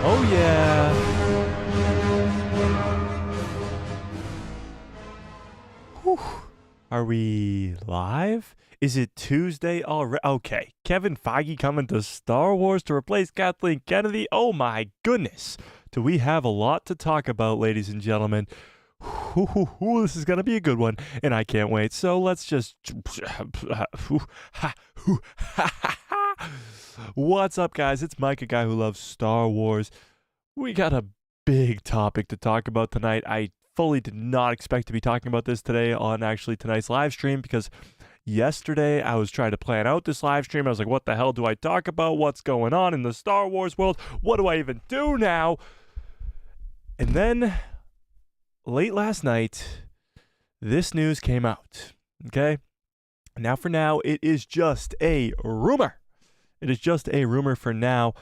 Oh, yeah. Whew. Are we live? Is it Tuesday already? Okay. Kevin Feige coming to Star Wars to replace Kathleen Kennedy? Oh, my goodness. Do we have a lot to talk about, ladies and gentlemen? This is going to be a good one, and I can't wait. So let's just... What's up, guys? It's Mike, a guy who loves Star Wars. We got a big topic to talk about tonight. I fully did not expect to be talking about this today on actually tonight's live stream, because yesterday I was trying to plan out this live stream. I was like, what the hell do I talk about? What's going on in the Star Wars world? What do I even do now? And then late last night, this news came out. Okay? Now for now, it is just a rumor. It is just a rumor for now,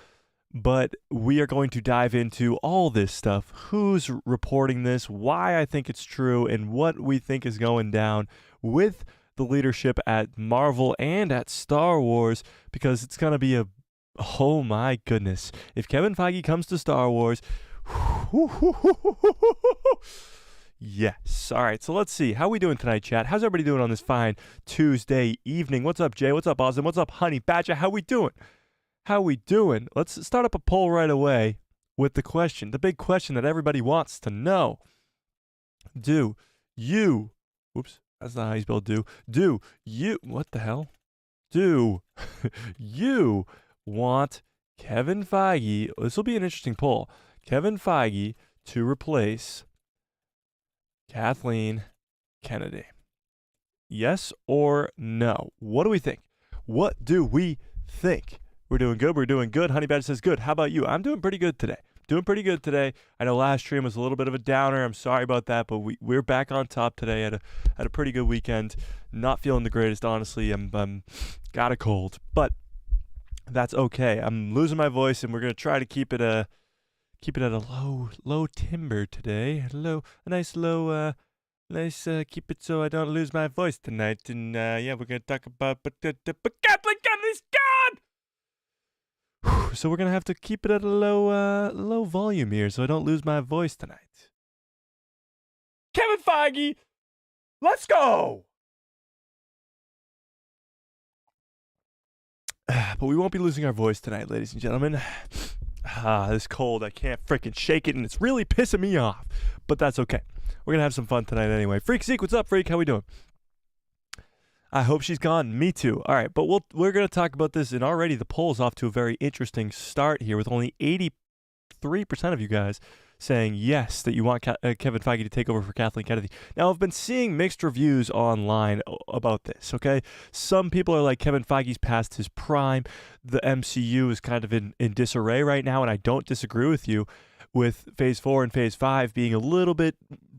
but we are going to dive into all this stuff. Who's reporting this, why I think it's true, and what we think is going down with the leadership at Marvel and at Star Wars, because it's going to be oh my goodness. If Kevin Feige comes to Star Wars, yes. All right, so let's see. How are we doing tonight, chat? How's everybody doing on this fine Tuesday evening? What's up, Jay? What's up, Austin? What's up, Honey Badger? How we doing? How we doing? Let's start up a poll right away with the question, the big question that everybody wants to know. Do you, whoops, that's not how you spell do you, what the hell? Do you want Kevin Feige, this will be an interesting poll, Kevin Feige to replace Kathleen Kennedy? Yes or no? What do we think? What do we think? We're doing good. We're doing good. Honey Badger says good. How about you? I'm doing pretty good today. I know last stream was a little bit of a downer. I'm sorry about that, but we're back on top today. Had a pretty good weekend. Not feeling the greatest, honestly. I'm got a cold, but that's okay. I'm losing my voice, and we're gonna try to keep it at a low timber today. A nice low. Keep it so I don't lose my voice tonight. And yeah, we're gonna talk about but Kathleen Kennedy's gone. So we're gonna have to keep it at a low volume here, so I don't lose my voice tonight. Kevin Feige, let's go. But we won't be losing our voice tonight, ladies and gentlemen. This cold, I can't freaking shake it, and it's really pissing me off. But that's okay. We're gonna have some fun tonight anyway. Freak Zeke, what's up, Freak? How we doing? I hope she's gone. Me too. All right, but we're going to talk about this, and already the poll's off to a very interesting start here, with only 83% of you guys saying yes, that you want Kevin Feige to take over for Kathleen Kennedy. Now, I've been seeing mixed reviews online about this, okay? Some people are like, Kevin Feige's past his prime. The MCU is kind of in disarray right now, and I don't disagree with you, with Phase 4 and Phase 5 being a little bit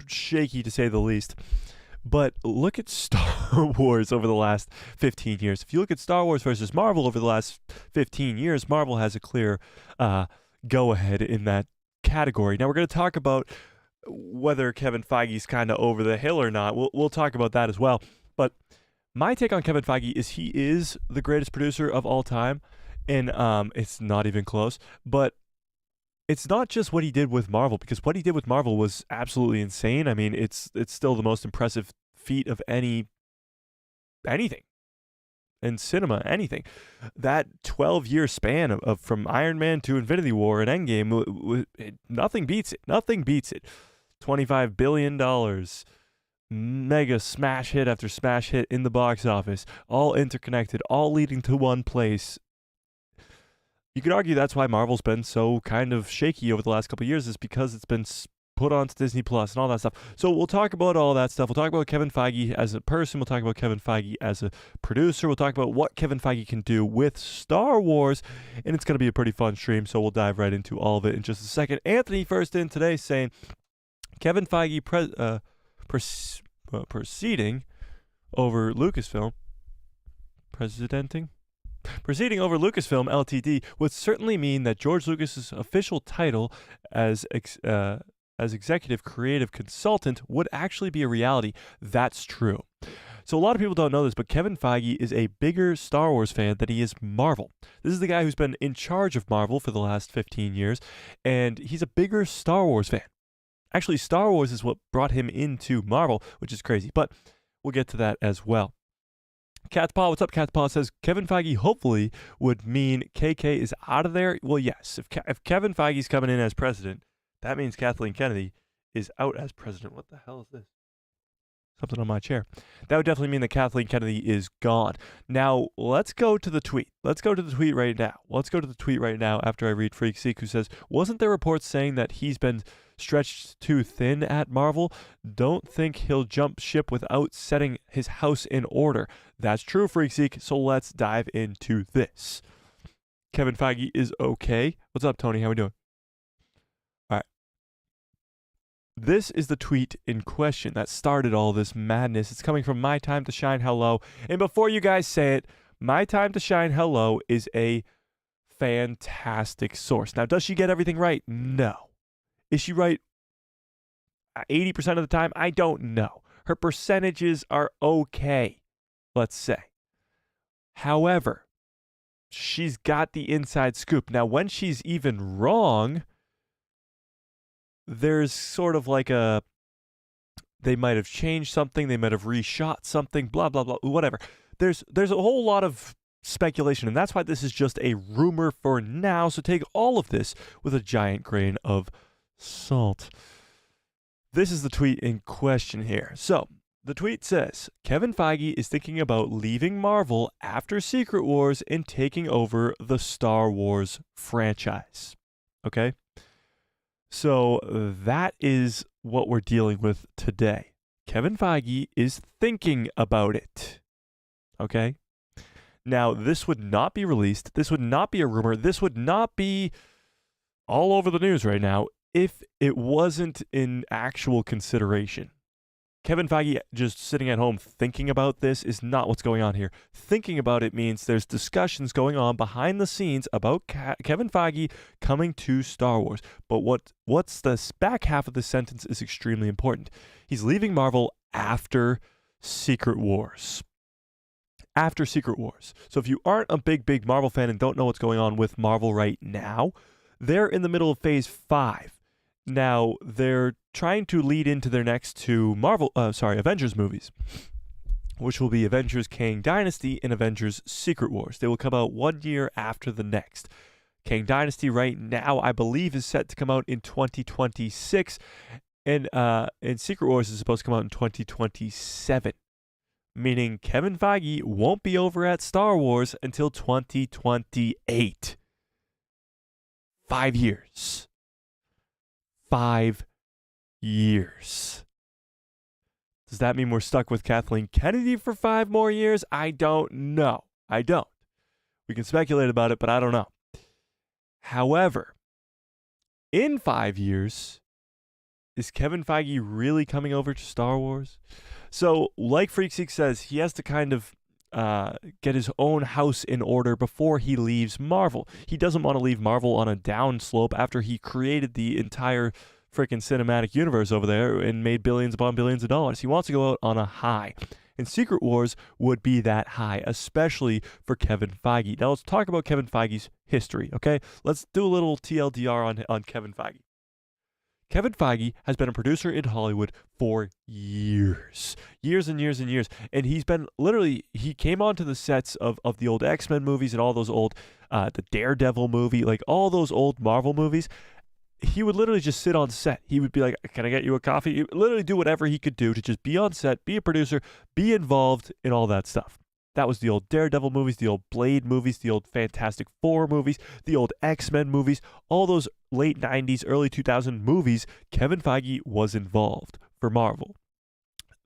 shaky, to say the least. But look at Star Wars over the last 15 years. If you look at Star Wars versus Marvel over the last 15 years, Marvel has a clear go-ahead in that category. Now, we're going to talk about whether Kevin Feige's kind of over the hill or not. We'll talk about that as well. But my take on Kevin Feige is he is the greatest producer of all time, and it's not even close. But it's not just what he did with Marvel, because what he did with Marvel was absolutely insane. I mean, it's still the most impressive feat of anything in cinema, anything. That 12-year span of from Iron Man to Infinity War and Endgame, nothing beats it. Nothing beats it. $25 billion, mega smash hit after smash hit in the box office, all interconnected, all leading to one place. You could argue that's why Marvel's been so kind of shaky over the last couple of years, is because it's been put onto Disney Plus and all that stuff. So we'll talk about all that stuff. We'll talk about Kevin Feige as a person. We'll talk about Kevin Feige as a producer. We'll talk about what Kevin Feige can do with Star Wars, and it's going to be a pretty fun stream, so we'll dive right into all of it in just a second. Anthony first in today saying, Kevin Feige proceeding over Lucasfilm, Proceeding over Lucasfilm Ltd. would certainly mean that George Lucas's official title as executive creative consultant would actually be a reality. That's true. So a lot of people don't know this, but Kevin Feige is a bigger Star Wars fan than he is Marvel. This is the guy who's been in charge of Marvel for the last 15 years, and he's a bigger Star Wars fan. Actually, Star Wars is what brought him into Marvel, which is crazy, but we'll get to that as well. Cat's Paw, what's up? Cat's Paw says Kevin Feige hopefully would mean KK is out of there. Well, yes. If Kevin Feige's coming in as president, that means Kathleen Kennedy is out as president. What the hell is this? Something on my chair. That would definitely mean that Kathleen Kennedy is gone. Now, let's go to the tweet. Let's go to the tweet right now. Let's go to the tweet right now after I read Freak Seek, who says, wasn't there reports saying that he's been stretched too thin at Marvel? Don't think he'll jump ship without setting his house in order. That's true, Freak Seek, so let's dive into this. Kevin Feige is okay. What's up, Tony? How we doing? All right. This is the tweet in question that started all this madness. It's coming from My Time to Shine Hello. And before you guys say it, My Time to Shine Hello is a fantastic source. Now, does she get everything right? No. Is she right 80% of the time? I don't know. Her percentages are okay, let's say. However, she's got the inside scoop. Now, when she's even wrong, there's sort of like they might have changed something, they might have reshot something, blah, blah, blah, whatever. There's a whole lot of speculation, and that's why this is just a rumor for now, so take all of this with a giant grain of salt. This is the tweet in question here. So, the tweet says, Kevin Feige is thinking about leaving Marvel after Secret Wars and taking over the Star Wars franchise. Okay? So, that is what we're dealing with today. Kevin Feige is thinking about it. Okay? Now, this would not be released. This would not be a rumor. This would not be all over the news right now if it wasn't in actual consideration. Kevin Feige just sitting at home thinking about this is not what's going on here. Thinking about it means there's discussions going on behind the scenes about Kevin Feige coming to Star Wars. But what's the back half of the sentence is extremely important. He's leaving Marvel after Secret Wars. After Secret Wars. So if you aren't a big Marvel fan and don't know what's going on with Marvel right now, they're in the middle of Phase 5. Now, they're trying to lead into their next two Avengers movies, which will be Avengers Kang Dynasty and Avengers Secret Wars. They will come out 1 year after the next. Kang Dynasty right now, I believe, is set to come out in 2026, and Secret Wars is supposed to come out in 2027, meaning Kevin Feige won't be over at Star Wars until 2028. 5 years. 5 years. Does that mean we're stuck with Kathleen Kennedy for 5 more years? I don't know. I don't. We can speculate about it, but I don't know. However, in 5 years, is Kevin Feige really coming over to Star Wars? So, like FreakSeek says, he has to kind of get his own house in order before he leaves Marvel. He doesn't want to leave Marvel on a downslope after he created the entire freaking cinematic universe over there and made billions upon billions of dollars. He wants to go out on a high. And Secret Wars would be that high, especially for Kevin Feige. Now let's talk about Kevin Feige's history, okay? Let's do a little TLDR on Kevin Feige. Kevin Feige has been a producer in Hollywood for years. Years and years and years. And he's been he came onto the sets of the old X-Men movies and all those old, the Daredevil movie, like all those old Marvel movies. He would literally just sit on set. He would be like, can I get you a coffee? He would literally do whatever he could do to just be on set, be a producer, be involved in all that stuff. That was the old Daredevil movies, the old Blade movies, the old Fantastic Four movies, the old X-Men movies, all those late 90s, early 2000 movies. Kevin Feige was involved for Marvel.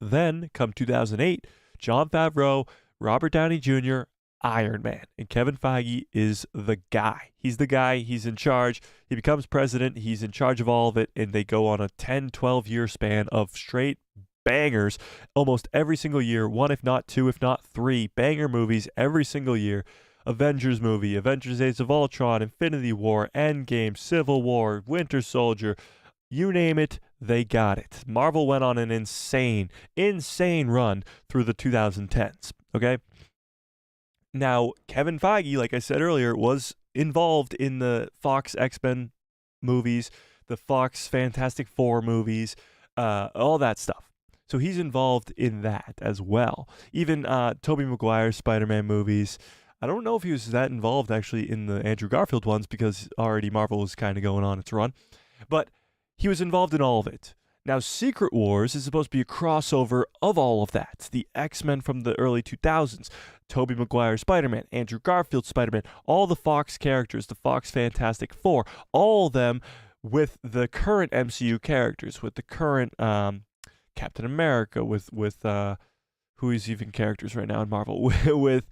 Then, come 2008, Jon Favreau, Robert Downey Jr., Iron Man. And Kevin Feige is the guy. He's the guy. He's in charge. He becomes president. He's in charge of all of it. And they go on a 10, 12-year span of straight bangers almost every single year. 1, if not 2, if not 3 banger movies every single year. Avengers movie, Avengers Age of Ultron, Infinity War, Endgame, Civil War, Winter Soldier, you name it, they got it. Marvel went on an insane run through the 2010s, okay? Now, Kevin Feige, like I said earlier, was involved in the Fox X-Men movies, the Fox Fantastic Four movies, all that stuff. So he's involved in that as well. Even Tobey Maguire's Spider-Man movies. I don't know if he was that involved actually in the Andrew Garfield ones because already Marvel was kind of going on its run. But he was involved in all of it. Now, Secret Wars is supposed to be a crossover of all of that. The X-Men from the early 2000s, Tobey Maguire Spider-Man, Andrew Garfield Spider-Man, all the Fox characters, the Fox Fantastic Four, all of them with the current MCU characters, with the current Captain America, with who is even characters right now in Marvel, with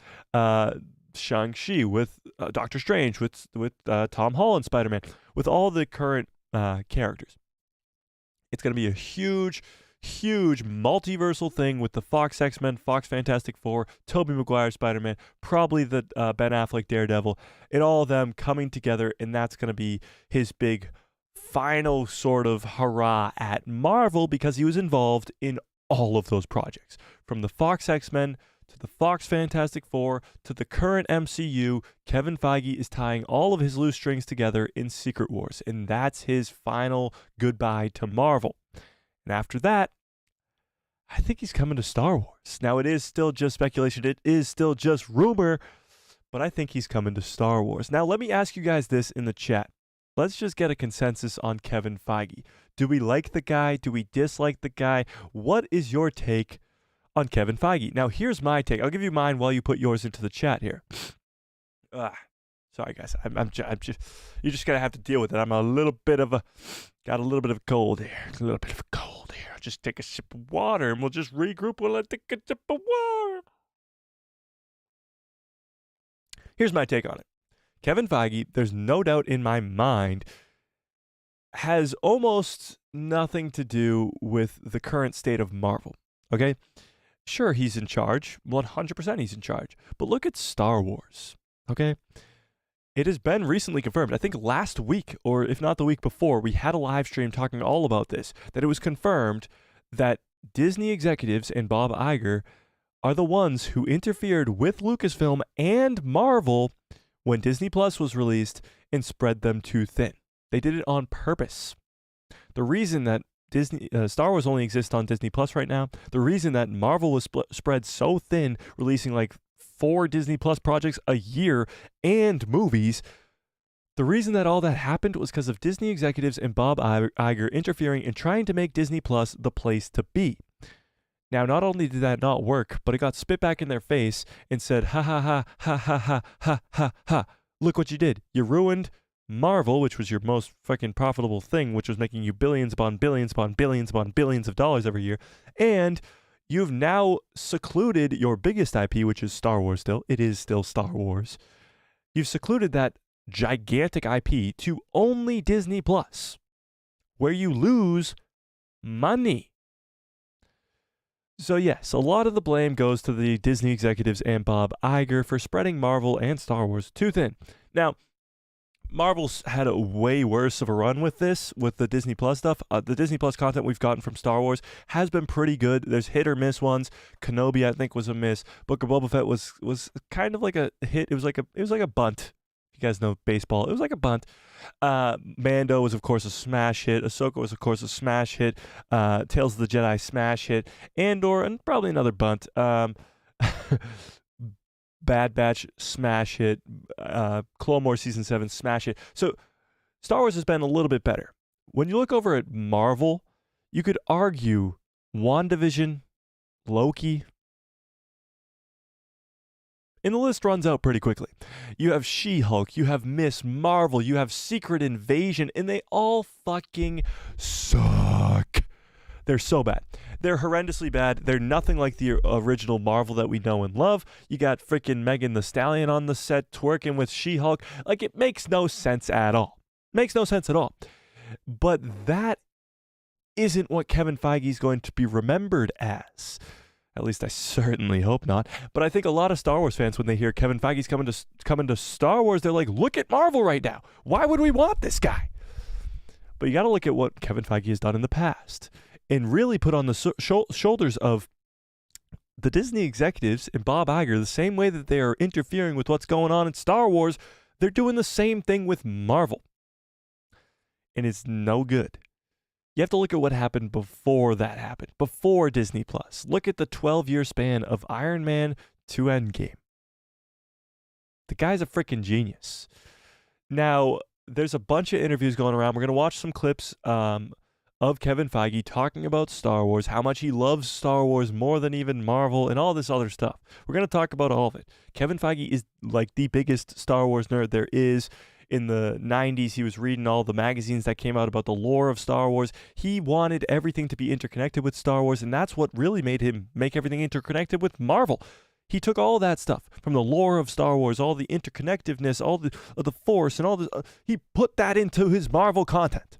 Shang-Chi, with Doctor Strange, with Tom Holland Spider-Man, with all the current characters. It's going to be a huge multiversal thing with the Fox X-Men, Fox Fantastic Four, Tobey Maguire Spider-Man, probably the Ben Affleck Daredevil, and all of them coming together, and that's going to be his big final sort of hurrah at Marvel because he was involved in all of those projects. From the Fox X-Men to the Fox Fantastic Four to the current MCU, Kevin Feige is tying all of his loose strings together in Secret Wars, and that's his final goodbye to Marvel. And after that, I think he's coming to Star Wars. Now, it is still just speculation. It is still just rumor, but I think he's coming to Star Wars. Now, let me ask you guys this in the chat. Let's just get a consensus on Kevin Feige. Do we like the guy? Do we dislike the guy? What is your take on Kevin Feige? Now, here's my take. I'll give you mine while you put yours into the chat here. Sorry, guys. I'm just, you're just going to have to deal with it. I'm got a little bit of a cold here. I'll just take a sip of water and we'll just regroup while I take a sip of water. Here's my take on it. Kevin Feige, there's no doubt in my mind, has almost nothing to do with the current state of Marvel, okay? Sure, he's in charge. 100% he's in charge. But look at Star Wars, okay? It has been recently confirmed. I think last week, or if not the week before, we had a live stream talking all about this, that it was confirmed that Disney executives and Bob Iger are the ones who interfered with Lucasfilm and Marvel when Disney Plus was released and spread them too thin. They did it on purpose. The reason that Star Wars only exists on Disney Plus right now, the reason that Marvel was spread so thin, releasing like 4 Disney Plus projects a year and movies, the reason that all that happened was because of Disney executives and Bob Iger interfering and trying to make Disney Plus the place to be. Now, not only did that not work, but it got spit back in their face and said, ha ha ha, ha ha ha, ha ha ha. Look what you did. You ruined Marvel, which was your most fucking profitable thing, which was making you billions upon billions upon billions upon billions of dollars every year. And you've now secluded your biggest IP, which is Star Wars still. It is still Star Wars. You've secluded that gigantic IP to only Disney Plus, where you lose money. So yes, a lot of the blame goes to the Disney executives and Bob Iger for spreading Marvel and Star Wars too thin. Now, Marvel's had a way worse of a run with this, with the Disney Plus stuff. The Disney Plus content we've gotten from Star Wars has been pretty good. There's hit or miss ones. Kenobi, I think, was a miss. Book of Boba Fett was kind of like a hit. It was like a bunt. You guys know baseball. It was like a bunt. Mando was, of course, a smash hit. Ahsoka was, of course, a smash hit. Tales of the Jedi, smash hit. Andor, and probably another bunt. Bad Batch, smash hit. Clone Wars Season 7, smash hit. So Star Wars has been a little bit better. When you look over at Marvel, you could argue WandaVision, Loki, and the list runs out pretty quickly. You have She-Hulk, you have Miss Marvel, you have Secret Invasion, and they all fucking suck. They're so bad. They're horrendously bad. They're nothing like the original Marvel that we know and love. You got freaking Megan Thee Stallion on the set twerking with She-Hulk. Like, it makes no sense at all. Makes no sense at all. But that isn't what Kevin Feige is going to be remembered as. At least I certainly hope not. But I think a lot of Star Wars fans, when they hear Kevin Feige's coming to Star Wars, they're like, look at Marvel right now. Why would we want this guy? But you got to look at what Kevin Feige has done in the past and really put on the shoulders of the Disney executives and Bob Iger, the same way that they are interfering with what's going on in Star Wars, they're doing the same thing with Marvel. And it's no good. You have to look at what happened before that happened, before Disney Plus. Look at the 12-year span of Iron Man to Endgame. The guy's a freaking genius. Now, there's a bunch of interviews going around. We're going to watch some clips of Kevin Feige talking about Star Wars, how much he loves Star Wars more than even Marvel, and all this other stuff. We're going to talk about all of it. Kevin Feige is like the biggest Star Wars nerd there is. In the 90s, he was reading all the magazines that came out about the lore of Star Wars. He wanted everything to be interconnected with Star Wars, and that's what really made him make everything interconnected with Marvel. He took all that stuff from the lore of Star Wars, all the interconnectiveness, all the Force, and all this. He put that into his Marvel content.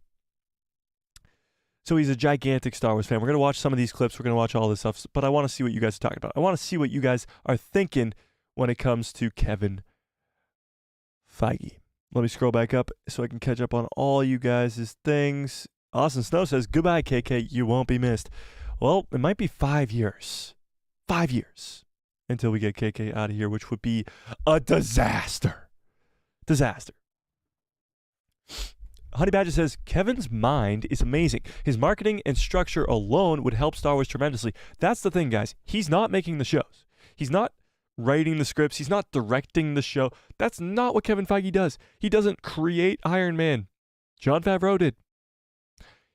So he's a gigantic Star Wars fan. We're going to watch some of these clips. We're going to watch all this stuff, but I want to see what you guys are talking about. I want to see what you guys are thinking when it comes to Kevin Feige. Let me scroll back up so I can catch up on all you guys' things. Austin Snow says, goodbye, KK. You won't be missed. Well, it might be 5 years. 5 years until we get KK out of here, which would be a disaster. Disaster. Honey Badger says, Kevin's mind is amazing. His marketing and structure alone would help Star Wars tremendously. That's the thing, guys. He's not making the shows. He's not writing the scripts. He's not directing the show. That's not what Kevin Feige does. He doesn't create Iron Man. Jon Favreau did.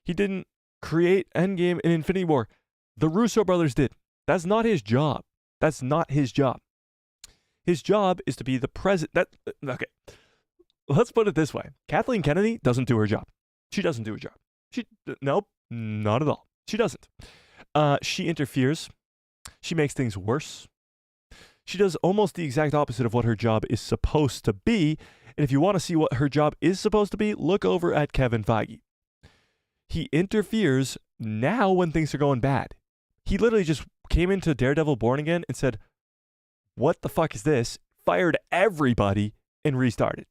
He didn't create Endgame and Infinity War. The Russo brothers did. That's not his job. That's not his job. His job is to be the president. Okay. Let's put it this way. Kathleen Kennedy doesn't do her job. She doesn't do her job. Nope, not at all. She doesn't. She interferes. She makes things worse. She does almost the exact opposite of what her job is supposed to be. And if you want to see what her job is supposed to be, look over at Kevin Feige. He interferes now when things are going bad. He literally just came into Daredevil Born Again and said, what the fuck is this? Fired everybody and restarted.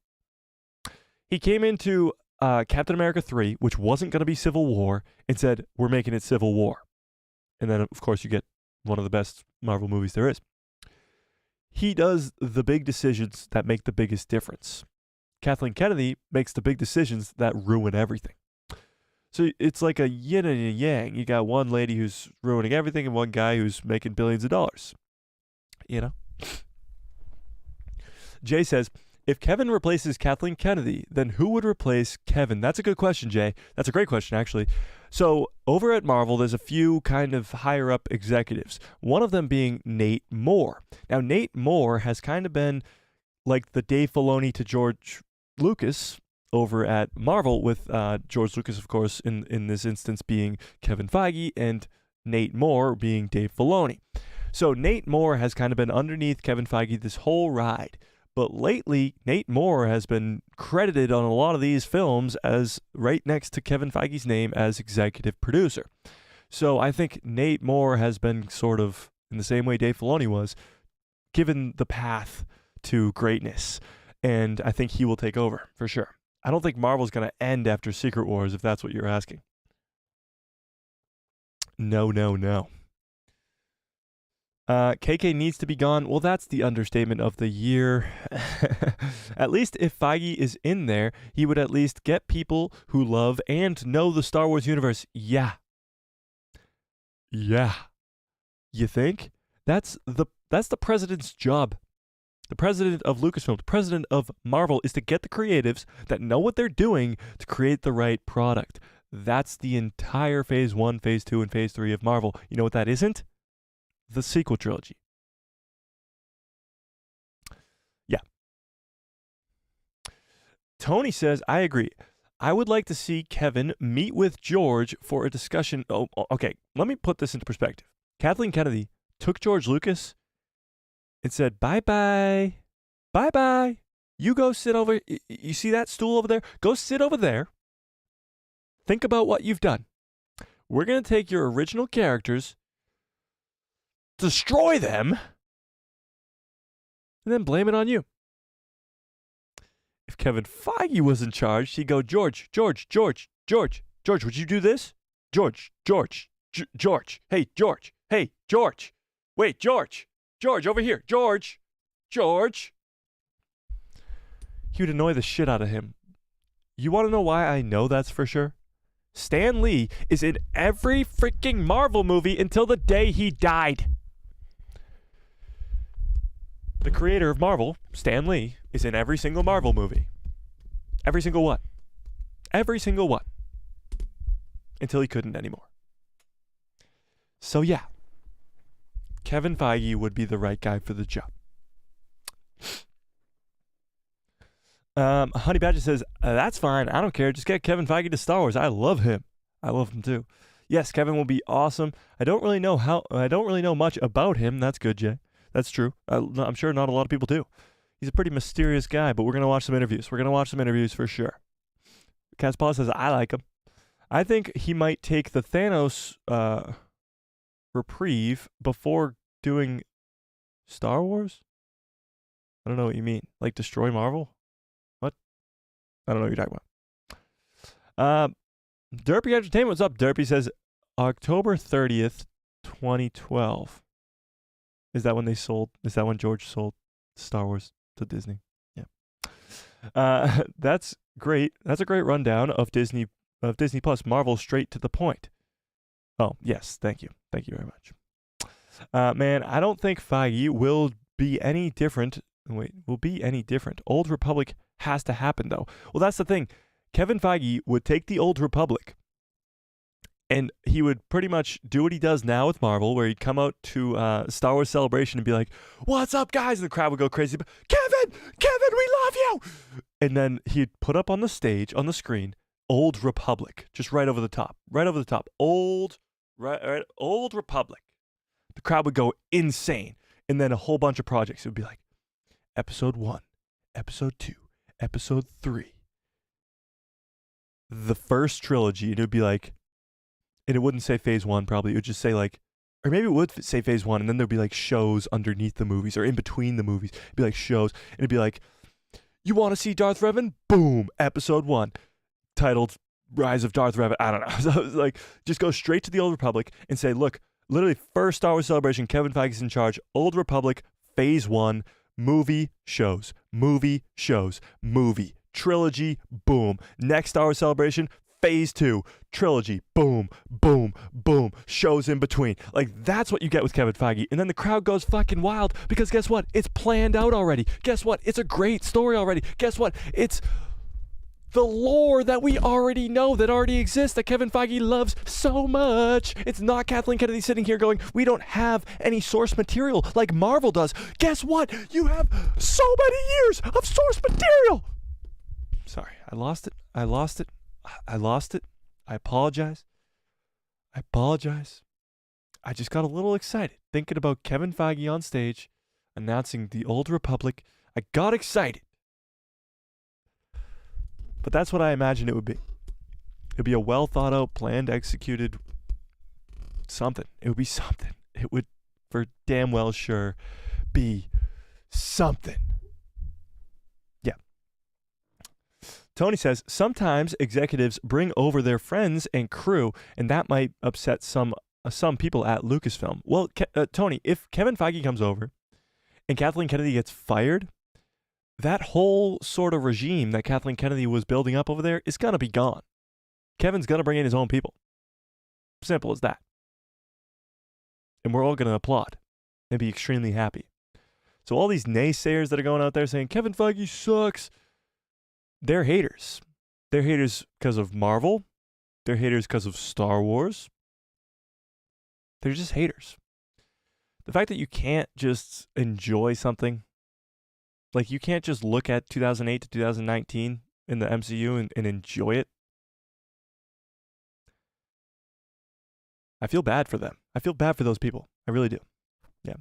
He came into Captain America 3, which wasn't going to be Civil War, and said, we're making it Civil War. And then, of course, you get one of the best Marvel movies there is. He does the big decisions that make the biggest difference. Kathleen Kennedy makes the big decisions that ruin everything. So it's like a yin and a yang. You got one lady who's ruining everything and one guy who's making billions of dollars. You know? Jay says, if Kevin replaces Kathleen Kennedy, then who would replace Kevin? That's a good question, Jay. That's a great question, actually. So over at Marvel, there's a few kind of higher up executives, one of them being Nate Moore. Now, Nate Moore has kind of been like the Dave Filoni to George Lucas over at Marvel, with George Lucas, of course, in this instance being Kevin Feige, and Nate Moore being Dave Filoni. So Nate Moore has kind of been underneath Kevin Feige this whole ride. But lately, Nate Moore has been credited on a lot of these films as right next to Kevin Feige's name as executive producer. So I think Nate Moore has been sort of, in the same way Dave Filoni was, given the path to greatness. And I think he will take over, for sure. I don't think Marvel's going to end after Secret Wars, if that's what you're asking. No. KK needs to be gone. Well, that's the understatement of the year. At least if Feige is in there, he would at least get people who love and know the Star Wars universe. Yeah. You think? That's the president's job. The president of Lucasfilm, the president of Marvel, is to get the creatives that know what they're doing to create the right product. That's the entire Phase 1, Phase 2, and Phase 3 of Marvel. You know what that isn't? The sequel trilogy. Yeah. Tony says, I agree. I would like to see Kevin meet with George for a discussion. Oh, okay. Let me put this into perspective. Kathleen Kennedy took George Lucas and said, bye-bye. Bye-bye. You go sit over. You see that stool over there? Go sit over there. Think about what you've done. We're going to take your original characters, destroy them, and then blame it on you. If Kevin Feige was in charge, he'd go, George, George, would you do this? George, hey, George, wait, George, over here, George. He would annoy the shit out of him. You want to know why I know that's for sure? Stan Lee is in every freaking Marvel movie until the day he died. The creator of Marvel, Stan Lee, is in every single Marvel movie. Every single one. Until he couldn't anymore. So yeah, Kevin Feige would be the right guy for the job. Honey Badger says, that's fine. I don't care. Just get Kevin Feige to Star Wars. I love him. I love him too. Yes, Kevin will be awesome. I don't really know much about him. That's good, Jay. That's true. I'm sure not a lot of people do. He's a pretty mysterious guy, but we're going to watch some interviews. We're going to watch some interviews for sure. Cat's Paw says, I like him. I think he might take the Thanos reprieve before doing Star Wars? I don't know what you mean. Like destroy Marvel? What? I don't know what you're talking about. Derpy Entertainment, what's up? Derpy says October 30th, 2012. Is that when George sold Star Wars to Disney? Yeah. That's great. That's a great rundown of Disney Plus, Marvel straight to the point. Oh, yes. Thank you. Thank you very much. Man, I don't think Feige will be any different. Old Republic has to happen, though. Well, that's the thing. Kevin Feige would take the Old Republic and he would pretty much do what he does now with Marvel, where he'd come out to Star Wars Celebration and be like, what's up, guys? And the crowd would go crazy. Kevin, we love you. And then he'd put up on the stage, on the screen, Old Republic, just right over the top. Old Republic. The crowd would go insane. And then a whole bunch of projects. It would be like Episode 1, Episode 2, Episode 3. The first trilogy. And it would be like, and it wouldn't say Phase 1 probably. It would just say like, or maybe it would say Phase 1, and then there'd be like shows underneath the movies or in between the movies. It'd be like shows. And it'd be like, you want to see Darth Revan? Boom, Episode 1. Titled Rise of Darth Revan. I don't know. So it was like, just go straight to the Old Republic and say, look, literally first Star Wars Celebration, Kevin Feige's in charge. Old Republic, Phase 1, movie, shows. Trilogy, boom. Next Star Wars Celebration, Phase 2, trilogy, boom, shows in between. Like, that's what you get with Kevin Feige. And then the crowd goes fucking wild because guess what? It's planned out already. Guess what? It's a great story already. Guess what? It's the lore that we already know, that already exists, that Kevin Feige loves so much. It's not Kathleen Kennedy sitting here going, we don't have any source material like Marvel does. Guess what? You have so many years of source material. Sorry, I lost it. I apologize. I just got a little excited thinking about Kevin Feige on stage announcing the Old Republic. I got excited. But that's what I imagine it would be. It would be a well thought out, planned, executed something. It would be something. It would for damn well sure be something. Yeah. Tony says, sometimes executives bring over their friends and crew, and that might upset some people at Lucasfilm. Well, Tony, if Kevin Feige comes over and Kathleen Kennedy gets fired, that whole sort of regime that Kathleen Kennedy was building up over there is going to be gone. Kevin's going to bring in his own people. Simple as that. And we're all going to applaud and be extremely happy. So all these naysayers that are going out there saying, Kevin Feige sucks, they're haters. They're haters because of Marvel. They're haters because of Star Wars. They're just haters. The fact that you can't just enjoy something, like you can't just look at 2008 to 2019 in the MCU and enjoy it. I feel bad for them. I feel bad for those people. I really do. Yeah.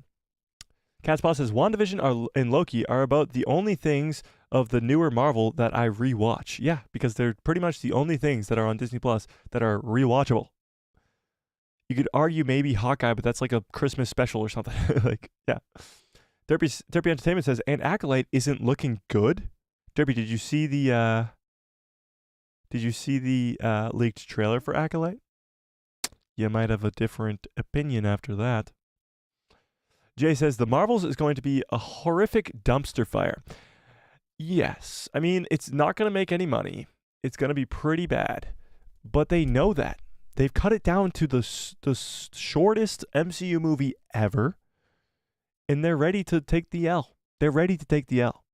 Cat's Paw says, WandaVision and Loki are about the only things of the newer Marvel that I rewatch. Yeah, because they're pretty much the only things that are on Disney Plus that are rewatchable. You could argue maybe Hawkeye, but that's like a Christmas special or something. Like, yeah. Derpy Entertainment says, and Acolyte isn't looking good. Derpy, did you see the Did you see the leaked trailer for Acolyte? You might have a different opinion after that. Jay says The Marvels is going to be a horrific dumpster fire. Yes. I mean, it's not going to make any money. It's going to be pretty bad. But they know that. They've cut it down to the shortest MCU movie ever. And they're ready to take the L. They're ready to take the L.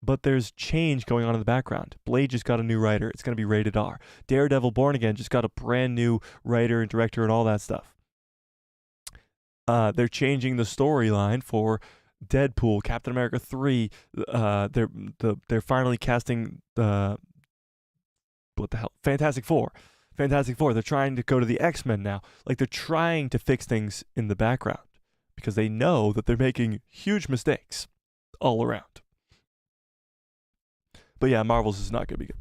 But there's change going on in the background. Blade just got a new writer. It's going to be rated R. Daredevil Born Again just got a brand new writer and director and all that stuff. They're changing the storyline for Deadpool, Captain America 3. They're finally casting Fantastic Four. Fantastic Four. They're trying to go to the X-Men now. Like, they're trying to fix things in the background because they know that they're making huge mistakes all around. But yeah, Marvel's is not going to be good.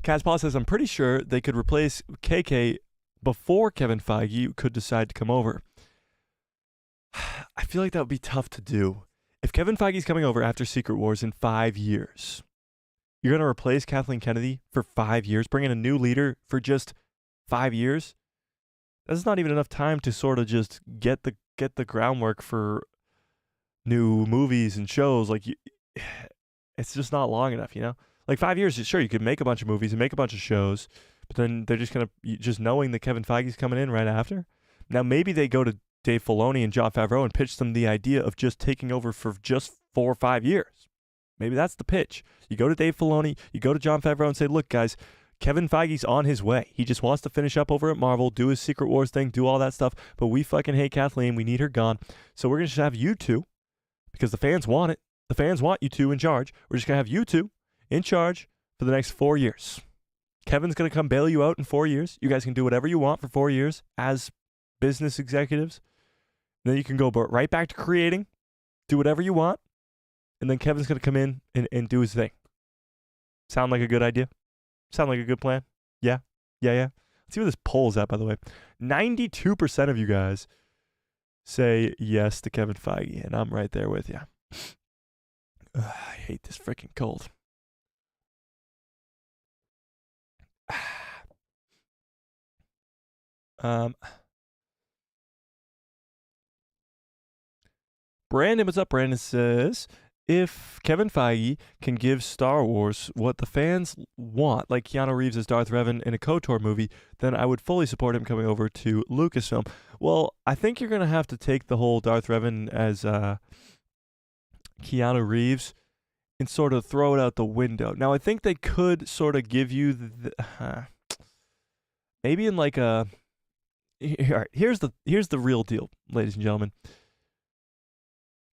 Caspaw says, I'm pretty sure they could replace KK before Kevin Feige could decide to come over. I feel like that would be tough to do. If Kevin Feige's coming over after Secret Wars in 5 years, you're going to replace Kathleen Kennedy for 5 years, bring in a new leader for just 5 years? That's not even enough time to sort of just get the groundwork for new movies and shows. Like, it's just not long enough, you know? Like 5 years, sure, you could make a bunch of movies and make a bunch of shows, but then they're just going to, just knowing that Kevin Feige's coming in right after. Now, maybe they go to Dave Filoni and Jon Favreau and pitch them the idea of just taking over for just 4 or 5 years. Maybe that's the pitch. You go to Dave Filoni, you go to Jon Favreau and say, look, guys, Kevin Feige's on his way. He just wants to finish up over at Marvel, do his Secret Wars thing, do all that stuff, but we fucking hate Kathleen. We need her gone. So we're going to just have you two, because the fans want it. The fans want you two in charge. We're just going to have you two in charge for the next 4 years. Kevin's going to come bail you out in 4 years. You guys can do whatever you want for 4 years as business executives. Then you can go right back to creating, do whatever you want, and then Kevin's going to come in and do his thing. Sound like a good idea? Sound like a good plan? Yeah? Let's see what this poll is at, by the way. 92% of you guys say yes to Kevin Feige, and I'm right there with you. I hate this freaking cold. Brandon, what's up? Brandon says, if Kevin Feige can give Star Wars what the fans want, like Keanu Reeves as Darth Revan in a KOTOR movie, then I would fully support him coming over to Lucasfilm. Well, I think you're going to have to take the whole Darth Revan as Keanu Reeves and sort of throw it out the window. Now, I think they could sort of give you maybe in like a... All right, here's the real deal, ladies and gentlemen.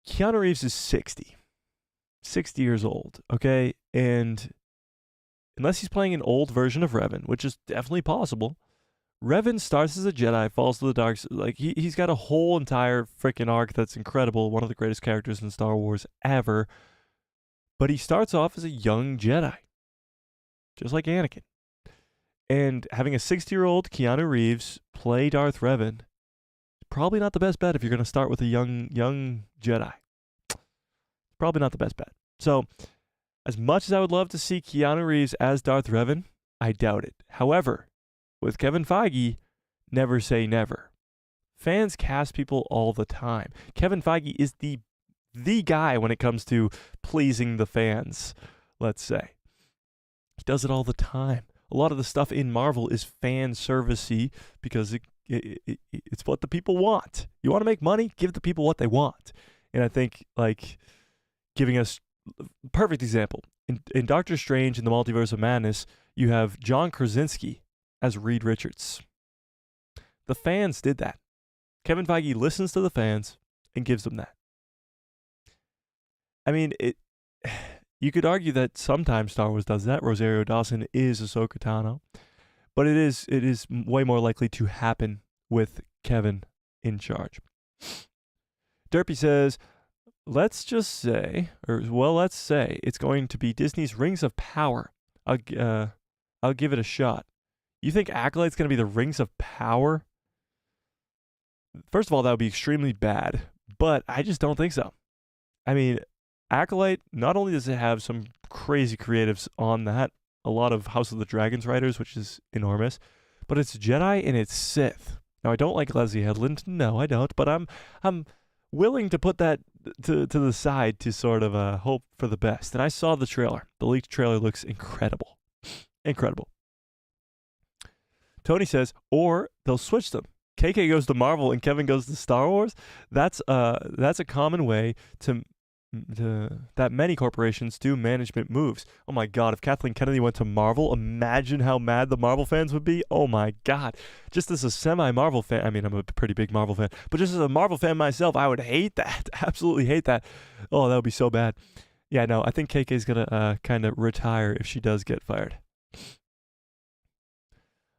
Keanu Reeves is 60 years old, okay? And unless he's playing an old version of Revan, which is definitely possible, Revan starts as a Jedi, falls to the dark side. Like, he's got a whole entire freaking arc that's incredible, one of the greatest characters in Star Wars ever. But he starts off as a young Jedi, just like Anakin. And having a 60-year-old Keanu Reeves play Darth Revan, probably not the best bet if you're going to start with a young Jedi. Probably not the best bet. So, as much as I would love to see Keanu Reeves as Darth Revan, I doubt it. However, with Kevin Feige, never say never. Fans cast people all the time. Kevin Feige is the guy when it comes to pleasing the fans, let's say. He does it all the time. A lot of the stuff in Marvel is fan servicey because it's what the people want. You want to make money? Give the people what they want. And I think, like, giving us perfect example. In Doctor Strange in the Multiverse of Madness, you have John Krasinski as Reed Richards. The fans did that. Kevin Feige listens to the fans and gives them that. I mean, you could argue that sometimes Star Wars does that. Rosario Dawson is Ahsoka Tano. But it is way more likely to happen with Kevin in charge. Derpy says, let's say it's going to be Disney's Rings of Power. I'll give it a shot. You think Acolyte's going to be the Rings of Power? First of all, that would be extremely bad, but I just don't think so. I mean, Acolyte, not only does it have some crazy creatives on that, a lot of House of the Dragons writers, which is enormous. But it's Jedi and it's Sith. Now, I don't like Leslie Headland. No, I don't. But I'm willing to put that to the side to sort of hope for the best. And I saw the trailer. The leaked trailer looks incredible. Incredible. Tony says, or they'll switch them. KK goes to Marvel and Kevin goes to Star Wars. That's a common way that many corporations do management moves. Oh my God, if Kathleen Kennedy went to Marvel, imagine how mad the Marvel fans would be. Oh my God. Just as a semi-Marvel fan, I mean, I'm a pretty big Marvel fan, but just as a Marvel fan myself, I would hate that. Absolutely hate that. Oh, that would be so bad. Yeah, no, I think KK's going to kind of retire if she does get fired.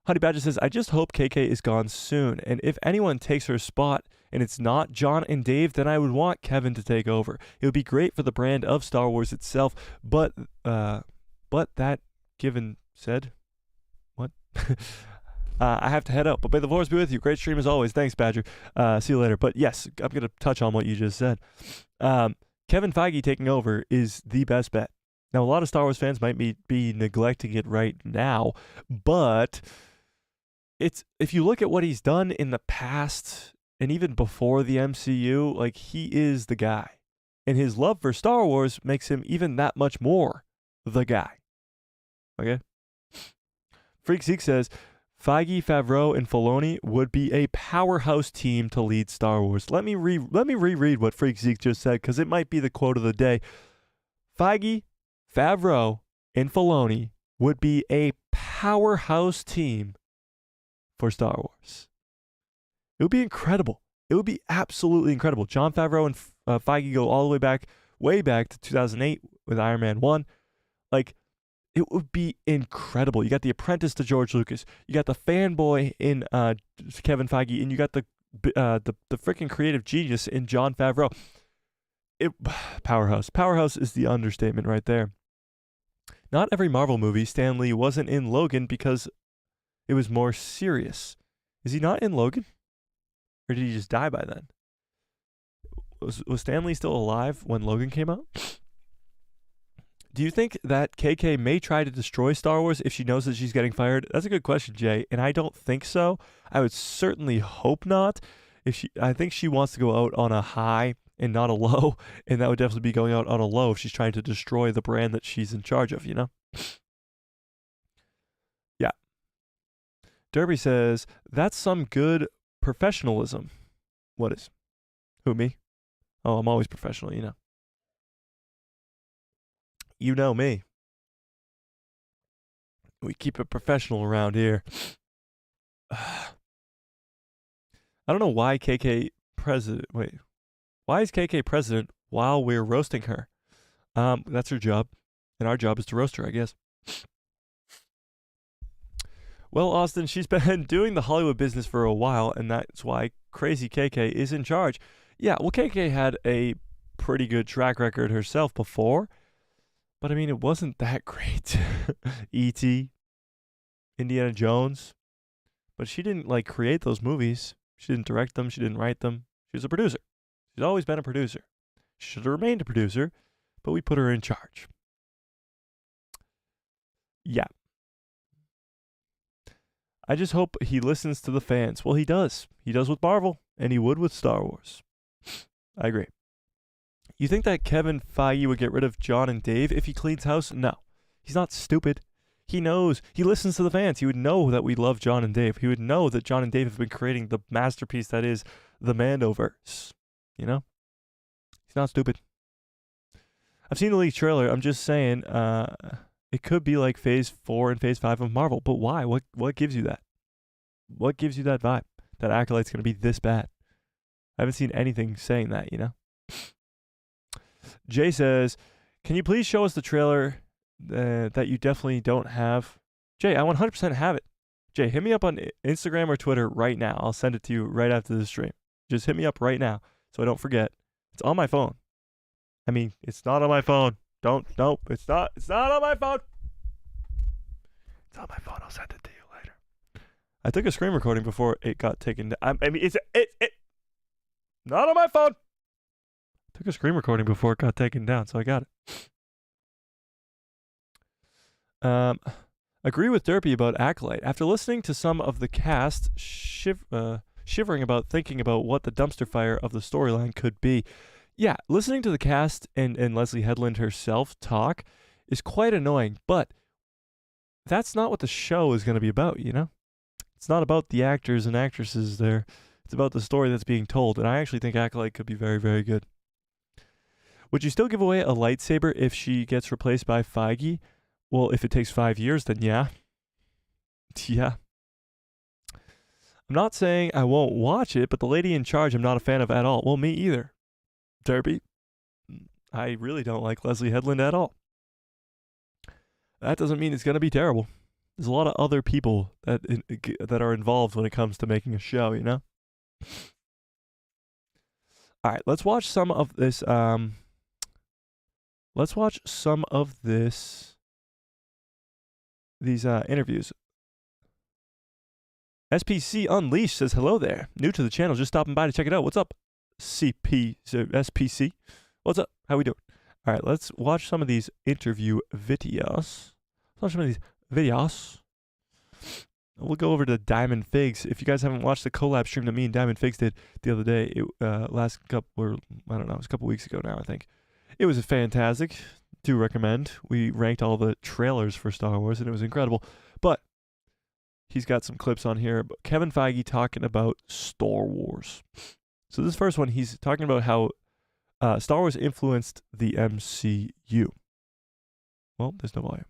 Honey Badger says, I just hope KK is gone soon, and if anyone takes her spot and it's not John and Dave, then I would want Kevin to take over. It would be great for the brand of Star Wars itself, but that given said, what? I have to head out, but may the force be with you. Great stream as always. Thanks, Badger. See you later. But yes, I'm going to touch on what you just said. Kevin Feige taking over is the best bet. Now, a lot of Star Wars fans might be neglecting it right now, but if you look at what he's done in the past and even before the MCU, like, he is the guy. And his love for Star Wars makes him even that much more the guy. Okay? Freak Zeke says, Feige, Favreau, and Filoni would be a powerhouse team to lead Star Wars. Let me reread what Freak Zeke just said, because it might be the quote of the day. Feige, Favreau, and Filoni would be a powerhouse team for Star Wars. It would be incredible. It would be absolutely incredible. Jon Favreau and Feige go all the way back to 2008 with Iron Man 1. Like, it would be incredible. You got the apprentice to George Lucas. You got the fanboy in Kevin Feige, and you got the freaking creative genius in Jon Favreau. Powerhouse. Powerhouse is the understatement right there. Not every Marvel movie Stan Lee wasn't in Logan because it was more serious. Is he not in Logan? Or did he just die by then? Was Stan Lee still alive when Logan came out? Do you think that KK may try to destroy Star Wars if she knows that she's getting fired? That's a good question, Jay, and I don't think so. I would certainly hope not. I think she wants to go out on a high and not a low, and that would definitely be going out on a low if she's trying to destroy the brand that she's in charge of, you know? Yeah. Derby says, that's some good professionalism. What is? Who, me? Oh, I'm always professional, you know. You know me. We keep it professional around here. I don't know why KK president. Wait. Why is KK president while we're roasting her? That's her job. And our job is to roast her, I guess. Well, Austin, she's been doing the Hollywood business for a while, and that's why Crazy KK is in charge. Yeah, well, KK had a pretty good track record herself before, but I mean, it wasn't that great. E.T., Indiana Jones, but she didn't, like, create those movies. She didn't direct them. She didn't write them. She was a producer. She's always been a producer. She should have remained a producer, but we put her in charge. Yeah. I just hope he listens to the fans. Well, he does. He does with Marvel, and he would with Star Wars. I agree. You think that Kevin Feige would get rid of John and Dave if he cleans house? No. He's not stupid. He knows. He listens to the fans. He would know that we love John and Dave. He would know that John and Dave have been creating the masterpiece that is the Mandoverse. You know? He's not stupid. I've seen the leaked trailer. I'm just saying, it could be like Phase 4 and Phase 5 of Marvel. But why? What gives you that? What gives you that vibe? That Acolyte's going to be this bad? I haven't seen anything saying that, you know? Jay says, can you please show us the trailer that you definitely don't have? Jay, I 100% have it. Jay, hit me up on Instagram or Twitter right now. I'll send it to you right after the stream. Just hit me up right now so I don't forget. It's on my phone. I mean, it's not on my phone. Nope, it's not on my phone. It's on my phone. I'll send it to you later. I took a screen recording before it got taken down. I mean, it's not on my phone. I took a screen recording before it got taken down, so I got it. Agree with Derpy about Acolyte. After listening to some of the cast shivering about thinking about what the dumpster fire of the storyline could be. Yeah, listening to the cast and Leslie Headland herself talk is quite annoying, but that's not what the show is going to be about, you know? It's not about the actors and actresses there. It's about the story that's being told, and I actually think Acolyte could be very, very good. Would you still give away a lightsaber if she gets replaced by Feige? Well, if it takes 5 years, then yeah. Yeah. I'm not saying I won't watch it, but the lady in charge I'm not a fan of at all. Well, me either. Derby, I really don't like Leslie Headland at all. That doesn't mean it's going to be terrible. There's a lot of other people that are involved when it comes to making a show, you know? All right, let's watch some of this. Let's watch some of these interviews. SPC Unleashed says, hello there. New to the channel, just stopping by to check it out. What's up, SPC? What's up? How we doing? All right, let's watch some of these interview videos. We'll go over to Diamond Figs. If you guys haven't watched the collab stream that me and Diamond Figs did the other day, it it was a couple weeks ago now, I think. It was fantastic. Do recommend. We ranked all the trailers for Star Wars, and it was incredible. But he's got some clips on here. Kevin Feige talking about Star Wars. So this first one, he's talking about how Star Wars influenced the MCU. Well, there's no volume.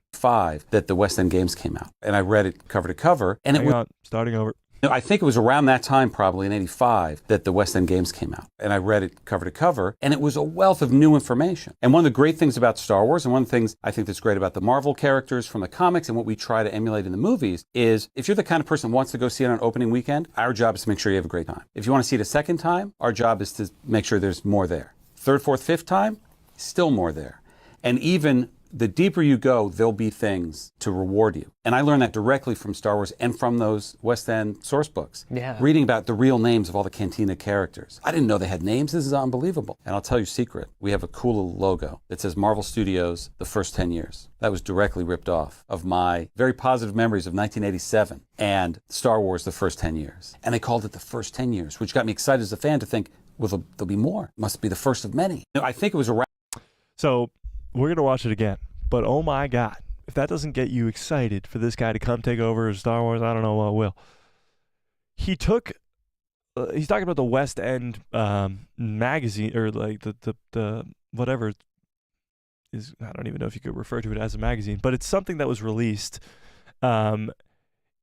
That the West End Games came out, and I read it cover to cover. And Starting over. I think it was around that time, probably in '85, that the West End Games came out, and I read it cover to cover, and it was a wealth of new information. And one of the great things about Star Wars, and one of the things I think that's great about the Marvel characters from the comics and what we try to emulate in the movies, is if you're the kind of person who wants to go see it on opening weekend, our job is to make sure you have a great time. If you want to see it a second time, our job is to make sure there's more there. Third, fourth, fifth time, still more there. And even the deeper you go, there'll be things to reward you. And I learned that directly from Star Wars and from those West End source books. Yeah. Reading about the real names of all the Cantina characters. I didn't know they had names. This is unbelievable. And I'll tell you a secret. We have a cool little logo that says Marvel Studios, the first 10 years. That was directly ripped off of my very positive memories of 1987 and Star Wars, the first 10 years. And they called it the first 10 years, which got me excited as a fan to think, well, there'll be more. It must be the first of many. I think it was around. So we're going to watch it again. But oh my God, if that doesn't get you excited for this guy to come take over Star Wars, I don't know what will. He's talking about the West End magazine, or like the whatever is, I don't even know if you could refer to it as a magazine, but it's something that was released in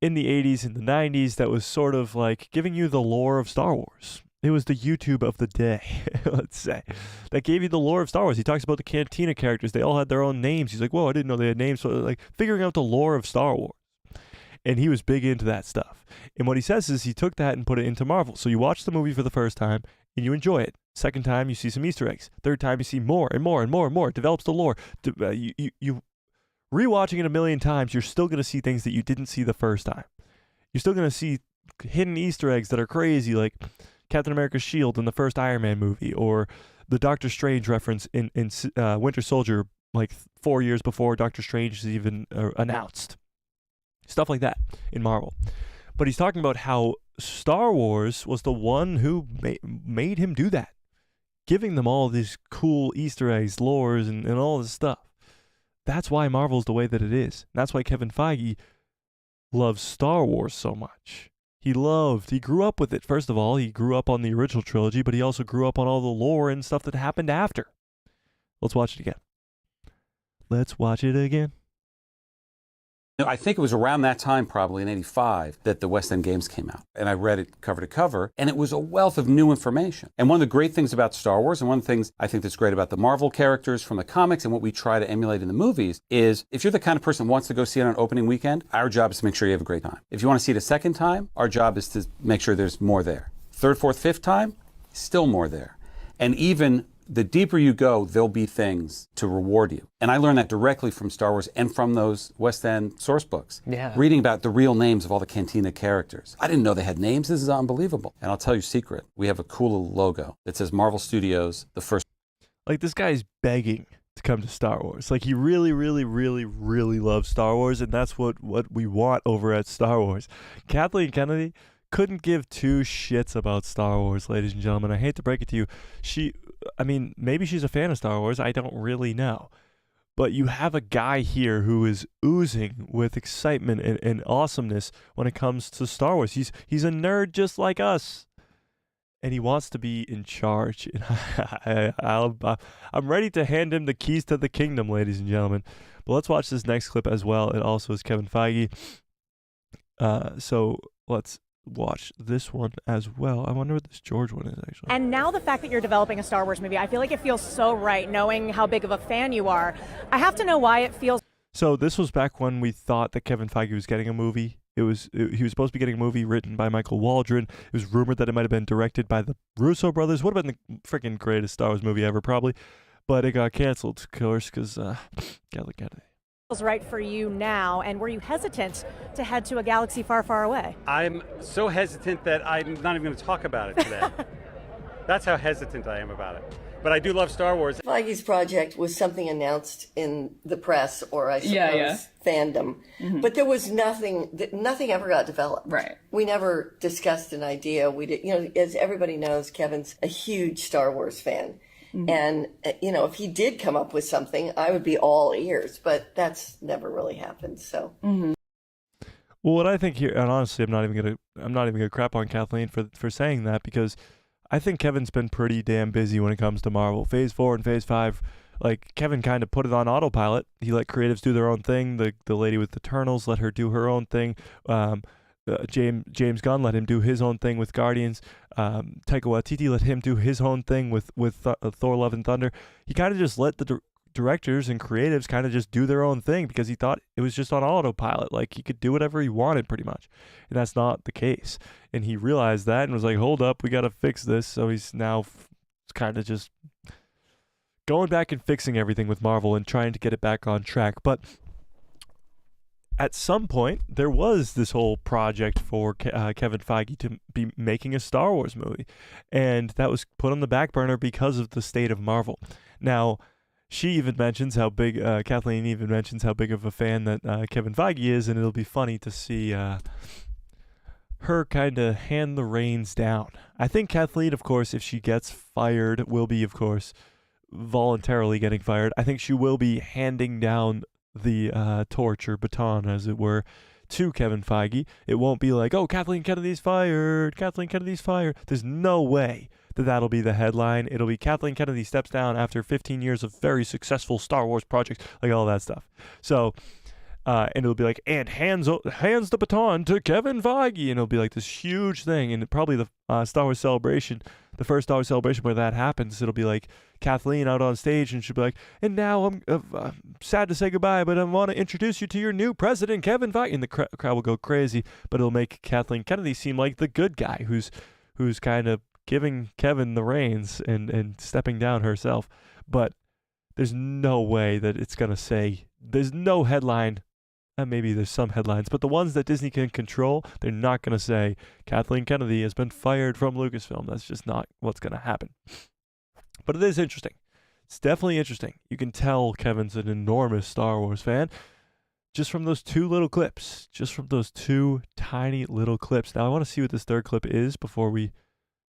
the 80s and the 90s that was sort of like giving you the lore of Star Wars. It was the YouTube of the day, let's say, that gave you the lore of Star Wars. He talks about the Cantina characters. They all had their own names. He's like, whoa, I didn't know they had names. So like figuring out the lore of Star Wars. And he was big into that stuff. And what he says is he took that and put it into Marvel. So you watch the movie for the first time and you enjoy it. Second time, you see some Easter eggs. Third time, you see more and more and more and more. It develops the lore. You rewatching it a million times, you're still going to see things that you didn't see the first time. You're still going to see hidden Easter eggs that are crazy, like Captain America's shield in the first Iron Man movie, or the Doctor Strange reference in Winter Soldier, like 4 years before Doctor Strange is even announced. Stuff like that in Marvel. But he's talking about how Star Wars was the one who made him do that, giving them all these cool Easter eggs, lores, and all this stuff. That's why Marvel's the way that it is. That's why Kevin Feige loves Star Wars so much. He grew up with it. First of all, he grew up on the original trilogy, but he also grew up on all the lore and stuff that happened after. Let's watch it again. I think it was around that time, probably in '85, that the West End Games came out. And I read it cover to cover, and it was a wealth of new information. And one of the great things about Star Wars, and one of the things I think that's great about the Marvel characters from the comics and what we try to emulate in the movies, is if you're the kind of person who wants to go see it on opening weekend, our job is to make sure you have a great time. If you want to see it a second time, our job is to make sure there's more there. Third, fourth, fifth time, still more there. And even the deeper you go, there'll be things to reward you. And I learned that directly from Star Wars and from those West End source books. Yeah. Reading about the real names of all the Cantina characters. I didn't know they had names. This is unbelievable. And I'll tell you a secret. We have a cool little logo that says Marvel Studios, the first. Like, this guy's begging to come to Star Wars. Like, he really, really, really, really loves Star Wars, and that's what we want over at Star Wars. Kathleen Kennedy couldn't give two shits about Star Wars, ladies and gentlemen. I hate to break it to you. Maybe she's a fan of Star Wars. I don't really know. But you have a guy here who is oozing with excitement and awesomeness when it comes to Star Wars. He's a nerd just like us. And he wants to be in charge. And I'm ready to hand him the keys to the kingdom, ladies and gentlemen. But let's watch this next clip as well. It also is Kevin Feige. So let's watch this one as well. I wonder what this George one is, actually. And now the fact that you're developing a Star Wars movie, I feel like it feels so right, knowing how big of a fan you are. I have to know why it feels... So this was back when we thought that Kevin Feige was getting a movie. He was supposed to be getting a movie written by Michael Waldron. It was rumored that it might have been directed by the Russo brothers. Would have been the freaking greatest Star Wars movie ever, probably. But it got canceled, of course, because Kathleen Kennedy. Feels right for you now, and were you hesitant to head to a galaxy far, far away? I'm so hesitant that I'm not even going to talk about it today. That's how hesitant I am about it. But I do love Star Wars. Feige's project was something announced in the press, or I suppose fandom. Mm-hmm. But there was nothing ever got developed. Right. We never discussed an idea. We did, as everybody knows, Kevin's a huge Star Wars fan. Mm-hmm. And, if he did come up with something, I would be all ears, but that's never really happened. So. Mm-hmm. Well, what I think here, and honestly, I'm not even gonna crap on Kathleen for saying that, because I think Kevin's been pretty damn busy when it comes to Marvel. Phase 4 and Phase 5, like, Kevin kind of put it on autopilot. He let creatives do their own thing. The lady with Eternals let her do her own thing. James Gunn let him do his own thing with Guardians. Taika Waititi let him do his own thing with Thor: Love and Thunder. He kind of just let the directors and creatives kind of just do their own thing because he thought it was just on autopilot. Like, he could do whatever he wanted pretty much. And that's not the case. And he realized that and was like, hold up, we got to fix this. So he's now kind of just going back and fixing everything with Marvel and trying to get it back on track. But at some point, there was this whole project for Kevin Feige to be making a Star Wars movie. And that was put on the back burner because of the state of Marvel. Now, she even mentions how big, Kathleen even mentions how big of a fan that Kevin Feige is, and it'll be funny to see her kind of hand the reins down. I think Kathleen, of course, if she gets fired, will be, of course, voluntarily getting fired. I think she will be handing down the torch or baton, as it were, to Kevin Feige. It won't be like, oh, Kathleen Kennedy's fired. Kathleen Kennedy's fired. There's no way that'll be the headline. It'll be Kathleen Kennedy steps down after 15 years of very successful Star Wars projects, like all that stuff. So, and it'll be like, and hands the baton to Kevin Feige, and it'll be like this huge thing. And probably the Star Wars Celebration, the first Star Wars Celebration where that happens, it'll be like Kathleen out on stage, and she'll be like, and now I'm sad to say goodbye, but I want to introduce you to your new president, Kevin Feige. And the crowd will go crazy, but it'll make Kathleen Kennedy seem like the good guy who's kind of giving Kevin the reins and stepping down herself. But there's no way that it's going to say, there's no headline, maybe there's some headlines, but the ones that Disney can control, they're not going to say Kathleen Kennedy has been fired from Lucasfilm. That's just not what's going to happen. But it is interesting. It's definitely interesting. You can tell Kevin's an enormous Star Wars fan just from those two little clips, just from those two tiny little clips. Now I want to see what this third clip is before we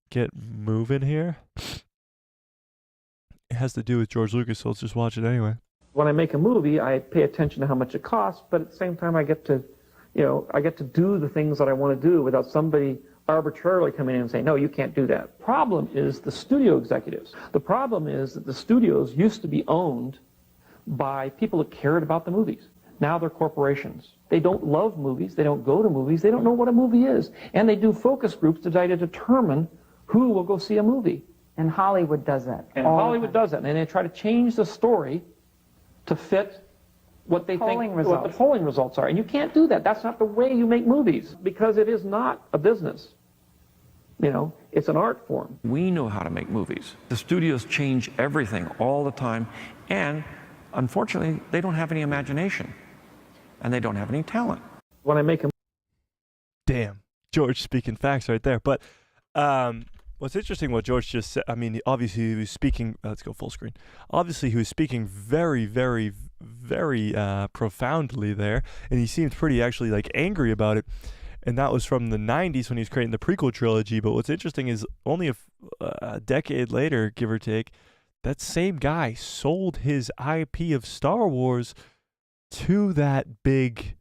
get moving here. It has to do with George Lucas, so let's just watch it anyway. When I make a movie, I pay attention to how much it costs, but at the same time I get to do the things that I want to do without somebody arbitrarily coming in and saying, no, you can't do that. Problem is the studio executives. The problem is that the studios used to be owned by people that cared about the movies. Now they're corporations. They don't love movies. They don't go to movies. They don't know what a movie is. And they do focus groups to try to determine who will go see a movie. And Hollywood does that. And Hollywood does that. And they try to change the story to fit what they think what the polling results are. And you can't do that. That's not the way you make movies, because it is not a business. It's an art form. We know how to make movies. The studios change everything all the time, and unfortunately, they don't have any imagination, and they don't have any talent. When I make a damn, George speaking facts right there. But What's interesting, what George just said, I mean, obviously he was speaking, let's go full screen. Obviously he was speaking very, very, very profoundly there, and he seemed pretty actually like angry about it. And that was from the 90s when he was creating the prequel trilogy. But what's interesting is only a decade later, give or take, that same guy sold his IP of Star Wars to that big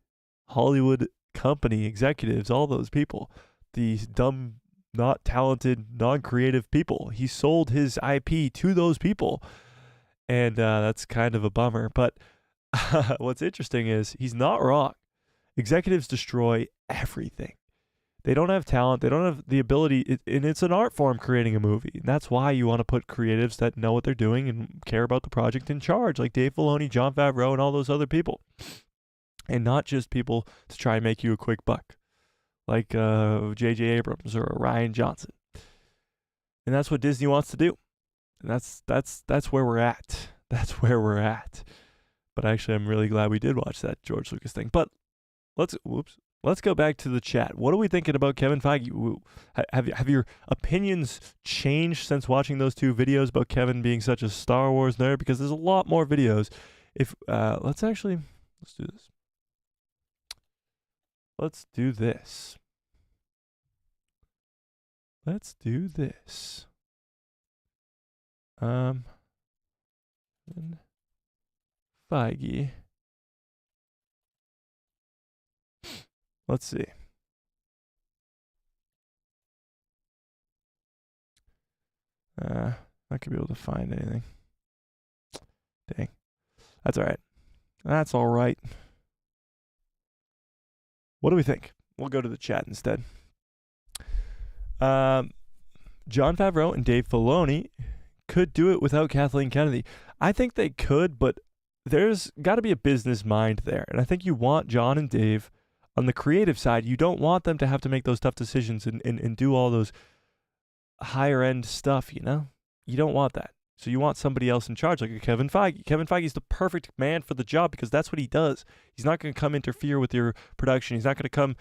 Hollywood company, executives, all those people, these dumb, not talented, non-creative people. He sold his IP to those people, and that's kind of a bummer. But what's interesting is he's not wrong. Executives destroy everything. They don't have talent. They don't have the ability, and it's an art form creating a movie. And that's why you want to put creatives that know what they're doing and care about the project in charge, like Dave Filoni, Jon Favreau, and all those other people. And not just people to try and make you a quick buck, like J.J. Abrams or Ryan Johnson. And that's what Disney wants to do. And that's where we're at. That's where we're at. But actually, I'm really glad we did watch that George Lucas thing. But let's go back to the chat. What are we thinking about Kevin Feige? Have your opinions changed since watching those two videos about Kevin being such a Star Wars nerd? Because there's a lot more videos. Let's do this. Let's do this. Let's do this. Feige. Let's see. Not gonna be able to find anything. Dang. That's all right. That's all right. What do we think? We'll go to the chat instead. Jon Favreau and Dave Filoni could do it without Kathleen Kennedy. I think they could, but there's got to be a business mind there. And I think you want Jon and Dave on the creative side. You don't want them to have to make those tough decisions and do all those higher end stuff, you know? You don't want that. So you want somebody else in charge, like a Kevin Feige. Kevin Feige is the perfect man for the job because that's what he does. He's not going to come interfere with your production. He's not going to come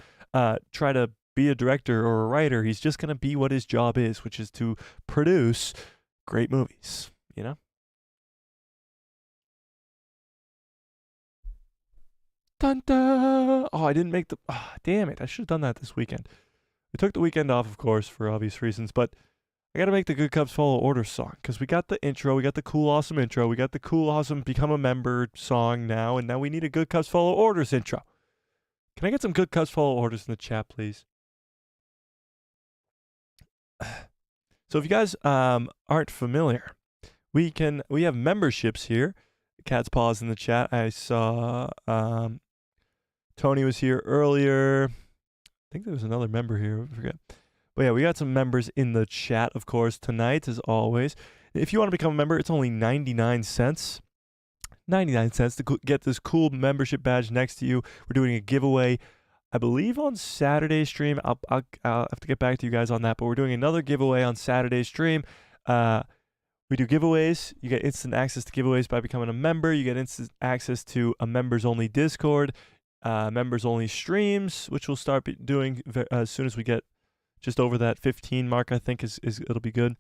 try to be a director or a writer. He's just going to be what his job is, which is to produce great movies, you know? Dun, dun. Oh, I didn't make the... Oh, damn it. I should have done that this weekend. We took the weekend off, of course, for obvious reasons, but I got to make the Good Cubs Follow Orders song because we got the intro, we got the cool, awesome intro, we got the cool, awesome Become a Member song now, and now we need a Good Cubs Follow Orders intro. Can I get some Good Cubs Follow Orders in the chat, please? So if you guys aren't familiar, we have memberships here. Cat's Paws in the chat. I saw Tony was here earlier. I think there was another member here. I forget. But yeah, we got some members in the chat, of course, tonight, as always. If you want to become a member, it's only 99 cents. 99 cents to get this cool membership badge next to you. We're doing a giveaway, I believe, on Saturday's stream. I'll have to get back to you guys on that, but we're doing another giveaway on Saturday's stream. We do giveaways. You get instant access to giveaways by becoming a member. You get instant access to a members-only Discord, members-only streams, which we'll start doing as soon as we get just over that 15 mark. I think is it'll be good.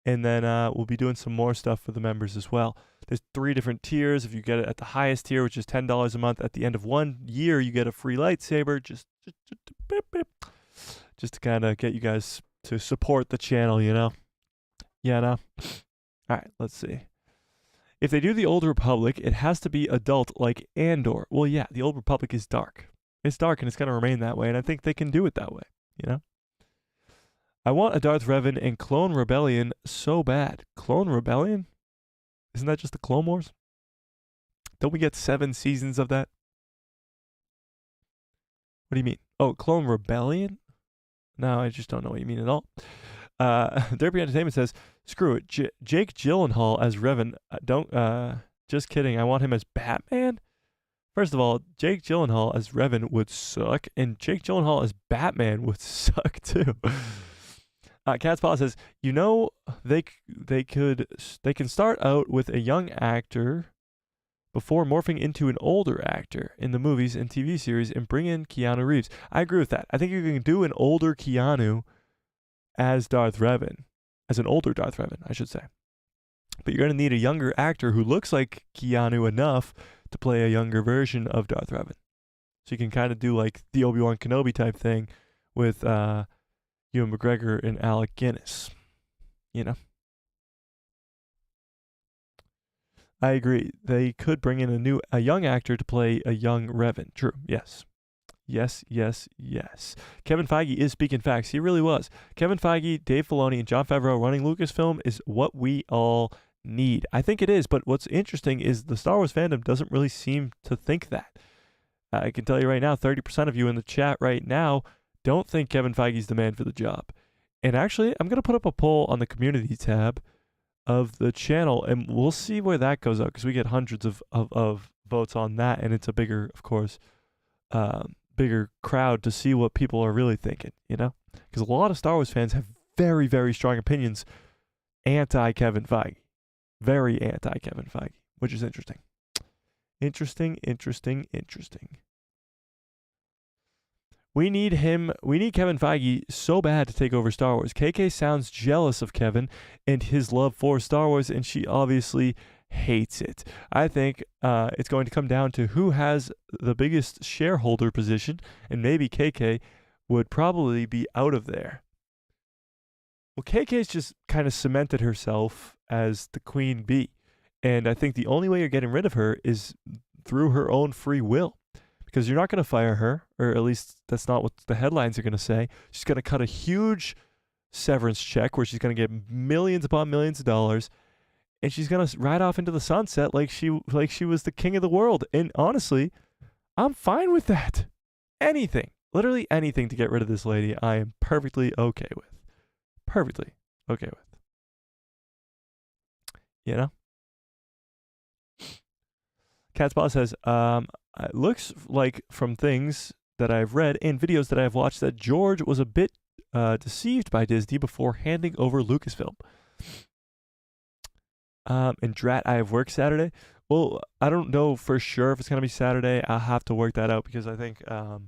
And then we'll be doing some more stuff for the members as well. There's 3 different tiers. If you get it at the highest tier, which is $10 a month, at the end of 1 year, you get a free lightsaber. Just to kind of get you guys to support the channel, you know? Yeah, no? All right, let's see. If they do the Old Republic, it has to be adult like Andor. Well, yeah, the Old Republic is dark. It's dark, and it's going to remain that way, and I think they can do it that way, you know? I want a Darth Revan and Clone Rebellion so bad. Clone Rebellion? Isn't that just the Clone Wars? Don't we get 7 seasons of that? What do you mean? Oh, Clone Rebellion? No, I just don't know what you mean at all. Derby Entertainment says, screw it. Jake Gyllenhaal as Revan. Just kidding. I want him as Batman? First of all, Jake Gyllenhaal as Revan would suck, and Jake Gyllenhaal as Batman would suck too. Cat's Paw says, you know, they can start out with a young actor before morphing into an older actor in the movies and TV series and bring in Keanu Reeves. I agree with that. I think you can do an older Keanu as Darth Revan. as an older Darth Revan, I should say. But you're going to need a younger actor who looks like Keanu enough to play a younger version of Darth Revan. So you can kind of do like the Obi-Wan Kenobi type thing with Ewan McGregor and Alec Guinness. You know? I agree. They could bring in a young actor to play a young Revan. True. Yes. Yes. Kevin Feige is speaking facts. He really was. Kevin Feige, Dave Filoni, and Jon Favreau running Lucasfilm is what we all need. I think it is, but what's interesting is the Star Wars fandom doesn't really seem to think that. I can tell you right now, 30% of you in the chat right now don't think Kevin Feige's the man for the job. And actually, I'm going to put up a poll on the community tab of the channel, and we'll see where that goes up, because we get hundreds of votes on that, and it's a bigger, of course, bigger crowd to see what people are really thinking, you know? Because a lot of Star Wars fans have very, very strong opinions anti-Kevin Feige. Very anti-Kevin Feige, which is interesting. Interesting. We need Kevin Feige so bad to take over Star Wars. KK sounds jealous of Kevin and his love for Star Wars, and she obviously hates it. I think it's going to come down to who has the biggest shareholder position, and maybe KK would probably be out of there. Well, KK's just kind of cemented herself as the queen bee, and I think the only way you're getting rid of her is through her own free will. Because you're not going to fire her, or at least that's not what the headlines are going to say. She's going to cut a huge severance check where she's going to get millions upon millions of dollars, and she's going to ride off into the sunset like she was the king of the world. And honestly, I'm fine with that. Anything, literally anything to get rid of this lady, I am perfectly okay with. Perfectly okay with. You know? Catspaw says, it looks like from things that I've read and videos that I've watched that George was a bit deceived by Disney before handing over Lucasfilm. And Drat, I have work Saturday. Well, I don't know for sure if it's going to be Saturday. I'll have to work that out because I think I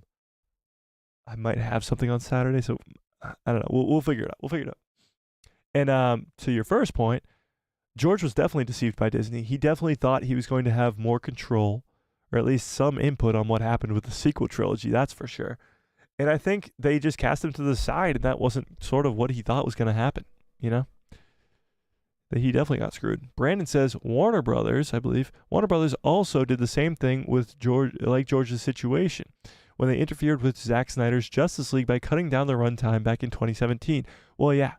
might have something on Saturday. So I don't know. We'll figure it out. And to your first point, George was definitely deceived by Disney. He definitely thought he was going to have more control, or at least some input on what happened with the sequel trilogy, that's for sure. And I think they just cast him to the side, and that wasn't sort of what he thought was going to happen, you know? That he definitely got screwed. Brandon says Warner Brothers, I believe, Warner Brothers also did the same thing with George's situation when they interfered with Zack Snyder's Justice League by cutting down the runtime back in 2017. Well, yeah,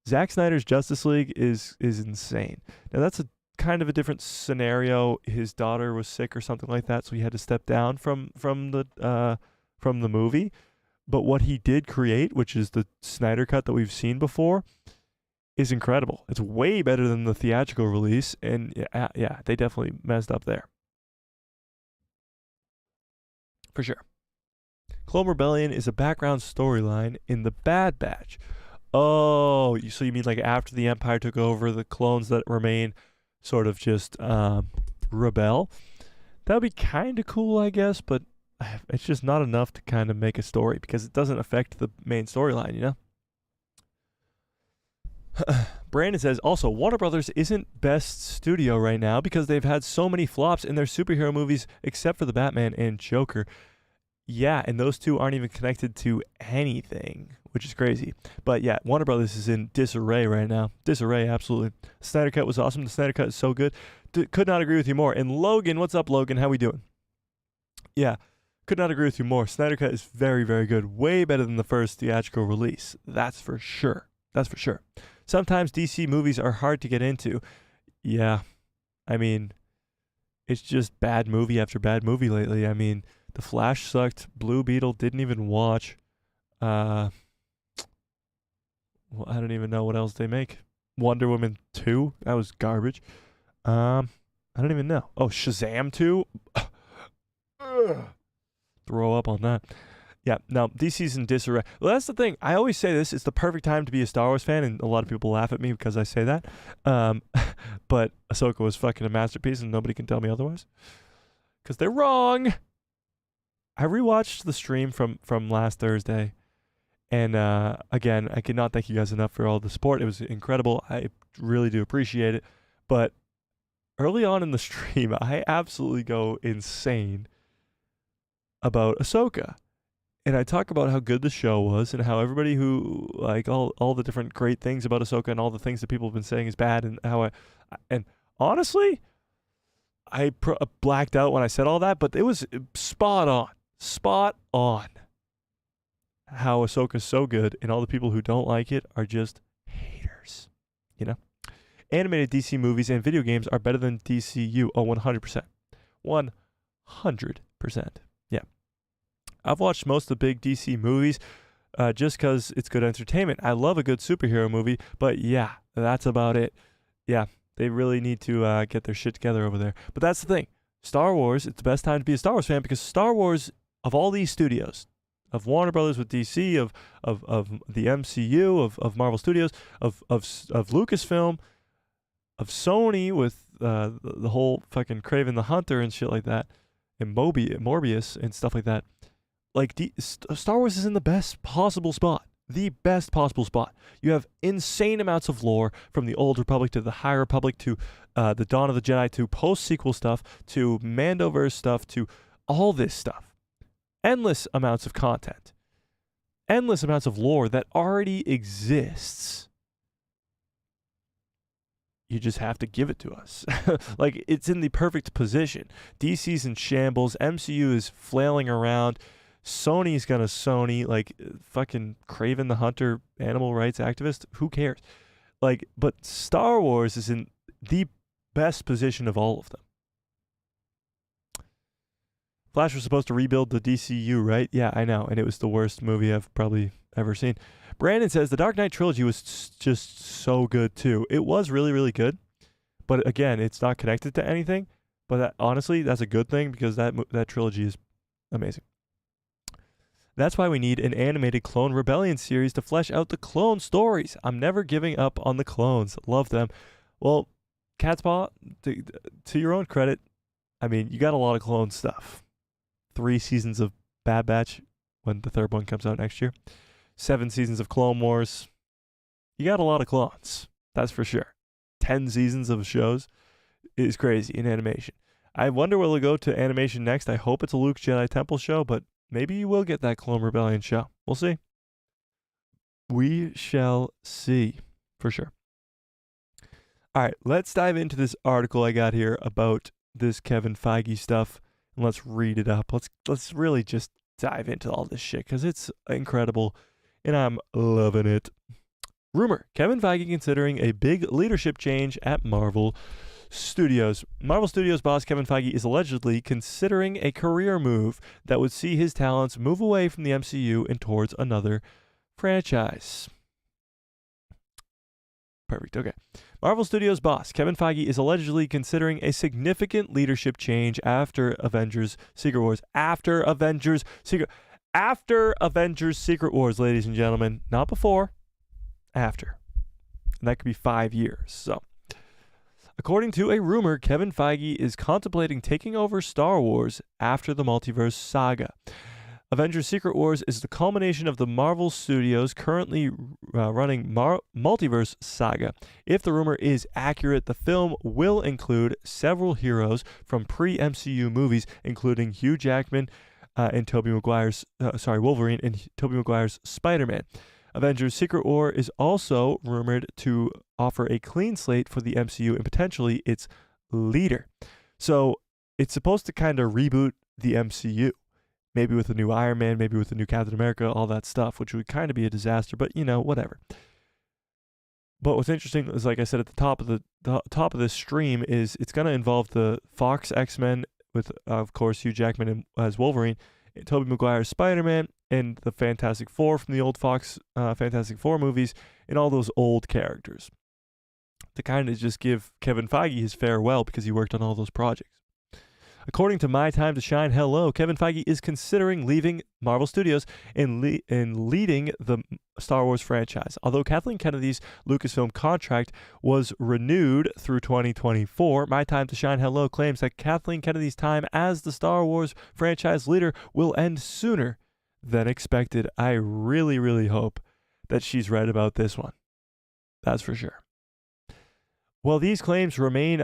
Zack Snyder's Justice League is insane. Now, that's a kind of a different scenario. His daughter was sick or something like that, so he had to step down from the movie. But what he did create, which is the Snyder cut that we've seen before, is incredible. It's way better than the theatrical release, and yeah, they definitely messed up there. For sure. Clone Rebellion is a background storyline in the Bad Batch. Oh, so you mean like after the Empire took over, the clones that remain sort of just rebel? That would be kind of cool, I guess, but it's just not enough to kind of make a story because it doesn't affect the main storyline, you know? Brandon says, also, Warner Brothers isn't best studio right now because they've had so many flops in their superhero movies except for the Batman and Joker. Yeah, and those two aren't even connected to anything, which is crazy. But yeah, Warner Brothers is in disarray right now. Disarray, absolutely. Snyder Cut was awesome. The Snyder Cut is so good. Could not agree with you more. And Logan, what's up, Logan? How we doing? Yeah, could not agree with you more. Snyder Cut is very, very good. Way better than the first theatrical release. That's for sure. That's for sure. Sometimes DC movies are hard to get into. Yeah, I mean, it's just bad movie after bad movie lately. I mean, The Flash sucked. Blue Beetle didn't even watch. Well, I don't even know what else they make. Wonder Woman 2, that was garbage. I don't even know. Oh, Shazam 2? Throw up on that. Yeah, no, DC's in disarray. Well, that's the thing. I always say this. It's the perfect time to be a Star Wars fan, and a lot of people laugh at me because I say that. But Ahsoka was fucking a masterpiece, and nobody can tell me otherwise. Because they're wrong. I rewatched the stream from last Thursday, And again, I cannot thank you guys enough for all the support. It was incredible. I really do appreciate it. But early on in the stream, I absolutely go insane about Ahsoka. And I talk about how good the show was and how everybody who, like, all the different great things about Ahsoka and all the things that people have been saying is bad, and how and honestly, I blacked out when I said all that, but it was spot on how Ahsoka's so good, and all the people who don't like it are just haters, you know? Animated DC movies and video games are better than DCU. Oh, 100%. 100%. Yeah. I've watched most of the big DC movies just because it's good entertainment. I love a good superhero movie, but yeah, that's about it. Yeah, they really need to get their shit together over there. But that's the thing. Star Wars, it's the best time to be a Star Wars fan because Star Wars, of all these studios, of Warner Brothers with DC, of the MCU, of Marvel Studios, of Lucasfilm, of Sony with the whole fucking Kraven the Hunter and shit like that, and Morbius and stuff like that. Like, Star Wars is in the best possible spot. The best possible spot. You have insane amounts of lore from the Old Republic to the High Republic to the Dawn of the Jedi to post-sequel stuff to Mandoverse stuff to all this stuff. Endless amounts of content. Endless amounts of lore that already exists. You just have to give it to us. Like, it's in the perfect position. DC's in shambles. MCU is flailing around. Sony's gonna Sony, like, fucking Kraven the Hunter, animal rights activist. Who cares? Like, but Star Wars is in the best position of all of them. Flash was supposed to rebuild the DCU, right? Yeah, I know. And it was the worst movie I've probably ever seen. Brandon says the Dark Knight trilogy was just so good, too. It was really, really good. But again, it's not connected to anything. But honestly, that's a good thing because that trilogy is amazing. That's why we need an animated Clone Rebellion series to flesh out the clone stories. I'm never giving up on the clones. Love them. Well, Catspaw, to your own credit, I mean, you got a lot of clone stuff. 3 seasons of Bad Batch when the 3rd one comes out next year. 7 seasons of Clone Wars. You got a lot of clones. That's for sure. 10 seasons of shows is crazy in animation. I wonder where they'll go to animation next. I hope it's a Luke Jedi Temple show, but maybe you will get that Clone Rebellion show. We'll see. We shall see, for sure. All right, let's dive into this article I got here about this Kevin Feige stuff, and let's read it up. Let's really just dive into all this shit, because it's incredible, and I'm loving it. Rumor, Kevin Feige considering a big leadership change at Marvel Studios. Marvel Studios boss Kevin Feige is allegedly considering a career move that would see his talents move away from the MCU and towards another franchise. Perfect. Okay. Marvel Studios boss Kevin Feige is allegedly considering a significant leadership change after Avengers Secret Wars. After Avengers Secret Wars, ladies and gentlemen. Not before. After. And that could be 5 years. So, according to a rumor, Kevin Feige is contemplating taking over Star Wars after the multiverse saga. Avengers Secret Wars is the culmination of the Marvel Studios currently running multiverse saga. If the rumor is accurate, the film will include several heroes from pre-MCU movies, including Hugh Jackman and Wolverine and Tobey Maguire's Spider-Man. Avengers Secret War is also rumored to offer a clean slate for the MCU and potentially its leader. So it's supposed to kind of reboot the MCU. Maybe with a new Iron Man, maybe with a new Captain America, all that stuff, which would kind of be a disaster, but you know, whatever. But what's interesting is, like I said at the top of this stream, is it's going to involve the Fox X-Men with, of course, Hugh Jackman as Wolverine, and Tobey Maguire's Spider-Man, and the Fantastic Four from the old Fox Fantastic Four movies, and all those old characters. To kind of just give Kevin Feige his farewell because he worked on all those projects. According to My Time to Shine Hello, Kevin Feige is considering leaving Marvel Studios and leading the Star Wars franchise. Although Kathleen Kennedy's Lucasfilm contract was renewed through 2024, My Time to Shine Hello claims that Kathleen Kennedy's time as the Star Wars franchise leader will end sooner than expected. I really, really hope that she's right about this one. That's for sure. While these claims remain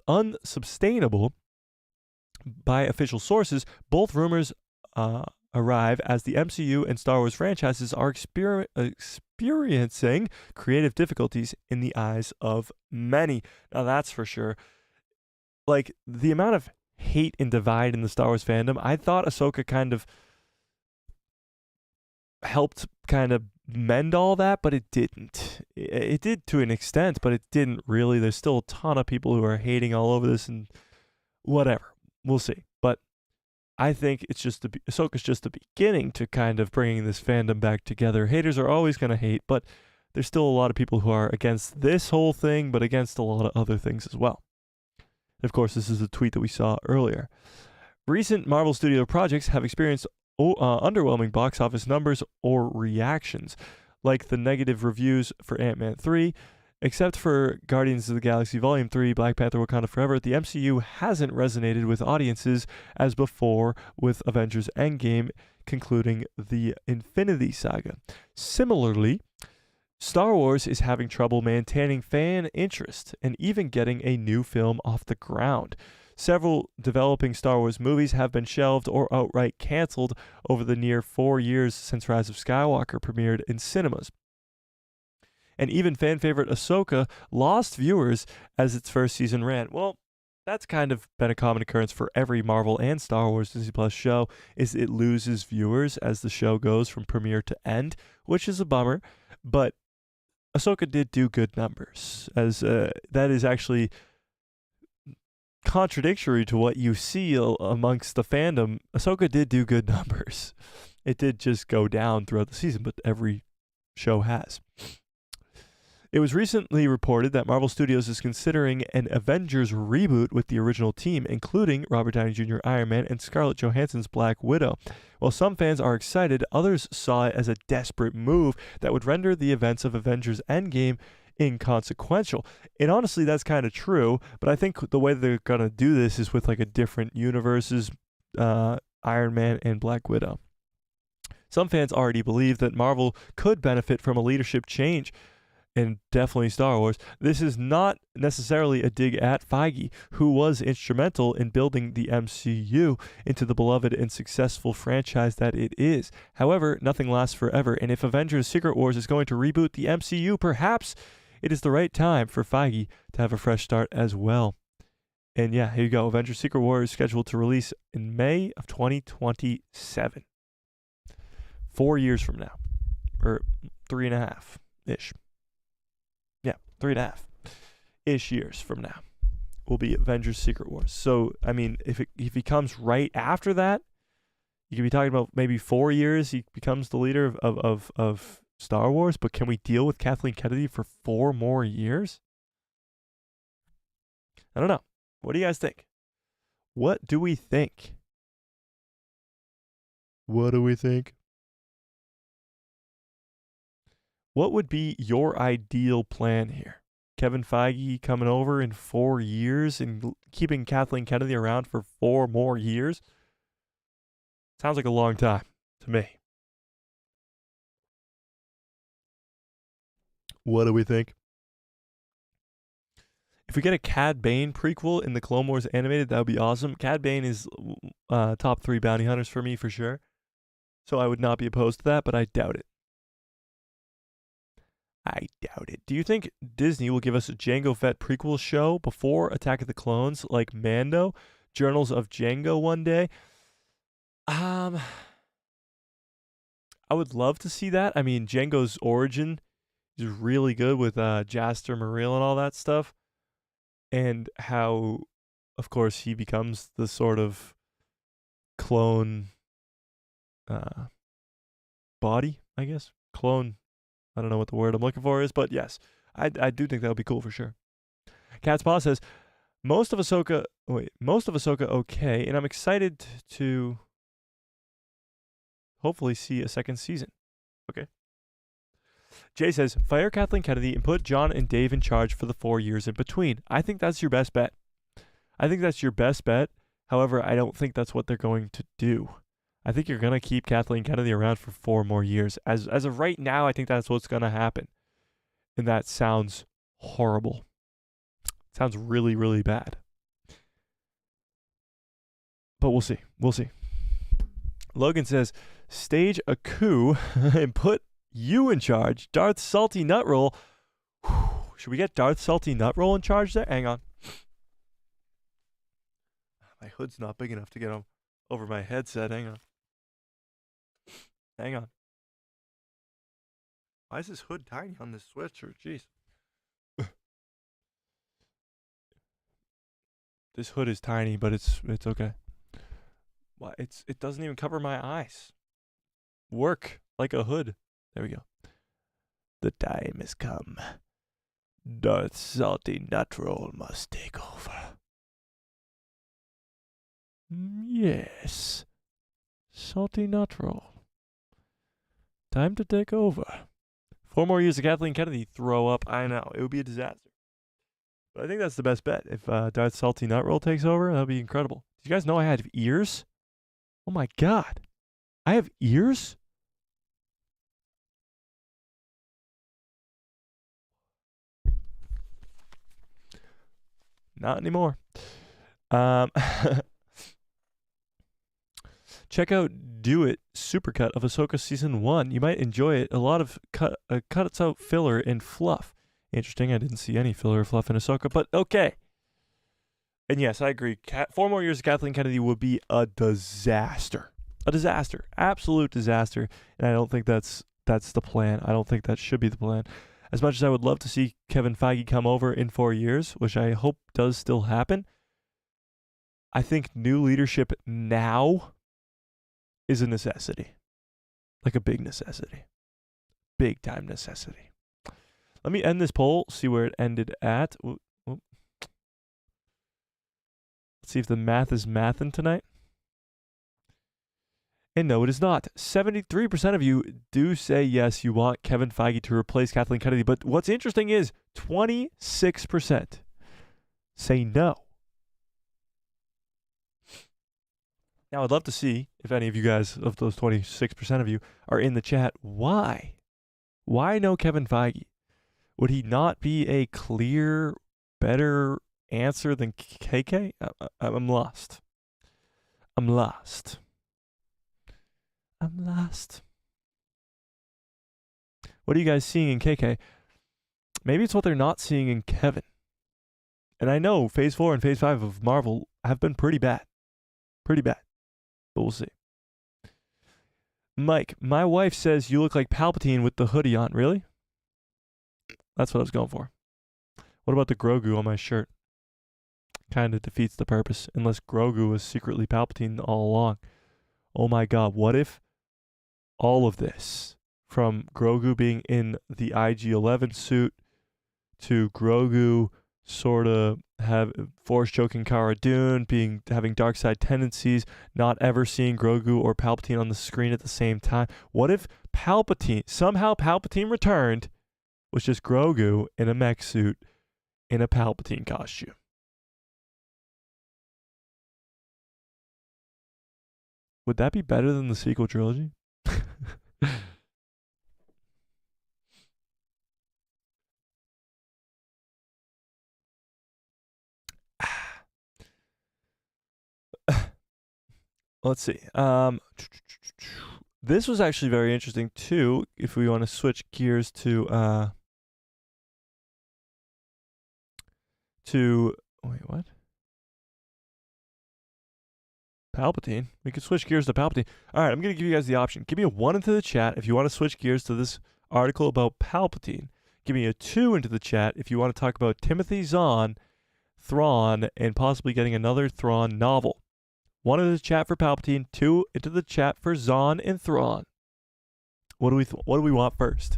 unsustainable by official sources, both rumors arrive as the MCU and Star Wars franchises are experiencing creative difficulties in the eyes of many. Now, that's for sure. Like, the amount of hate and divide in the Star Wars fandom, I thought Ahsoka kind of helped kind of mend all that, but it didn't. It did to an extent, but it didn't really. There's still a ton of people who are hating all over this and whatever. We'll see. But I think it's just Ahsoka's just the beginning to kind of bringing this fandom back together. Haters are always going to hate, but there's still a lot of people who are against this whole thing, but against a lot of other things as well. And of course, this is a tweet that we saw earlier. Recent Marvel Studio projects have experienced underwhelming box office numbers or reactions, like the negative reviews for Ant-Man 3. Except for Guardians of the Galaxy Volume 3, Black Panther Wakanda Forever, the MCU hasn't resonated with audiences as before with Avengers Endgame concluding the Infinity Saga. Similarly, Star Wars is having trouble maintaining fan interest and even getting a new film off the ground. Several developing Star Wars movies have been shelved or outright canceled over the near 4 years since Rise of Skywalker premiered in cinemas. And even fan favorite Ahsoka lost viewers as its first season ran. Well, that's kind of been a common occurrence for every Marvel and Star Wars Disney Plus show, is it loses viewers as the show goes from premiere to end, which is a bummer. But Ahsoka did do good numbers, as that is actually contradictory to what you see amongst the fandom. Ahsoka did do good numbers. It did just go down throughout the season, but every show has. It was recently reported that Marvel Studios is considering an Avengers reboot with the original team, including Robert Downey Jr. Iron Man and Scarlett Johansson's Black Widow. While some fans are excited, others saw it as a desperate move that would render the events of Avengers Endgame inconsequential. And honestly, that's kind of true, but I think the way they're going to do this is with like a different universes, Iron Man and Black Widow. Some fans already believe that Marvel could benefit from a leadership change, and definitely Star Wars. This is not necessarily a dig at Feige, who was instrumental in building the MCU into the beloved and successful franchise that it is. However, nothing lasts forever, and if Avengers Secret Wars is going to reboot the MCU, perhaps it is the right time for Feige to have a fresh start as well. And yeah, here you go. Avengers Secret Wars is scheduled to release in May of 2027. 4 years from now. Or 3.5-ish. Yeah, 3.5-ish years from now will be Avengers Secret Wars. So, I mean, if he comes right after that, you could be talking about maybe 4 years he becomes the leader of Star Wars, but can we deal with Kathleen Kennedy for 4 more years? I don't know. What do you guys think? What do we think? What do we think? What would be your ideal plan here? Kevin Feige coming over in 4 years and keeping Kathleen Kennedy around for 4 more years? Sounds like a long time to me. What do we think? If we get a Cad Bane prequel in the Clone Wars animated, that would be awesome. Cad Bane is top 3 bounty hunters for me for sure. So I would not be opposed to that, but I doubt it. I doubt it. Do you think Disney will give us a Jango Fett prequel show before Attack of the Clones, like Mando, Journals of Jango one day? I would love to see that. I mean, Jango's origin is really good with Jaster Mareel and all that stuff. And how, of course, he becomes the sort of clone body, I guess. Clone, I don't know what the word I'm looking for is, but yes, I do think that would be cool for sure. Cat's Paw says, most of Ahsoka okay, and I'm excited to hopefully see a second season. Okay. Jay says, fire Kathleen Kennedy and put John and Dave in charge for the 4 years in between. I think that's your best bet. However, I don't think that's what they're going to do. I think you're going to keep Kathleen Kennedy around for 4 more years. As of right now, I think that's what's going to happen. And that sounds horrible. It sounds really, really bad. But we'll see. We'll see. Logan says, stage a coup and put you in charge. Darth Salty Nutroll. Should we get Darth Salty Nutroll in charge there? Hang on. My hood's not big enough to get over my headset. Hang on. Hang on. Why is this hood tiny on this sweatshirt? Jeez. This hood is tiny, but it's okay. Well, it doesn't even cover my eyes. Work like a hood. There we go. The time has come. Darth Salty Nutroll must take over. Yes. Salty Nutroll. Time to take over. 4 more years of Kathleen Kennedy throw up. I know. It would be a disaster. But I think that's the best bet. If Darth Salty Nutroll takes over, that would be incredible. Did you guys know I had ears? Oh my god. I have ears? Not anymore. Check out Do It Supercut of Ahsoka Season 1. You might enjoy it. A lot of cuts out filler and fluff. Interesting. I didn't see any filler or fluff in Ahsoka, but okay. And yes, I agree. 4 more years of Kathleen Kennedy would be a disaster. A disaster. Absolute disaster. And I don't think that's the plan. I don't think that should be the plan. As much as I would love to see Kevin Feige come over in 4 years, which I hope does still happen, I think new leadership now is a necessity. Like a big necessity. Big time necessity. Let me end this poll, see where it ended at. Let's see if the math is mathin' tonight. And no, it is not. 73% of you do say yes, you want Kevin Feige to replace Kathleen Kennedy. But what's interesting is 26% say no. Now, I'd love to see if any of you guys, of those 26% of you, are in the chat. Why? Why no Kevin Feige? Would he not be a clear, better answer than KK? I'm lost. I'm lost. I'm lost. What are you guys seeing in KK? Maybe it's what they're not seeing in Kevin. And I know Phase 4 and Phase 5 of Marvel have been pretty bad. Pretty bad. But we'll see. Mike, my wife says you look like Palpatine with the hoodie on. Really? That's what I was going for. What about the Grogu on my shirt? Kind of defeats the purpose. Unless Grogu was secretly Palpatine all along. Oh my god, what if all of this, from Grogu being in the IG-11 suit to Grogu sort of have force choking Cara Dune, having dark side tendencies, not ever seeing Grogu or Palpatine on the screen at the same time. What if somehow Palpatine returned, was just Grogu in a mech suit in a Palpatine costume? Would that be better than the sequel trilogy? Let's see. This was actually very interesting too. If we want to switch gears to wait, what? Palpatine. We could switch gears to Palpatine. All right, I'm going to give you guys the option. Give me a 1 into the chat if you want to switch gears to this article about Palpatine. Give me a 2 into the chat if you want to talk about Timothy Zahn, Thrawn, and possibly getting another Thrawn novel. 1 into the chat for Palpatine, 2 into the chat for Zahn and Thrawn. What do we want first?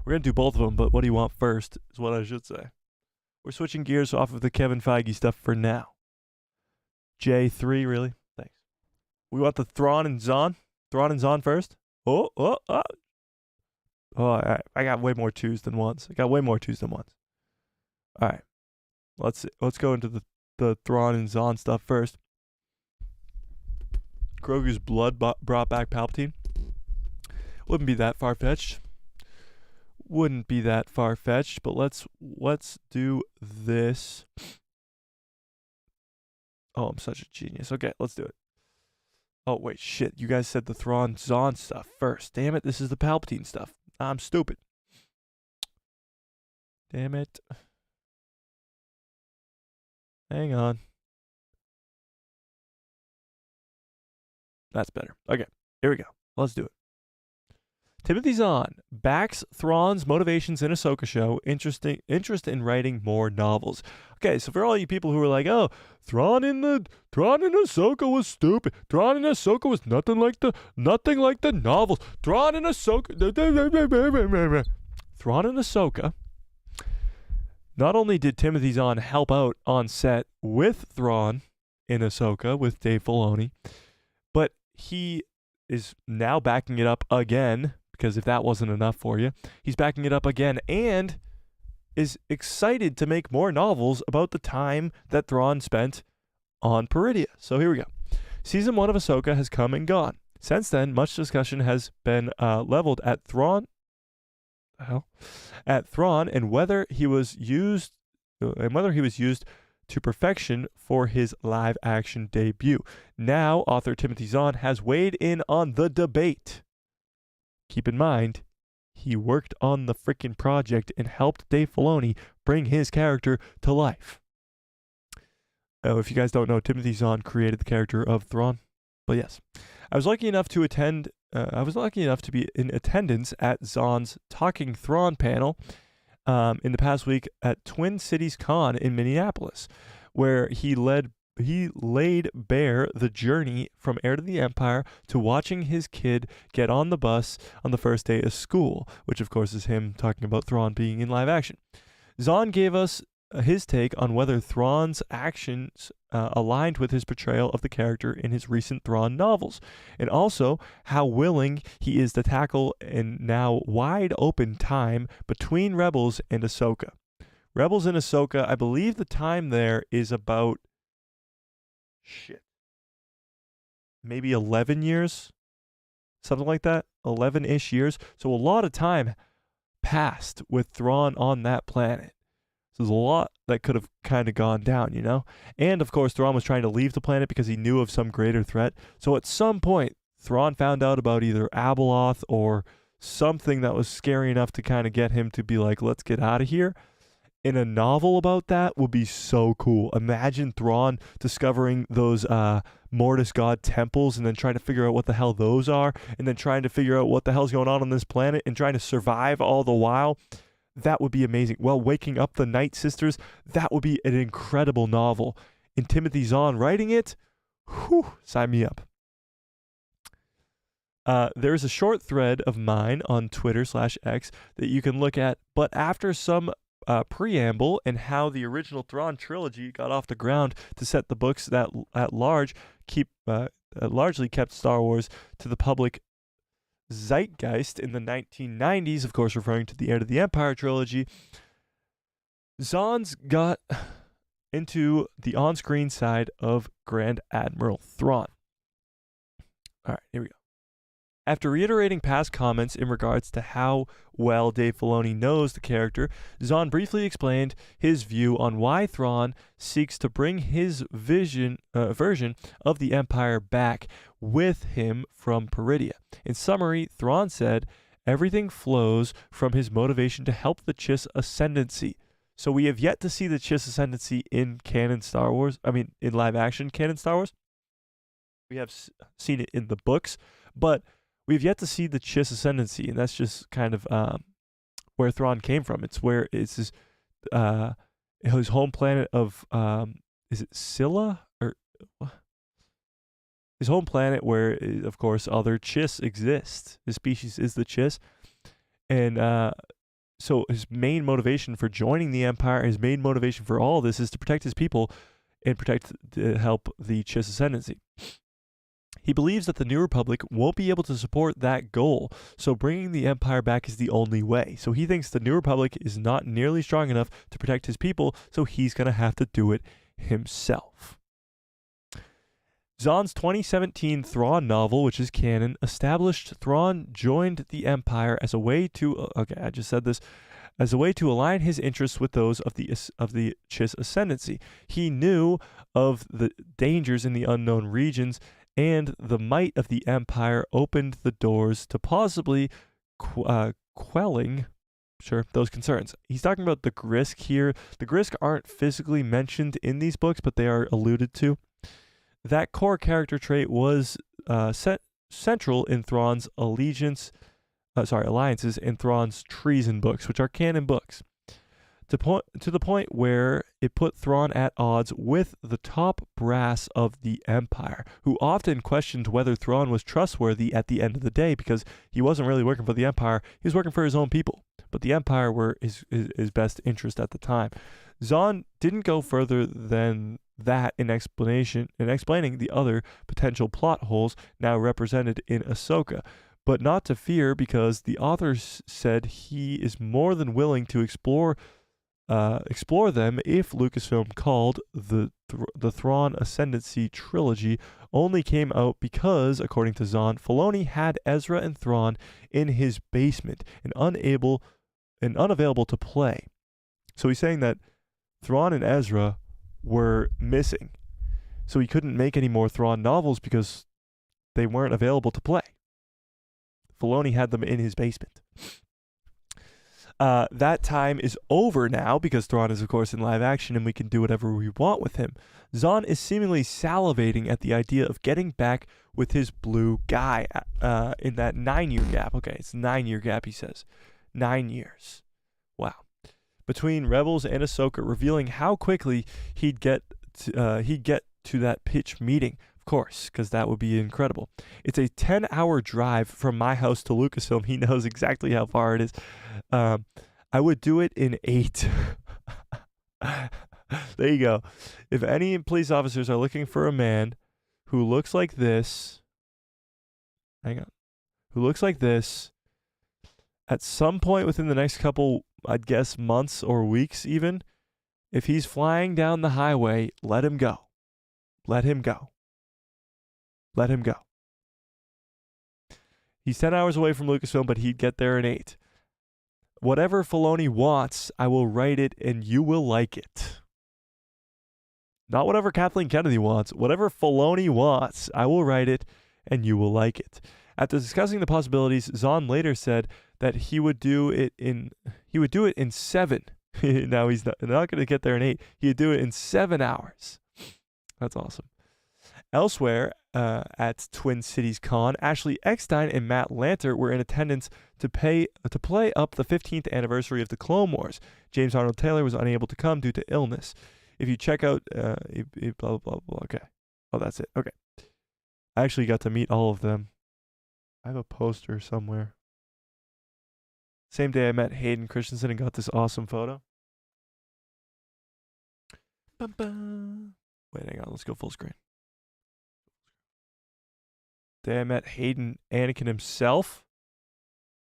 We're going to do both of them, but what do you want first is what I should say. We're switching gears off of the Kevin Feige stuff for now. J3, really? Thanks. We want the Thrawn and Zahn? Thrawn and Zahn first? Oh, I got way more 2s than 1s. All right. Let's go into the Thrawn and Zahn stuff first. Grogu's blood brought back Palpatine. Wouldn't be that far-fetched. Wouldn't be that far-fetched, but let's do this. Oh, I'm such a genius. Okay, let's do it. Oh, wait, shit. You guys said the Thrawn-Zahn stuff first. Damn it, this is the Palpatine stuff. I'm stupid. Damn it. Hang on. That's better. Okay, here we go. Let's do it. Timothy Zahn backs Thrawn's motivations in Ahsoka show, interest in writing more novels. Okay, so for all you people who are like, oh, Thrawn in Ahsoka was stupid. Thrawn in Ahsoka was nothing like the novels. Thrawn in Ahsoka. Thrawn in Ahsoka. Not only did Timothy Zahn help out on set with Thrawn in Ahsoka with Dave Filoni, but he is now backing it up again. Because if that wasn't enough for you, he's backing it up again and is excited to make more novels about the time that Thrawn spent on Peridea. So here we go. Season 1 of Ahsoka has come and gone. Since then, much discussion has been leveled at Thrawn and whether he was used to perfection for his live-action debut. Now, author Timothy Zahn has weighed in on the debate. Keep in mind, he worked on the freaking project and helped Dave Filoni bring his character to life. Oh, if you guys don't know, Timothy Zahn created the character of Thrawn. But yes, I was lucky enough to be in attendance at Zahn's Talking Thrawn panel in the past week at Twin Cities Con in Minneapolis, where he laid bare the journey from Heir to the Empire to watching his kid get on the bus on the first day of school, which of course is him talking about Thrawn being in live action. Zahn gave us his take on whether Thrawn's actions aligned with his portrayal of the character in his recent Thrawn novels, and also how willing he is to tackle a now wide open time between Rebels and Ahsoka. Rebels and Ahsoka, I believe the time there is about maybe 11 years, something like that, 11-ish years. So a lot of time passed with Thrawn on that planet. So there's a lot that could have kind of gone down, you know? And of course, Thrawn was trying to leave the planet because he knew of some greater threat. So at some point, Thrawn found out about either Abeloth or something that was scary enough to kind of get him to be like, let's get out of here. In a novel about that would be so cool. Imagine Thrawn discovering those Mortis God temples and then trying to figure out what the hell those are, and then trying to figure out what the hell's going on this planet and trying to survive all the while. That would be amazing. Well, waking up the Night Sisters, that would be an incredible novel. And Timothy Zahn writing it, whew, sign me up. There's a short thread of mine on Twitter/X that you can look at, but after some preamble and how the original Thrawn trilogy got off the ground to set the books that at large largely kept Star Wars to the public zeitgeist in the 1990s, of course referring to the Heir to the Empire trilogy. Zahn's got into the on-screen side of Grand Admiral Thrawn. All right, here we go. After reiterating past comments in regards to how well Dave Filoni knows the character, Zahn briefly explained his view on why Thrawn seeks to bring his version of the Empire back with him from Peridea. In summary, Thrawn said, everything flows from his motivation to help the Chiss ascendancy. So we have yet to see the Chiss ascendancy in canon Star Wars. I mean, in live action canon Star Wars. We have seen it in the books, but we've yet to see the Chiss ascendancy, and that's just kind of where Thrawn came from. It's where it's his home planet of is it Scylla or his home planet where, of course, other Chiss exist. His species is the Chiss, and so his main motivation for joining the Empire, his main motivation for all of this, is to protect his people and help the Chiss ascendancy. He believes that the New Republic won't be able to support that goal, so bringing the Empire back is the only way. So he thinks the New Republic is not nearly strong enough to protect his people, so he's going to have to do it himself. Zahn's 2017 Thrawn novel, which is canon, established Thrawn joined the Empire as a way to as a way to align his interests with those of the Chiss ascendancy. He knew of the dangers in the unknown regions, and the might of the Empire opened the doors to possibly quelling those concerns. He's talking about the Grisk here. The Grisk aren't physically mentioned in these books, but they are alluded to. That core character trait was central in Thrawn's alliances in Thrawn's treason books, which are canon books, to the point where it put Thrawn at odds with the top brass of the Empire, who often questioned whether Thrawn was trustworthy at the end of the day, because he wasn't really working for the Empire, he was working for his own people, but the Empire were his best interest at the time. Zahn didn't go further than that in explaining the other potential plot holes now represented in Ahsoka, but not to fear, because the author said he is more than willing to explore them if Lucasfilm called the Thrawn Ascendancy trilogy only came out because, according to Zahn, Filoni had Ezra and Thrawn in his basement and unavailable to play. So he's saying that Thrawn and Ezra were missing, so he couldn't make any more Thrawn novels because they weren't available to play. Filoni had them in his basement. That time is over now because Thrawn is, of course, in live action and we can do whatever we want with him. Zahn is seemingly salivating at the idea of getting back with his blue guy in that 9-year gap. Okay, it's a 9-year gap, he says. 9 years. Wow. Between Rebels and Ahsoka, revealing how quickly he'd get to that pitch meeting. Of course, because that would be incredible. It's a 10-hour drive from my house to Lucasfilm. He knows exactly how far it is. I would do it in 8. There you go. If any police officers are looking for a man who looks like this, who looks like this, at some point within the next couple, I'd guess, months or weeks even, if he's flying down the highway, let him go. Let him go. Let him go. He's 10 hours away from Lucasfilm, but he'd get there in 8. Whatever Filoni wants, I will write it and you will like it. Not whatever Kathleen Kennedy wants. Whatever Filoni wants, I will write it and you will like it. After discussing the possibilities, Zahn later said that he would do it in 7. Now he's not going to get there in 8. He'd do it in 7 hours. That's awesome. Elsewhere, at Twin Cities Con, Ashley Eckstein and Matt Lanter were in attendance to play up the 15th anniversary of the Clone Wars. James Arnold Taylor was unable to come due to illness. If you check out, blah, blah, blah, blah, okay. Oh, that's it. Okay. I actually got to meet all of them. I have a poster somewhere. Same day I met Hayden Christensen and got this awesome photo. Bum-bum. Wait, hang on. Let's go full screen. Day I met Hayden Anakin himself.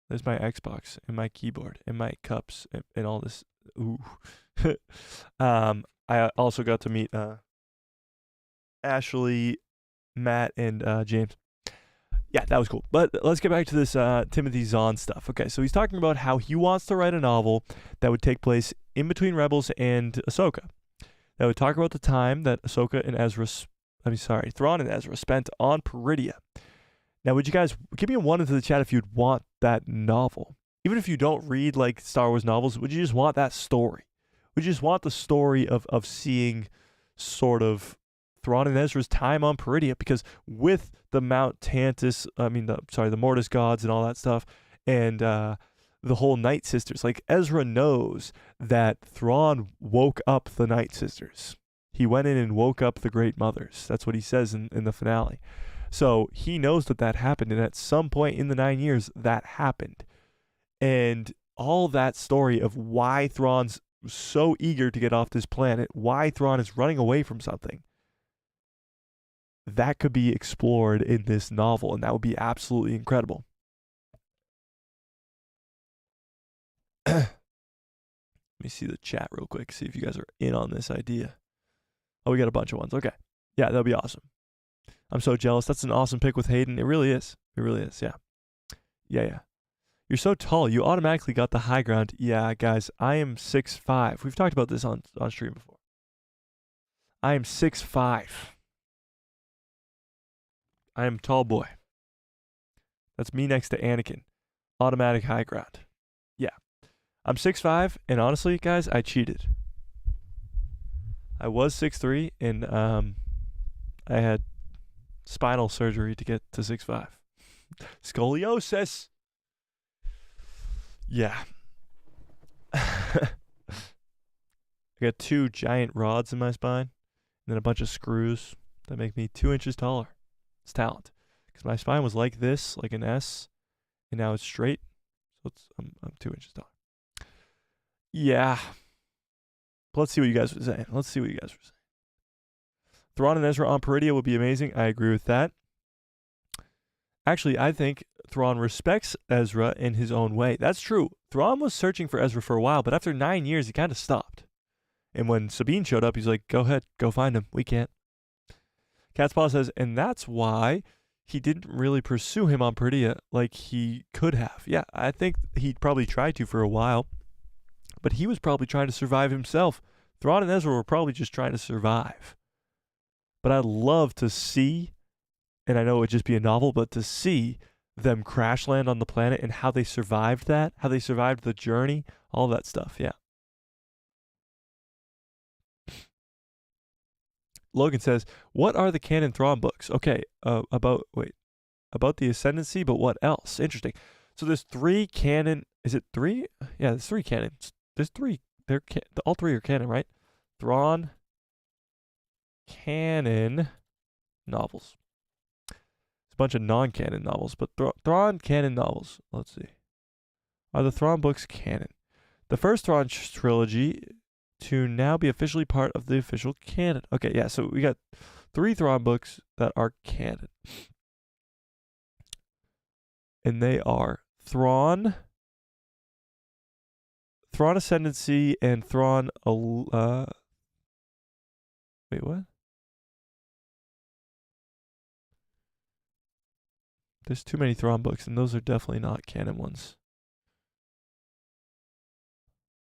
There's my Xbox and my keyboard and my cups and all this. Ooh. I also got to meet Ashley, Matt, and James. Yeah, that was cool. But let's get back to this Timothy Zahn stuff. Okay, so he's talking about how he wants to write a novel that would take place in between Rebels and Ahsoka. That would talk about the time that Thrawn and Ezra spent on Peridia. Now, would you guys give me a 1 into the chat if you'd want that novel? Even if you don't read like Star Wars novels, would you just want that story? Would you just want the story of seeing sort of Thrawn and Ezra's time on Peridia? Because with the Mount Tantus, the Mortis gods and all that stuff, and the whole Night Sisters, like Ezra knows that Thrawn woke up the Night Sisters. He went in and woke up the Great Mothers. That's what he says in the finale. So he knows that happened, and at some point in the 9 years, that happened. And all that story of why Thrawn's so eager to get off this planet, why Thrawn is running away from something, that could be explored in this novel, and that would be absolutely incredible. Let me see the chat real quick, see if you guys are in on this idea. Oh, we got a bunch of ones. Okay. Yeah, that'll be awesome. I'm so jealous. That's an awesome pick with Hayden. It really is. It really is. Yeah. Yeah. You're so tall. You automatically got the high ground. Yeah, guys, I am 6'5". We've talked about this on stream before. I am 6'5". I am tall boy. That's me next to Anakin. Automatic high ground. Yeah. I'm 6'5", and honestly, guys, I cheated. I was 6'3", and I had spinal surgery to get to 6'5". Scoliosis. Yeah. I got 2 giant rods in my spine, and then a bunch of screws that make me 2 inches taller. It's talent. Because my spine was like this, like an S, and now it's straight. So I'm 2 inches taller. Yeah. But let's see what you guys were saying. Thrawn and Ezra on Peridia would be amazing. I agree with that. Actually, I think Thrawn respects Ezra in his own way. That's true. Thrawn was searching for Ezra for a while, but after 9 years, he kind of stopped. And when Sabine showed up, he's like, go ahead, go find him. We can't. Cat's Paw says, and that's why he didn't really pursue him on Peridia like he could have. Yeah, I think he probably tried to for a while, but he was probably trying to survive himself. Thrawn and Ezra were probably just trying to survive. But I'd love to see, and I know it would just be a novel, but to see them crash land on the planet and how they survived that, how they survived the journey, all that stuff, yeah. Logan says, what are the canon Thrawn books? Okay, about the Ascendancy, but what else? Interesting. So there's 3 canon, is it 3? Yeah, there's 3 canons. There's 3, all 3 are canon, right? Thrawn canon novels. It's a bunch of non-canon novels, but Thrawn canon novels. Let's see. Are the Thrawn books canon? The first Thrawn trilogy to now be officially part of the official canon. Okay, yeah, so we got 3 Thrawn books that are canon. And they are Thrawn Ascendancy, and Thrawn wait, what? There's too many Thrawn books, and those are definitely not canon ones.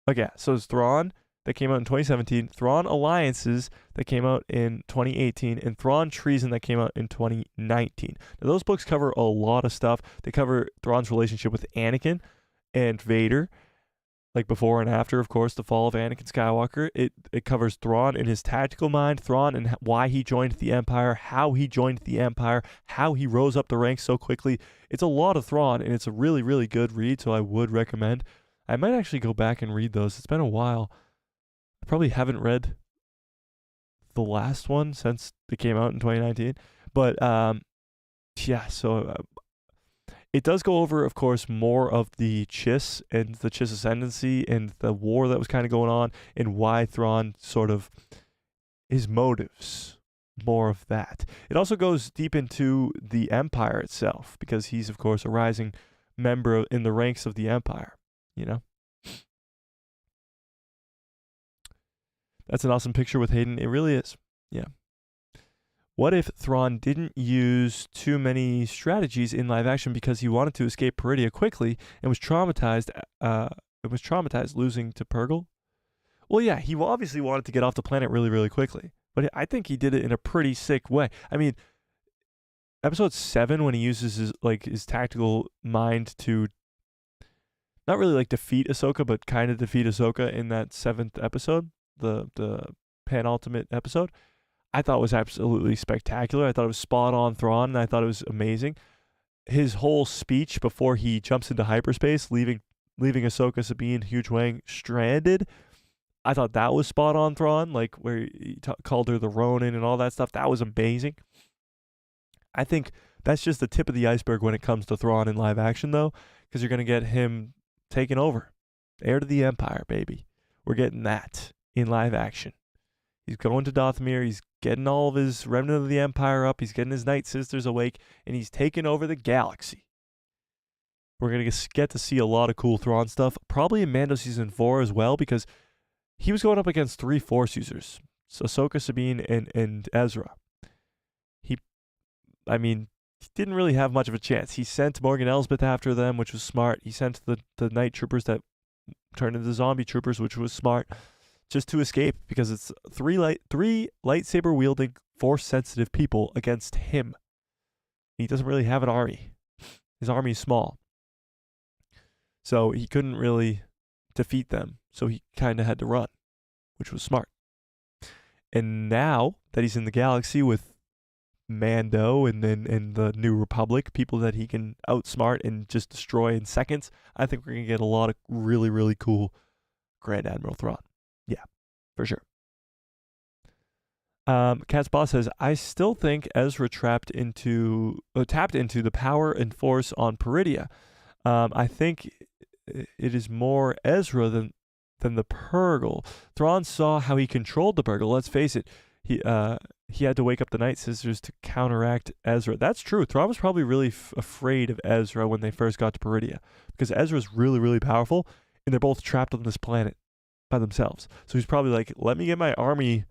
Okay, so it's Thrawn that came out in 2017, Thrawn Alliances that came out in 2018, and Thrawn Treason that came out in 2019. Now, those books cover a lot of stuff. They cover Thrawn's relationship with Anakin and Vader, like before and after, of course, the fall of Anakin Skywalker. It covers Thrawn and his tactical mind, Thrawn and why he joined the Empire, how he joined the Empire, how he rose up the ranks so quickly. It's a lot of Thrawn, and it's a really, really good read, so I would recommend. I might actually go back and read those. It's been a while. I probably haven't read the last one since it came out in 2019. But, yeah, so it does go over, of course, more of the Chiss and the Chiss Ascendancy and the war that was kind of going on and why Thrawn sort of, his motives, more of that. It also goes deep into the Empire itself because he's, of course, a rising member in the ranks of the Empire, you know? That's an awesome picture with Hayden. It really is. Yeah. What if Thrawn didn't use too many strategies in live action because he wanted to escape Peridia quickly and was traumatized? Losing to Purgle. Well, yeah, he obviously wanted to get off the planet really, really quickly, but I think he did it in a pretty sick way. I mean, Episode 7 when he uses his tactical mind to not really like defeat Ahsoka, but kind of defeat Ahsoka in that 7th episode, the penultimate episode. I thought was absolutely spectacular. I thought it was spot on Thrawn, and I thought it was amazing. His whole speech before he jumps into hyperspace, leaving Ahsoka, Sabine, Hugh Wang stranded, I thought that was spot on Thrawn, like where he called her the Ronin and all that stuff. That was amazing. I think that's just the tip of the iceberg when it comes to Thrawn in live action, though, because you're going to get him taking over. Heir to the Empire, baby. We're getting that in live action. He's going to Dathomir. He's getting all of his remnant of the Empire up. He's getting his Night Sisters awake, and he's taking over the galaxy. We're going to get to see a lot of cool Thrawn stuff, probably in Mando Season 4 as well, because he was going up against 3 Force users, so Ahsoka, Sabine, and Ezra. I mean, he didn't really have much of a chance. He sent Morgan Elsbeth after them, which was smart. He sent the night troopers that turned into zombie troopers, which was smart, just to escape, because it's three lightsaber wielding, force sensitive people against him. He doesn't really have an army. His army is small, so he couldn't really defeat them. So he kind of had to run, which was smart. And now that he's in the galaxy with Mando and the New Republic, people that he can outsmart and just destroy in seconds, I think we're going to get a lot of really, really cool Grand Admiral Thrawn. Yeah, for sure. Cat's Boss says, I still think Ezra tapped into the power and force on Peridia. I think it is more Ezra than the Purgle. Thrawn saw how he controlled the Purgle. Let's face it, he had to wake up the Night Sisters to counteract Ezra. That's true. Thrawn was probably really afraid of Ezra when they first got to Peridia, because Ezra's really, really powerful, and they're both trapped on this planet by themselves. So he's probably like, let me get my army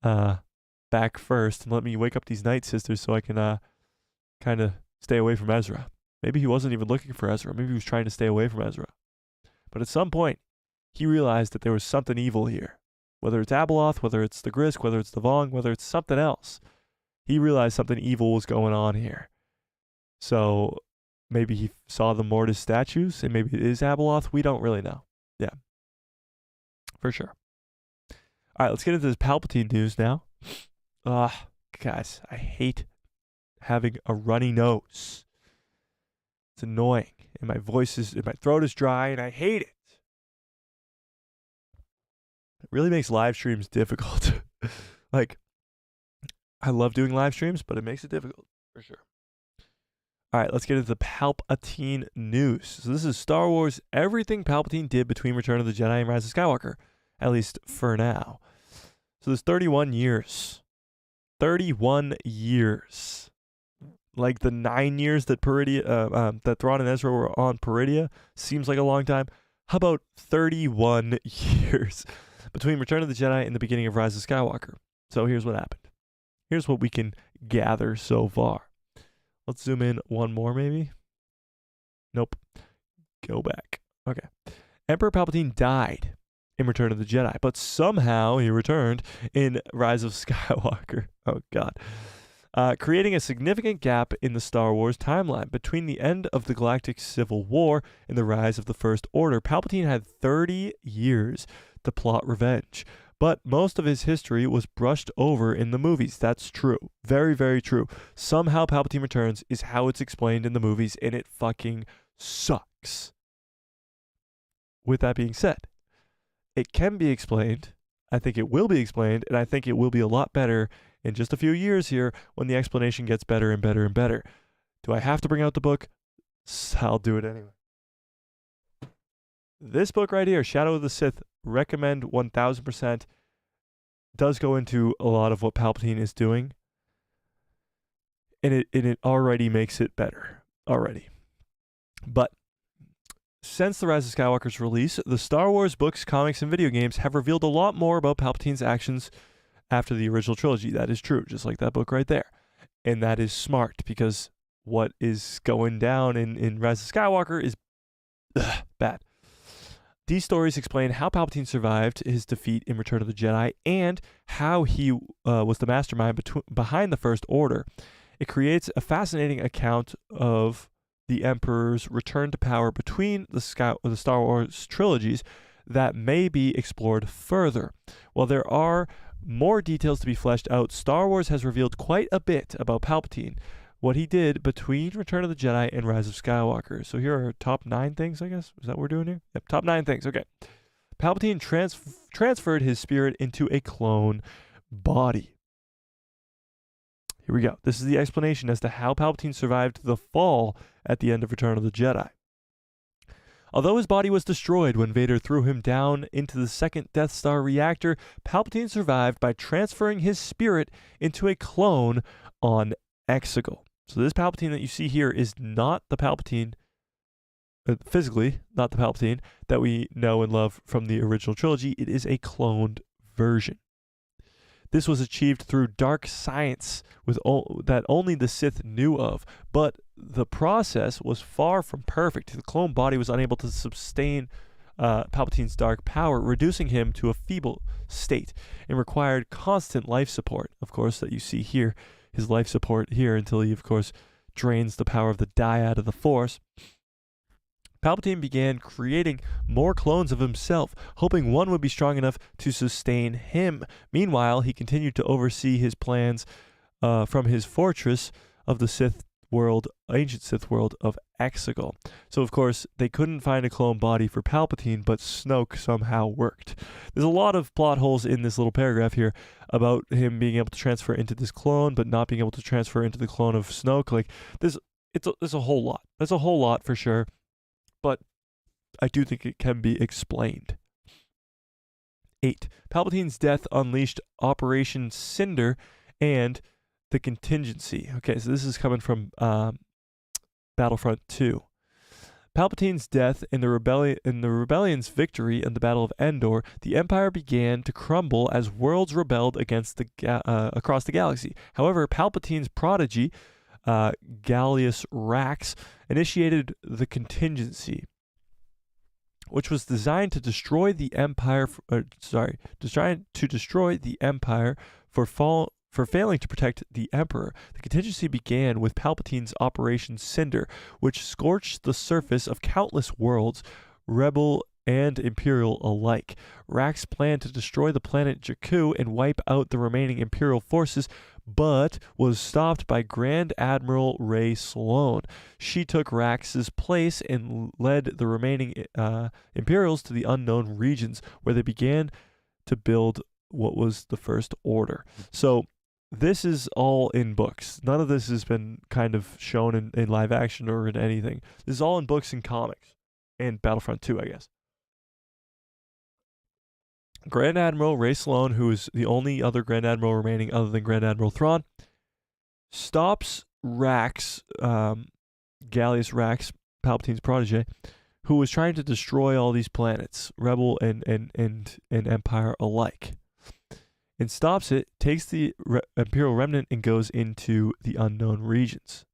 back first, and let me wake up these Night Sisters so I can kind of stay away from Ezra. Maybe he wasn't even looking for Ezra. Maybe he was trying to stay away from Ezra. But at some point, he realized that there was something evil here. Whether it's Abeloth, whether it's the Grisk, whether it's the Vong, whether it's something else. He realized something evil was going on here. So maybe he saw the Mortis statues, and maybe it is Abeloth. We don't really know. Yeah. For sure. All right, let's get into this Palpatine news now. Guys, I hate having a runny nose. It's annoying. And my throat is dry, and I hate it. It really makes live streams difficult. Like, I love doing live streams, but it makes it difficult, for sure. All right, let's get into the Palpatine news. So this is Star Wars, everything Palpatine did between Return of the Jedi and Rise of Skywalker, at least for now. So there's 31 years. 31 years. Like the 9 years that that Thrawn and Ezra were on Peridia seems like a long time. How about 31 years between Return of the Jedi and the beginning of Rise of Skywalker? So here's what happened. Here's what we can gather so far. Let's zoom in one more, maybe. Nope. Go back. Okay. Emperor Palpatine died in Return of the Jedi, but somehow he returned in Rise of Skywalker. Oh, God. Creating a significant gap in the Star Wars timeline. Between the end of the Galactic Civil War and the rise of the First Order, Palpatine had 30 years to plot revenge. But most of his history was brushed over in the movies. That's true. Very, very true. Somehow Palpatine returns is how it's explained in the movies, and it fucking sucks. With that being said, it can be explained. I think it will be explained, and I think it will be a lot better in just a few years here when the explanation gets better and better and better. Do I have to bring out the book? I'll do it anyway. This book right here, Shadow of the Sith, recommend 1000%, does go into a lot of what Palpatine is doing, and it already makes it better already. But since the Rise of Skywalker's release, the Star Wars books, comics, and video games have revealed a lot more about Palpatine's actions after the original trilogy. That is true, just like that book right there. And that is smart, because what is going down in Rise of Skywalker is bad. These stories explain how Palpatine survived his defeat in Return of the Jedi and how he was the mastermind behind the First Order. It creates a fascinating account of the Emperor's return to power between the Star Wars trilogies that may be explored further. While there are more details to be fleshed out, Star Wars has revealed quite a bit about Palpatine, what he did between Return of the Jedi and Rise of Skywalker. So here are top 9 things, I guess. Is that what we're doing here? Yep, top 9 things. Okay. Palpatine transferred his spirit into a clone body. Here we go. This is the explanation as to how Palpatine survived the fall at the end of Return of the Jedi. Although his body was destroyed when Vader threw him down into the second Death Star reactor, Palpatine survived by transferring his spirit into a clone on Exegol. So this Palpatine that you see here is not the Palpatine, physically, not the Palpatine that we know and love from the original trilogy. It is a cloned version. This was achieved through dark science that only the Sith knew of, but the process was far from perfect. The clone body was unable to sustain Palpatine's dark power, reducing him to a feeble state, and required constant life support, of course, that you see here, his life support here, until he, of course, drains the power of the dyad of the Force. Palpatine began creating more clones of himself, hoping one would be strong enough to sustain him. Meanwhile, he continued to oversee his plans from his fortress of the ancient Sith world of Exegol. So, of course, they couldn't find a clone body for Palpatine, but Snoke somehow worked. There's a lot of plot holes in this little paragraph here about him being able to transfer into this clone, but not being able to transfer into the clone of Snoke. Like, there's a whole lot. There's a whole lot for sure. But I do think it can be explained. 8. Palpatine's death unleashed Operation Cinder and the Contingency. Okay, so this is coming from Battlefront 2. Palpatine's death in the rebellion's victory in the Battle of Endor, the Empire began to crumble as worlds rebelled against across the galaxy. However, Palpatine's prodigy, Gallius Rax, initiated the Contingency, which was designed to destroy the Empire. Designed to destroy the Empire for failing to protect the Emperor. The Contingency began with Palpatine's Operation Cinder, which scorched the surface of countless worlds, rebel and Imperial alike. Rax planned to destroy the planet Jakku and wipe out the remaining Imperial forces, but was stopped by Grand Admiral Rey Sloane. She took Rax's place and led the remaining Imperials to the unknown regions, where they began to build what was the First Order. So this is all in books. None of this has been kind of shown in live action or in anything. This is all in books and comics. And Battlefront 2, I guess. Grand Admiral Rey Sloane, who is the only other Grand Admiral remaining other than Grand Admiral Thrawn, stops Rax, Gallius Rax, Palpatine's protege, who was trying to destroy all these planets, Rebel and Empire alike. And stops it, takes the Imperial Remnant, and goes into the unknown regions.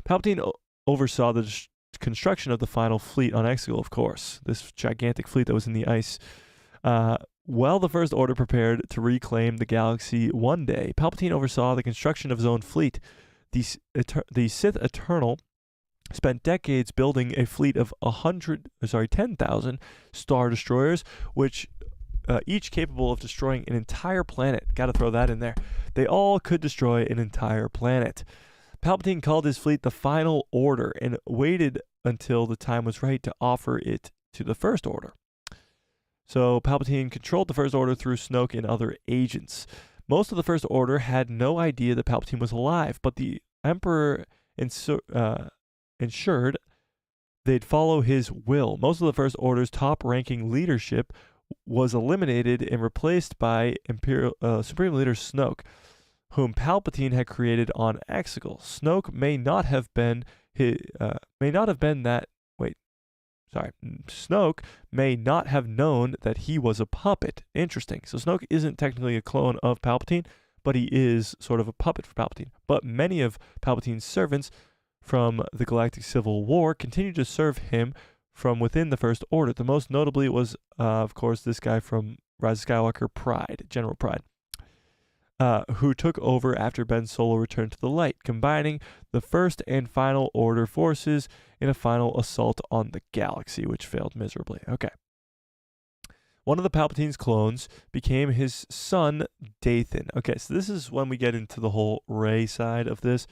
Palpatine oversaw the construction of the final fleet on Exegol, of course, this gigantic fleet that was in the ice. While the First Order prepared to reclaim the galaxy one day, Palpatine oversaw the construction of his own fleet. The Sith Eternal spent decades building a fleet of 10,000 Star Destroyers, which each capable of destroying an entire planet. Got to throw that in there. They all could destroy an entire planet. Palpatine called his fleet the Final Order and waited until the time was right to offer it to the First Order. So Palpatine controlled the First Order through Snoke and other agents. Most of the First Order had no idea that Palpatine was alive, but the Emperor ensured they'd follow his will. Most of the First Order's top-ranking leadership was eliminated and replaced by Supreme Leader Snoke, whom Palpatine had created on Exegol. Snoke may not have been Snoke may not have known that he was a puppet. Interesting. So Snoke isn't technically a clone of Palpatine, but he is sort of a puppet for Palpatine. But many of Palpatine's servants from the Galactic Civil War continued to serve him from within the First Order. The most notably was, of course, this guy from Rise of Skywalker, Pride, General Pride, who took over after Ben Solo returned to the light, combining the First and Final Order forces in a final assault on the galaxy, which failed miserably. Okay. One of the Palpatine's clones became his son, Dathan. Okay, so this is when we get into the whole Rey side of this.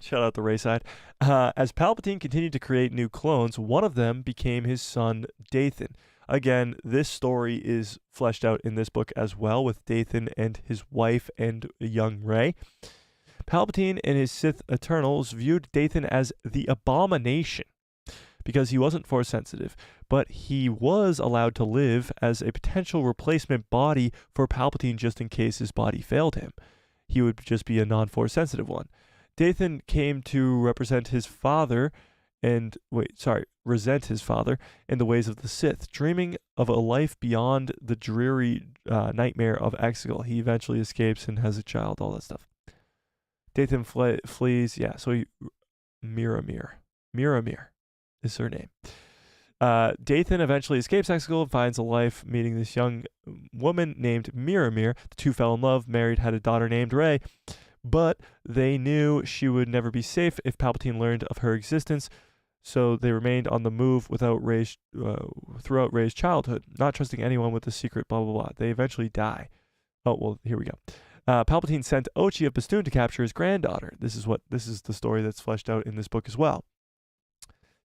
Shout out the Rey side. As Palpatine continued to create new clones, one of them became his son, Dathan. Again, this story is fleshed out in this book as well, with Dathan and his wife and young Rey. Palpatine and his Sith Eternals viewed Dathan as the abomination because he wasn't Force sensitive, but he was allowed to live as a potential replacement body for Palpatine just in case his body failed him. He would just be a non-Force sensitive one. Dathan came to represent his father resent his father and the ways of the Sith, dreaming of a life beyond the dreary nightmare of Exegol. He eventually escapes and has a child, all that stuff. Dathan flees, Miramir is her name. Dathan eventually escapes Exegol and finds a life meeting this young woman named Miramir. The two fell in love, married, had a daughter named Rey, but they knew she would never be safe if Palpatine learned of her existence, so they remained on the move throughout Rey's childhood, not trusting anyone with the secret, blah, blah, blah. They eventually die. Oh, well, here we go. Palpatine sent Ochi of Bastoon to capture his granddaughter. This is the story that's fleshed out in this book as well.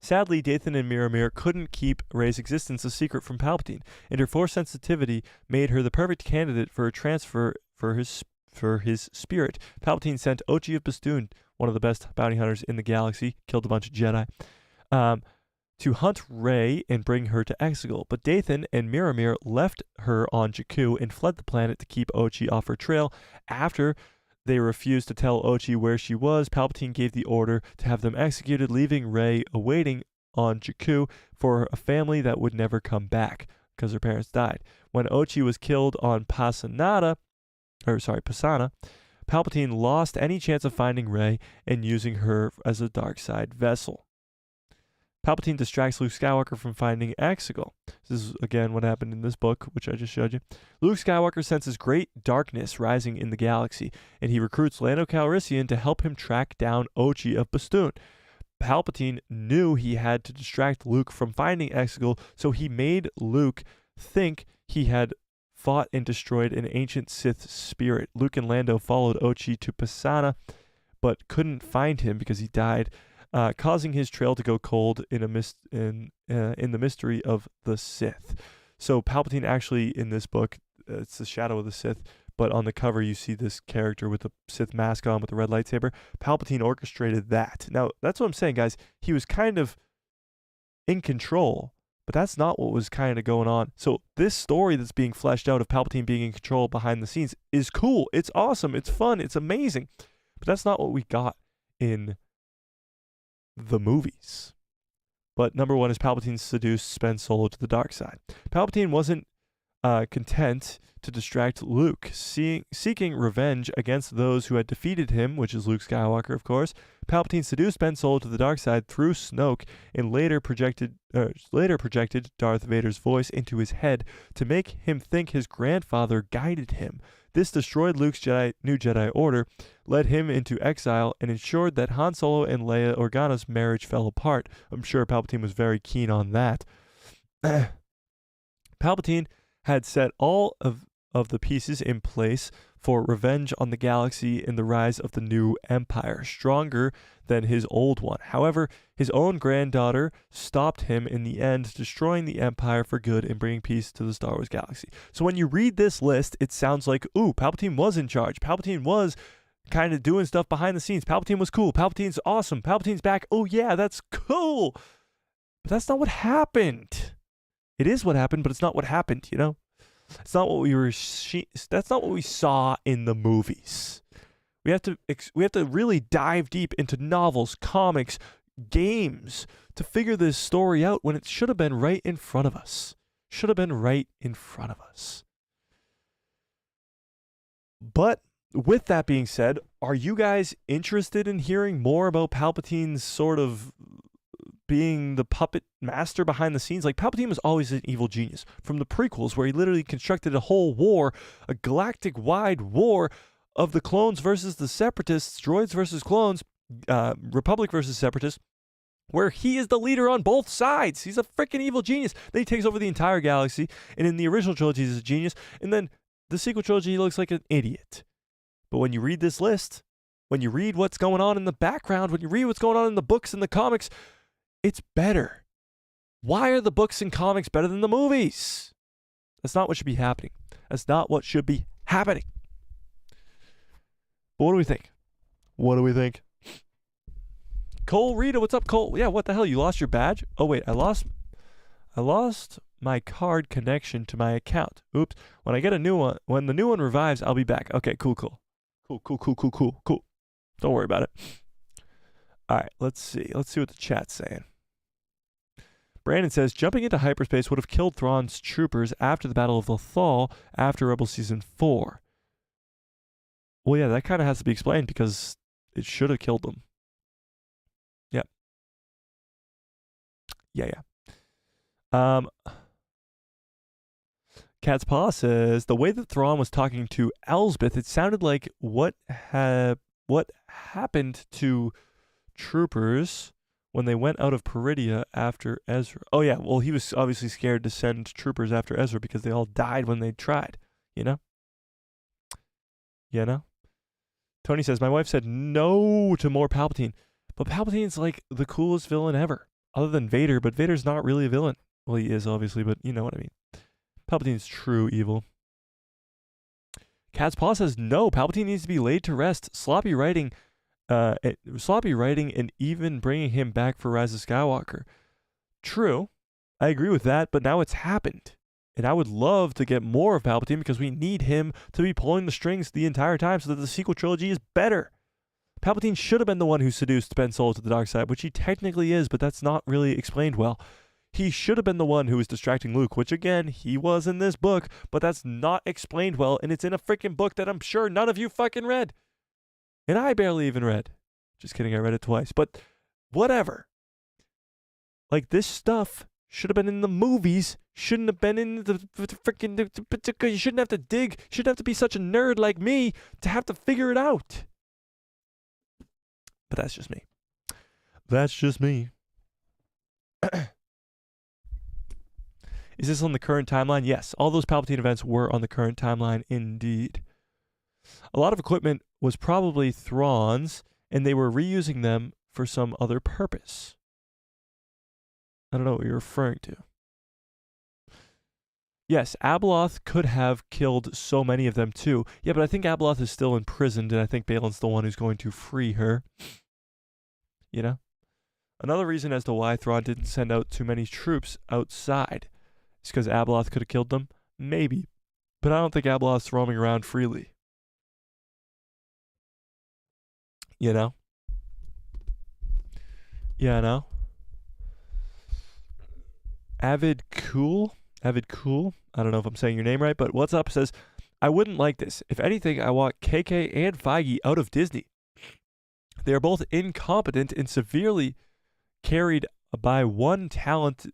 Sadly, Dathan and Miramir couldn't keep Rey's existence a secret from Palpatine, and her Force sensitivity made her the perfect candidate for a transfer for his spirit. Palpatine sent Ochi of Bastoon, one of the best bounty hunters in the galaxy, killed a bunch of Jedi, to hunt Rey and bring her to Exegol. But Dathan and Miramir left her on Jakku and fled the planet to keep Ochi off her trail. After they refused to tell Ochi where she was, Palpatine gave the order to have them executed, leaving Rey awaiting on Jakku for a family that would never come back because her parents died. When Ochi was killed on Pasana, Palpatine lost any chance of finding Rey and using her as a dark side vessel. Palpatine distracts Luke Skywalker from finding Exegol. This is, again, what happened in this book, which I just showed you. Luke Skywalker senses great darkness rising in the galaxy, and he recruits Lando Calrissian to help him track down Ochi of Bastoon. Palpatine knew he had to distract Luke from finding Exegol, so he made Luke think he had fought and destroyed an ancient Sith spirit. Luke and Lando followed Ochi to Pasana, but couldn't find him because he died, causing his trail to go cold in the mystery of the Sith. So Palpatine actually, in this book, it's the Shadow of the Sith, but on the cover you see this character with the Sith mask on with the red lightsaber. Palpatine orchestrated that. Now, that's what I'm saying, guys. He was kind of in control, but that's not what was kind of going on. So this story that's being fleshed out of Palpatine being in control behind the scenes is cool. It's awesome. It's fun. It's amazing. But that's not what we got in the movies. But number one is Palpatine seduced Ben Solo to the dark side. Palpatine wasn't content to distract Luke, seeking revenge against those who had defeated him, which is Luke Skywalker, of course. Palpatine seduced Ben Solo to the dark side through Snoke and later projected Darth Vader's voice into his head to make him think his grandfather guided him. This destroyed Luke's new Jedi Order, led him into exile, and ensured that Han Solo and Leia Organa's marriage fell apart. I'm sure Palpatine was very keen on that. Palpatine had set all of the pieces in place for revenge on the galaxy and the rise of the new empire, stronger than his old one. However, his own granddaughter stopped him in the end, destroying the empire for good and bringing peace to the Star Wars galaxy. So when you read this list, it sounds like, ooh, Palpatine was in charge. Palpatine was kind of doing stuff behind the scenes. Palpatine was cool. Palpatine's awesome. Palpatine's back. Oh yeah, that's cool. But that's not what happened. It is what happened, but it's not what happened, you know? It's not what that's not what we saw in the movies. We have to really dive deep into novels, comics, games to figure this story out when it should have been right in front of us. Should have been right in front of us. But with that being said, are you guys interested in hearing more about Palpatine's sort of being the puppet master behind the scenes? Like, Palpatine was always an evil genius. From the prequels, where he literally constructed a whole war, a galactic-wide war of the clones versus the separatists, droids versus clones, Republic versus separatists, where he is the leader on both sides. He's a freaking evil genius. Then he takes over the entire galaxy, and in the original trilogy, he's a genius, and then the sequel trilogy, he looks like an idiot. But when you read this list, when you read what's going on in the background, when you read what's going on in the books and the comics, it's better. Why are the books and comics better than the movies? That's not what should be happening. That's not what should be happening. But what do we think? What do we think? Cole Rita, what's up, Cole? Yeah, what the hell? You lost your badge? Oh wait, I lost my card connection to my account. Oops. When I get a new one, when the new one revives, I'll be back. Okay, cool. Don't worry about it. All right, let's see. Let's see what the chat's saying. Brandon says, jumping into hyperspace would have killed Thrawn's troopers after the Battle of Lothal after Rebel Season 4. Well, yeah, that kind of has to be explained because it should have killed them. Yep. Yeah. Cat's Paw says, the way that Thrawn was talking to Elsbeth, it sounded like what happened to troopers when they went out of Peridia after Ezra. Oh, yeah. Well, he was obviously scared to send troopers after Ezra because they all died when they tried, you know? Tony says, my wife said no to more Palpatine. But Palpatine's like the coolest villain ever, other than Vader. But Vader's not really a villain. Well, he is, obviously, but you know what I mean. Palpatine's true evil. Cat's Paw says, no, Palpatine needs to be laid to rest. Sloppy writing and even bringing him back for Rise of Skywalker. True, I agree with that, but now it's happened. And I would love to get more of Palpatine because we need him to be pulling the strings the entire time so that the sequel trilogy is better. Palpatine should have been the one who seduced Ben Solo to the dark side, which he technically is, but that's not really explained well. He should have been the one who was distracting Luke, which again, he was in this book, but that's not explained well, and it's in a freaking book that I'm sure none of you fucking read. And I barely even read. Just kidding, I read it twice. But whatever. Like, this stuff should have been in the movies. Shouldn't have been in the freaking... You shouldn't have to dig. You shouldn't have to be such a nerd like me to have to figure it out. But that's just me. That's just me. Is this on the current timeline? Yes. All those Palpatine events were on the current timeline, indeed. A lot of equipment was probably Thrawn's, and they were reusing them for some other purpose. I don't know what you're referring to. Yes, Abeloth could have killed so many of them too. Yeah, but I think Abeloth is still imprisoned, and I think Balin's the one who's going to free her. You know? Another reason as to why Thrawn didn't send out too many troops outside is because Abeloth could have killed them? Maybe. But I don't think Abeloth's roaming around freely. You know? Yeah, I know. Avid Cool, I don't know if I'm saying your name right, but what's up says, I wouldn't like this. If anything, I want KK and Feige out of Disney. They are both incompetent and severely carried by more talented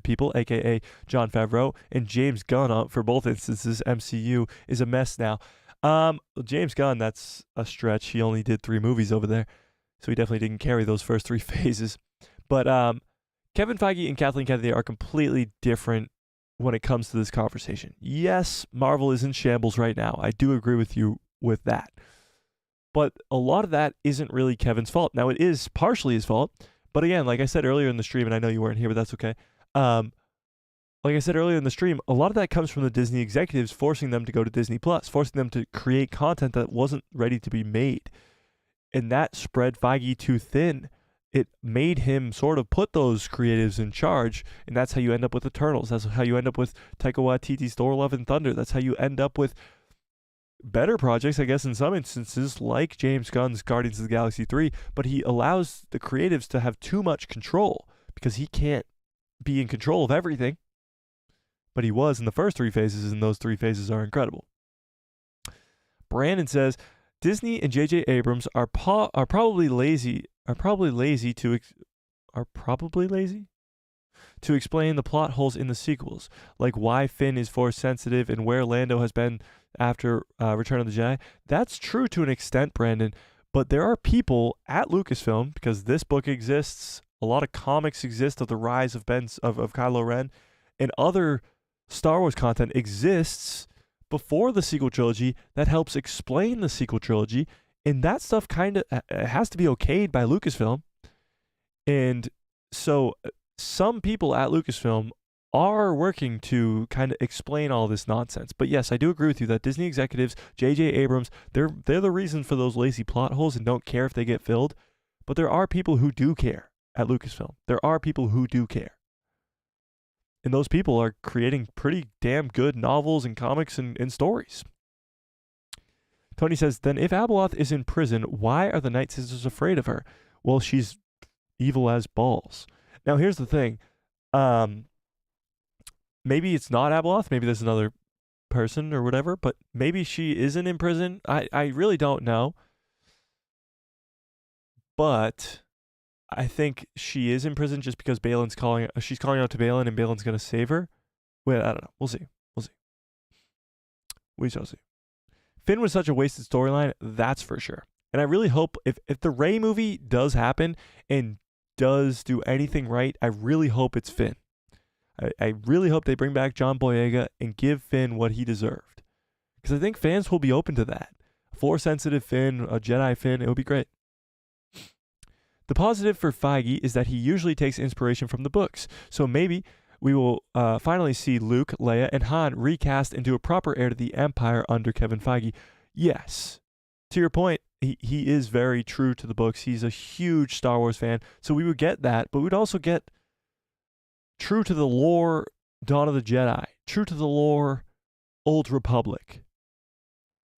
people, aka Jon Favreau and James Gunn. For both instances, MCU is a mess now. James Gunn, that's a stretch. He only did 3 movies over there, so he definitely didn't carry those first 3 phases. But Kevin Feige and Kathleen Kennedy are completely different when it comes to this conversation. Yes, Marvel is in shambles right now. I do agree with you with that. But a lot of that isn't really Kevin's fault. Now, it is partially his fault. But again, like I said earlier in the stream, and I know you weren't here, but that's okay. Like I said earlier in the stream, a lot of that comes from the Disney executives forcing them to go to Disney+, forcing them to create content that wasn't ready to be made. And that spread Feige too thin. It made him sort of put those creatives in charge, and that's how you end up with Eternals. That's how you end up with Taika Waititi's Thor: Love and Thunder. That's how you end up with better projects, I guess, in some instances, like James Gunn's Guardians of the Galaxy 3, but he allows the creatives to have too much control because he can't be in control of everything. But he was in the first 3 phases, and those 3 phases are incredible. Brandon says, Disney and J.J. Abrams are probably lazy to explain the plot holes in the sequels, like why Finn is Force sensitive and where Lando has been after Return of the Jedi. That's true to an extent, Brandon, but there are people at Lucasfilm, because this book exists, a lot of comics exist of the rise of Kylo Ren, and other Star Wars content exists before the sequel trilogy that helps explain the sequel trilogy, and that stuff kind of has to be okayed by Lucasfilm. And so some people at Lucasfilm are working to kind of explain all this nonsense. But yes, I do agree with you that Disney executives, J.J. Abrams, they're the reason for those lazy plot holes and don't care if they get filled. But there are people who do care at Lucasfilm. There are people who do care. And those people are creating pretty damn good novels and comics and stories. Tony says, then if Abeloth is in prison, why are the Night Sisters afraid of her? Well, she's evil as balls. Now, here's the thing. Maybe it's not Abeloth. Maybe there's another person or whatever, but maybe she isn't in prison. I really don't know. But I think she is in prison just because she's calling out to Balin and Balin's going to save her. Wait, I don't know. We'll see. We shall see. Finn was such a wasted storyline, that's for sure. And I really hope if the Rey movie does happen and does do anything right, I really hope it's Finn. I really hope they bring back John Boyega and give Finn what he deserved. Because I think fans will be open to that. A Force-sensitive Finn, a Jedi Finn, it would be great. The positive for Feige is that he usually takes inspiration from the books. So maybe we will finally see Luke, Leia, and Han recast into a proper heir to the Empire under Kevin Feige. Yes. To your point, he is very true to the books. He's a huge Star Wars fan. So we would get that, but we'd also get true to the lore Dawn of the Jedi, true to the lore Old Republic.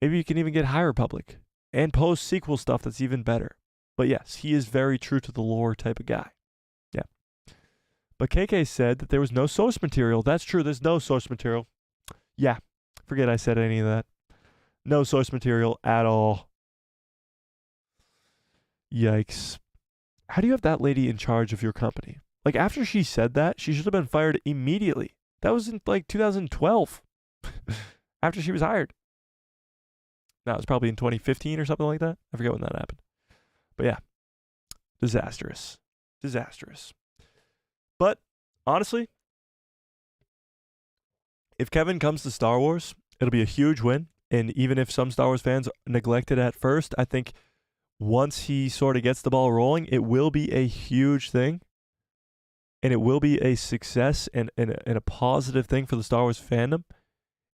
Maybe you can even get High Republic and post-sequel stuff that's even better. But yes, he is very true to the lore type of guy. Yeah. But KK said that there was no source material. That's true. There's no source material. Yeah. Forget I said any of that. No source material at all. Yikes. How do you have that lady in charge of your company? Like, after she said that, she should have been fired immediately. That was in, 2012. After she was hired. No, it was probably in 2015 or something like that. I forget when that happened. But yeah. Disastrous. But, honestly, if Kevin comes to Star Wars, it'll be a huge win. And even if some Star Wars fans neglect it at first, I think once he sort of gets the ball rolling, it will be a huge thing. And it will be a success and a positive thing for the Star Wars fandom.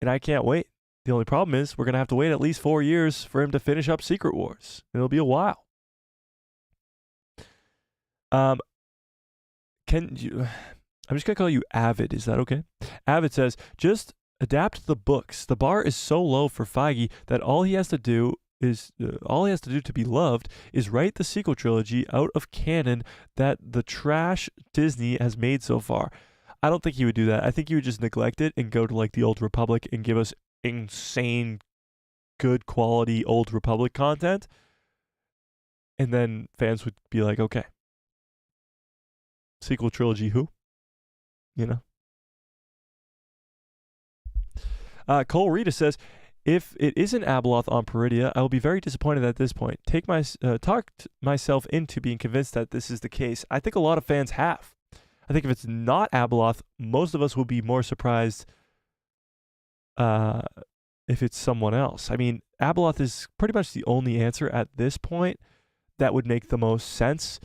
And I can't wait. The only problem is we're going to have to wait at least 4 years for him to finish up Secret Wars. It'll be a while. I'm just going to call you Avid. Is that okay? Avid says, just adapt the books. The bar is so low for Feige that all he has to do to be loved is write the sequel trilogy out of canon that the trash Disney has made so far. I don't think he would do that. I think he would just neglect it and go to the Old Republic and give us insane good quality Old Republic content. And then fans would be like, okay. Sequel trilogy who? Cole Rita says, if it isn't Abeloth on Peridia, I will be very disappointed at this point. Talked myself into being convinced that this is the case. I think a lot of fans have. I think if it's not Abeloth, most of us will be more surprised if it's someone else. I mean, Abeloth is pretty much the only answer at this point that would make the most sense.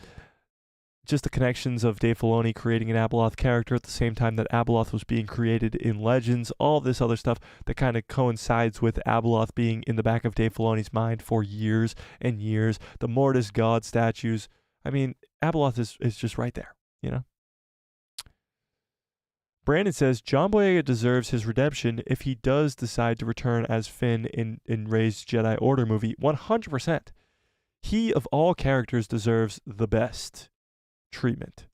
Just the connections of Dave Filoni creating an Abeloth character at the same time that Abeloth was being created in Legends, all this other stuff that kind of coincides with Abeloth being in the back of Dave Filoni's mind for years and years. The Mortis God statues. I mean, Abeloth is just right there, Brandon says, John Boyega deserves his redemption if he does decide to return as Finn in Rey's Jedi Order movie. 100%. He, of all characters, deserves the best treatment.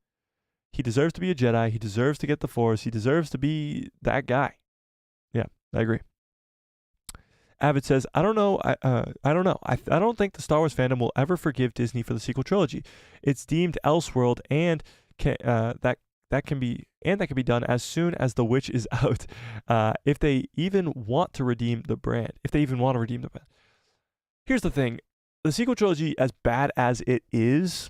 He deserves to be a Jedi. He deserves to get the Force. He deserves to be that guy. Yeah, I agree. Avid says, I don't know. I don't know. I don't think the Star Wars fandom will ever forgive Disney for the sequel trilogy. It's deemed Elseworld, and that can be done as soon as The Witch is out. If they even want to redeem the brand. Here's the thing. The sequel trilogy, as bad as it is,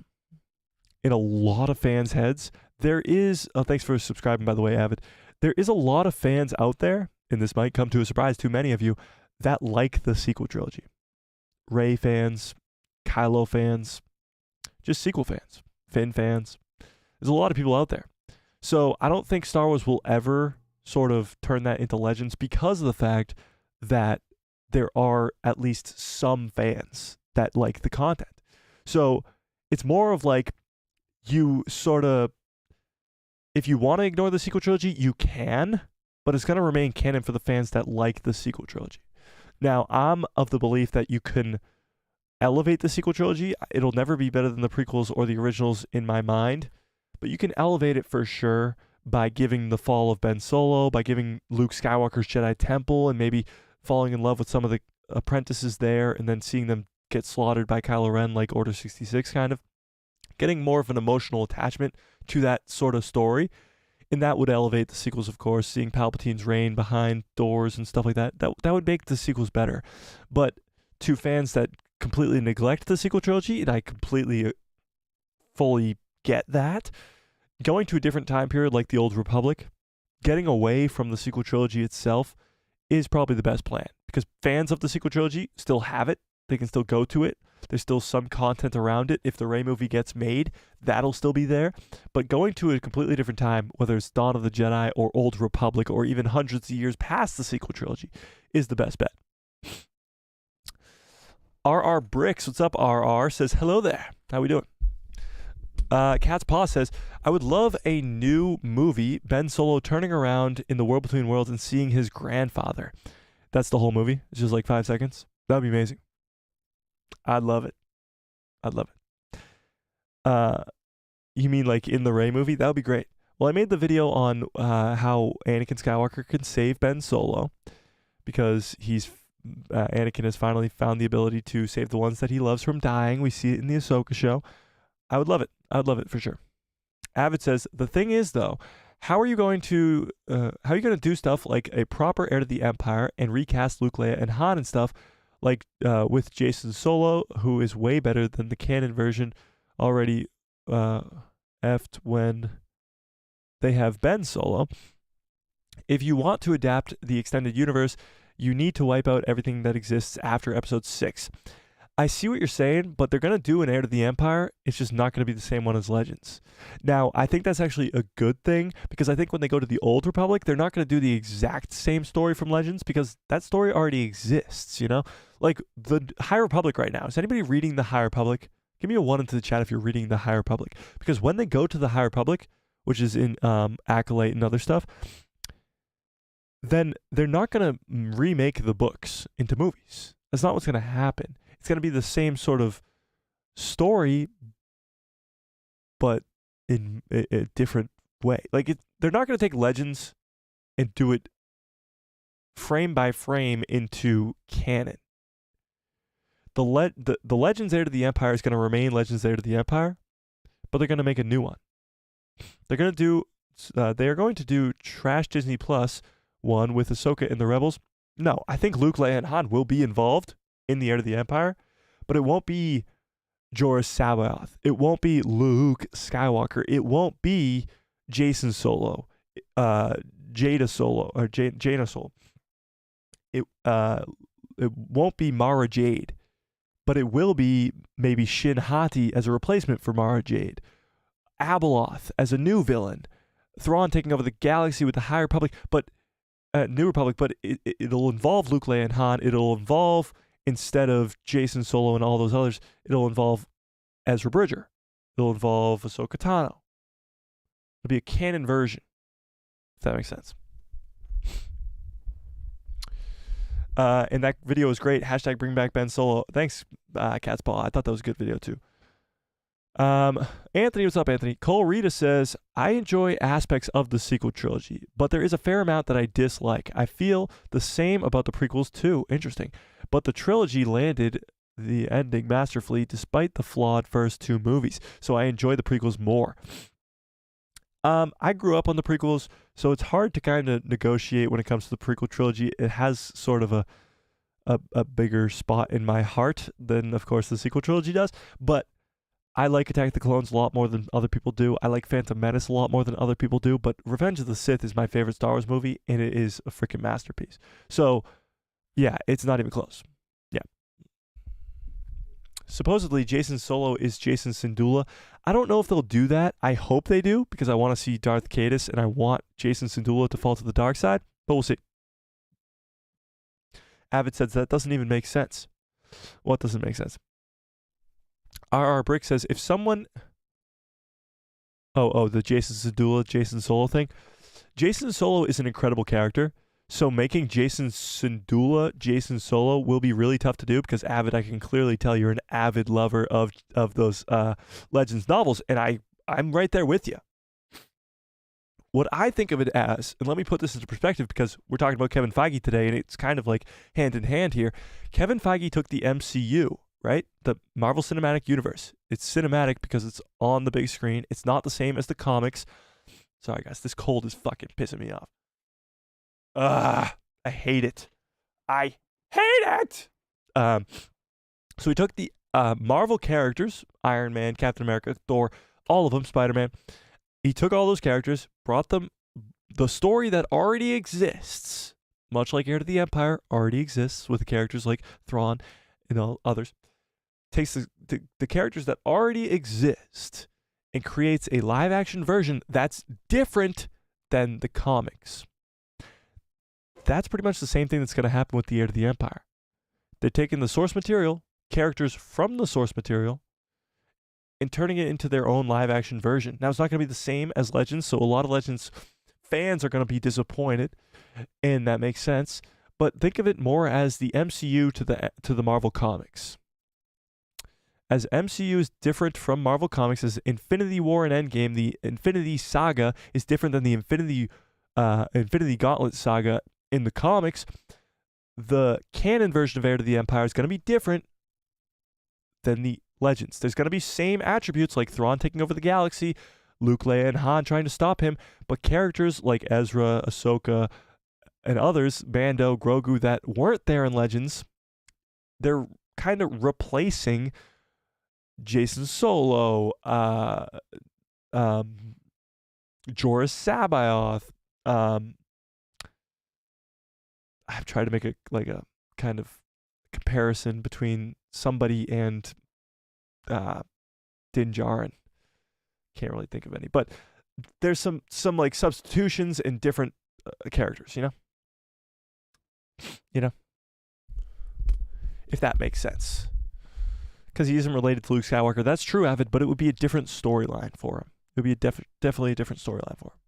in a lot of fans' heads, there is, thanks for subscribing, by the way, Avid. There is a lot of fans out there, and this might come to a surprise to many of you, that like the sequel trilogy. Rey fans, Kylo fans, just sequel fans, Finn fans. There's a lot of people out there. So I don't think Star Wars will ever sort of turn that into Legends because of the fact that there are at least some fans that like the content. So it's more of like, you sort of, if you want to ignore the sequel trilogy, you can, but it's going to remain canon for the fans that like the sequel trilogy. Now, I'm of the belief that you can elevate the sequel trilogy. It'll never be better than the prequels or the originals in my mind, but you can elevate it for sure by giving the fall of Ben Solo, by giving Luke Skywalker's Jedi Temple, and maybe falling in love with some of the apprentices there, and then seeing them get slaughtered by Kylo Ren like Order 66 kind of. Getting more of an emotional attachment to that sort of story, and that would elevate the sequels, of course, seeing Palpatine's reign behind doors and stuff like that. That would make the sequels better. But to fans that completely neglect the sequel trilogy, and I completely, fully get that, going to a different time period like the Old Republic, getting away from the sequel trilogy itself is probably the best plan, because fans of the sequel trilogy still have it. They can still go to it. There's still some content around it. If the Rey movie gets made, that'll still be there. But going to a completely different time, whether it's Dawn of the Jedi or Old Republic or even hundreds of years past the sequel trilogy, is the best bet. RR Bricks, what's up, RR? Says, hello there. How we doing? Cat's Paw says, I would love a new movie, Ben Solo turning around in the world between worlds and seeing his grandfather. That's the whole movie. It's just like 5 seconds. That'd be amazing. I'd love it. I'd love it. You mean like in the Rey movie? That would be great. Well, I made the video on how Anakin Skywalker can save Ben Solo, because Anakin has finally found the ability to save the ones that he loves from dying. We see it in the Ahsoka show. I would love it. I'd love it for sure. Avid says, the thing is though, how are you going to do stuff like a proper heir to the Empire and recast Luke, Leia, and Han and stuff, like with Jason Solo, who is way better than the canon version already effed when they have Ben Solo. If you want to adapt the extended universe, you need to wipe out everything that exists after episode 6. I see what you're saying, but they're going to do an Heir to the Empire. It's just not going to be the same one as Legends. Now, I think that's actually a good thing, because I think when they go to the Old Republic, they're not going to do the exact same story from Legends, because that story already exists, you know? Like, the High Republic right now. Is anybody reading the High Republic? Give me a 1 into the chat if you're reading the High Republic. Because when they go to the High Republic, which is in Acolyte and other stuff, then they're not going to remake the books into movies. That's not what's going to happen. It's going to be the same sort of story, but in a different way. Like, they're not going to take Legends and do it frame by frame into canon. The Legends Heir to the Empire is going to remain Legends Heir to the Empire, but they're going to make a new one. They're going to do. They are going to do trash Disney Plus one with Ahsoka and the Rebels. No, I think Luke, Leia, and Han will be involved in the Heir to the Empire, but it won't be Jorah Sabaoth. It won't be Luke Skywalker. It won't be Jason Solo, Jaina Solo. It won't be Mara Jade, but it will be maybe Shin Hati as a replacement for Mara Jade, Abeloth as a new villain, Thrawn taking over the galaxy with the High Republic, but New Republic. But it'll involve Luke, Leia, and Han. It'll involve, instead of Jason Solo and all those others, it'll involve Ezra Bridger. It'll involve Ahsoka Tano. It'll be a canon version, if that makes sense. And that video was great. Hashtag bring back Ben Solo. Thanks, Cat's Paw. I thought that was a good video too. Anthony, what's up, Anthony? Cole Rita says, I enjoy aspects of the sequel trilogy, but there is a fair amount that I dislike. I feel the same about the prequels too. Interesting. But the trilogy landed the ending masterfully despite the flawed first 2 movies, so I enjoy the prequels more. I grew up on the prequels, so it's hard to kind of negotiate when it comes to the prequel trilogy. It has sort of a bigger spot in my heart than, of course, the sequel trilogy does, but I like Attack of the Clones a lot more than other people do. I like Phantom Menace a lot more than other people do, but Revenge of the Sith is my favorite Star Wars movie, and it is a freaking masterpiece. So, yeah, it's not even close. Yeah. Supposedly, Jason Solo is Jason Syndulla. I don't know if they'll do that. I hope they do, because I want to see Darth Caedus, and I want Jason Syndulla to fall to the dark side, but we'll see. Avid says that doesn't even make sense. What doesn't make sense? RR Brick says, if someone... Oh, the Jason Syndulla, Jason Solo thing. Jason Solo is an incredible character, So making Jason Syndulla Jason Solo will be really tough to do because Avid, I can clearly tell you're an avid lover of those Legends novels, and I'm right there with you. What I think of it as, and let me put this into perspective because we're talking about Kevin Feige today, and it's kind of like hand in hand here. Kevin Feige took the MCU, right? The Marvel Cinematic Universe. It's cinematic because it's on the big screen. It's not the same as the comics. Sorry, guys, this cold is fucking pissing me off. I hate it. I hate it! So we took the Marvel characters, Iron Man, Captain America, Thor, all of them, Spider-Man. He took all those characters, brought them the story that already exists, much like Heir to the Empire already exists with the characters like Thrawn and all others, takes the characters that already exist and creates a live-action version that's different than the comics. That's pretty much the same thing that's going to happen with the Heir to the Empire. They're taking the source material, characters from the source material, and turning it into their own live-action version. Now, it's not going to be the same as Legends, so a lot of Legends fans are going to be disappointed, and that makes sense. But think of it more as the MCU to the Marvel Comics. As MCU is different from Marvel Comics, as Infinity War and Endgame, the Infinity Saga is different than the Infinity Gauntlet Saga in the comics. The canon version of Heir to the Empire is going to be different than the Legends. There's going to be same attributes like Thrawn taking over the galaxy, Luke, Leia, and Han trying to stop him, but characters like Ezra, Ahsoka, and others, Mando, Grogu, that weren't there in Legends, they're kind of replacing Jason Solo, Joruus Sabaoth. I've tried to make a kind of comparison between somebody and Din Djarin. Can't really think of any, but there's some like substitutions and different characters, you know, if that makes sense, because he isn't related to Luke Skywalker. That's true, Avid, but it would be a different storyline for him. It would be definitely a different storyline for him.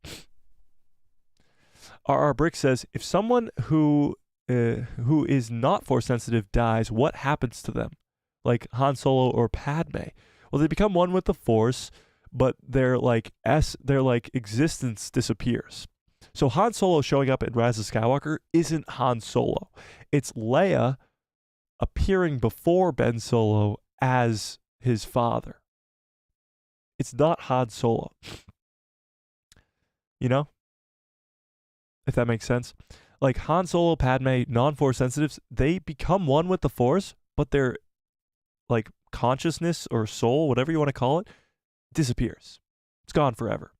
R.R. Brick says, if someone who is not Force sensitive dies, what happens to them? Like Han Solo or Padme? Well, they become one with the Force, but their existence disappears. So Han Solo showing up in Rise of Skywalker isn't Han Solo. It's Leia appearing before Ben Solo as his father. It's not Han Solo. You know? If that makes sense. Like Han Solo, Padme, non-Force sensitives, they become one with the Force, but their like consciousness or soul, whatever you want to call it, disappears. It's gone forever.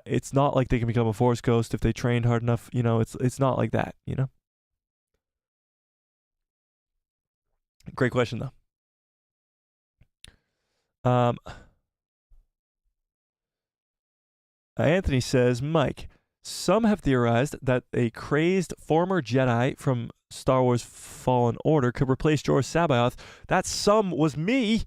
It's not like they can become a Force ghost if they trained hard enough. You know, it's not like that, you know? Great question, though. Anthony says, Mike, some have theorized that a crazed former Jedi from Star Wars Fallen Order could replace Joruus Sabaoth. That some was me.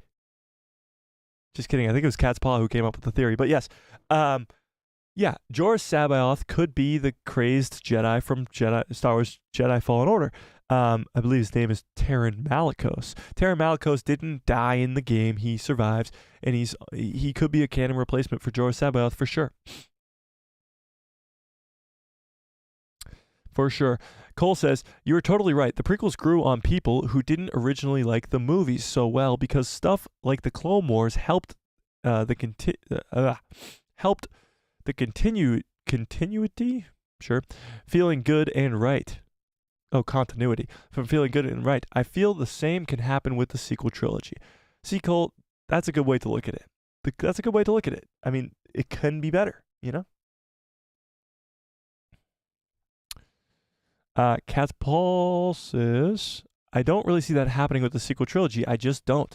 Just kidding. I think it was Cat's Paw who came up with the theory. But yes, yeah, Joruus Sabaoth could be the crazed Jedi from Star Wars Jedi Fallen Order. I believe his name is Taron Malicos. Taron Malicos didn't die in the game. He survives, and he could be a canon replacement for Joruus Sabaoth for sure. For sure. Cole says, you were totally right. The prequels grew on people who didn't originally like the movies so well because stuff like the Clone Wars helped the continuity? Sure. Feeling good and right. Oh, continuity. From feeling good and right. I feel the same can happen with the sequel trilogy. See, Cole, that's a good way to look at it. That's a good way to look at it. I mean, it can be better, you know? Cat Paul says, I don't really see that happening with the sequel trilogy. I just don't.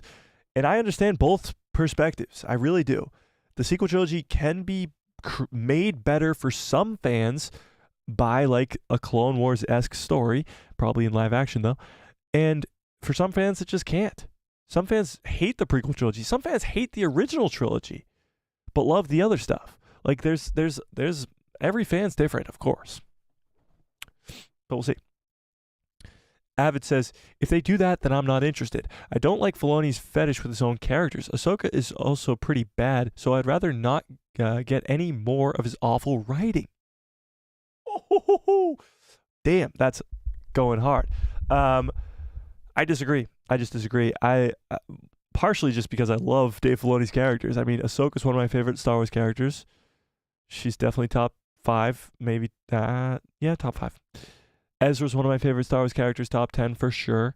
And I understand both perspectives. I really do. The sequel trilogy can be made better for some fans by like a Clone Wars-esque story, probably in live action though. And for some fans, it just can't. Some fans hate the prequel trilogy. Some fans hate the original trilogy, but love the other stuff. Like there's every fan's different, of course. But we'll see. Avid says, if they do that, then I'm not interested. I don't like Filoni's fetish with his own characters. Ahsoka is also pretty bad, so I'd rather not get any more of his awful writing. Oh, damn, that's going hard. I disagree. I just disagree. Partially just because I love Dave Filoni's characters. I mean, Ahsoka's one of my favorite Star Wars characters. She's definitely top 5, maybe. Top 5. Ezra's one of my favorite Star Wars characters, top 10 for sure.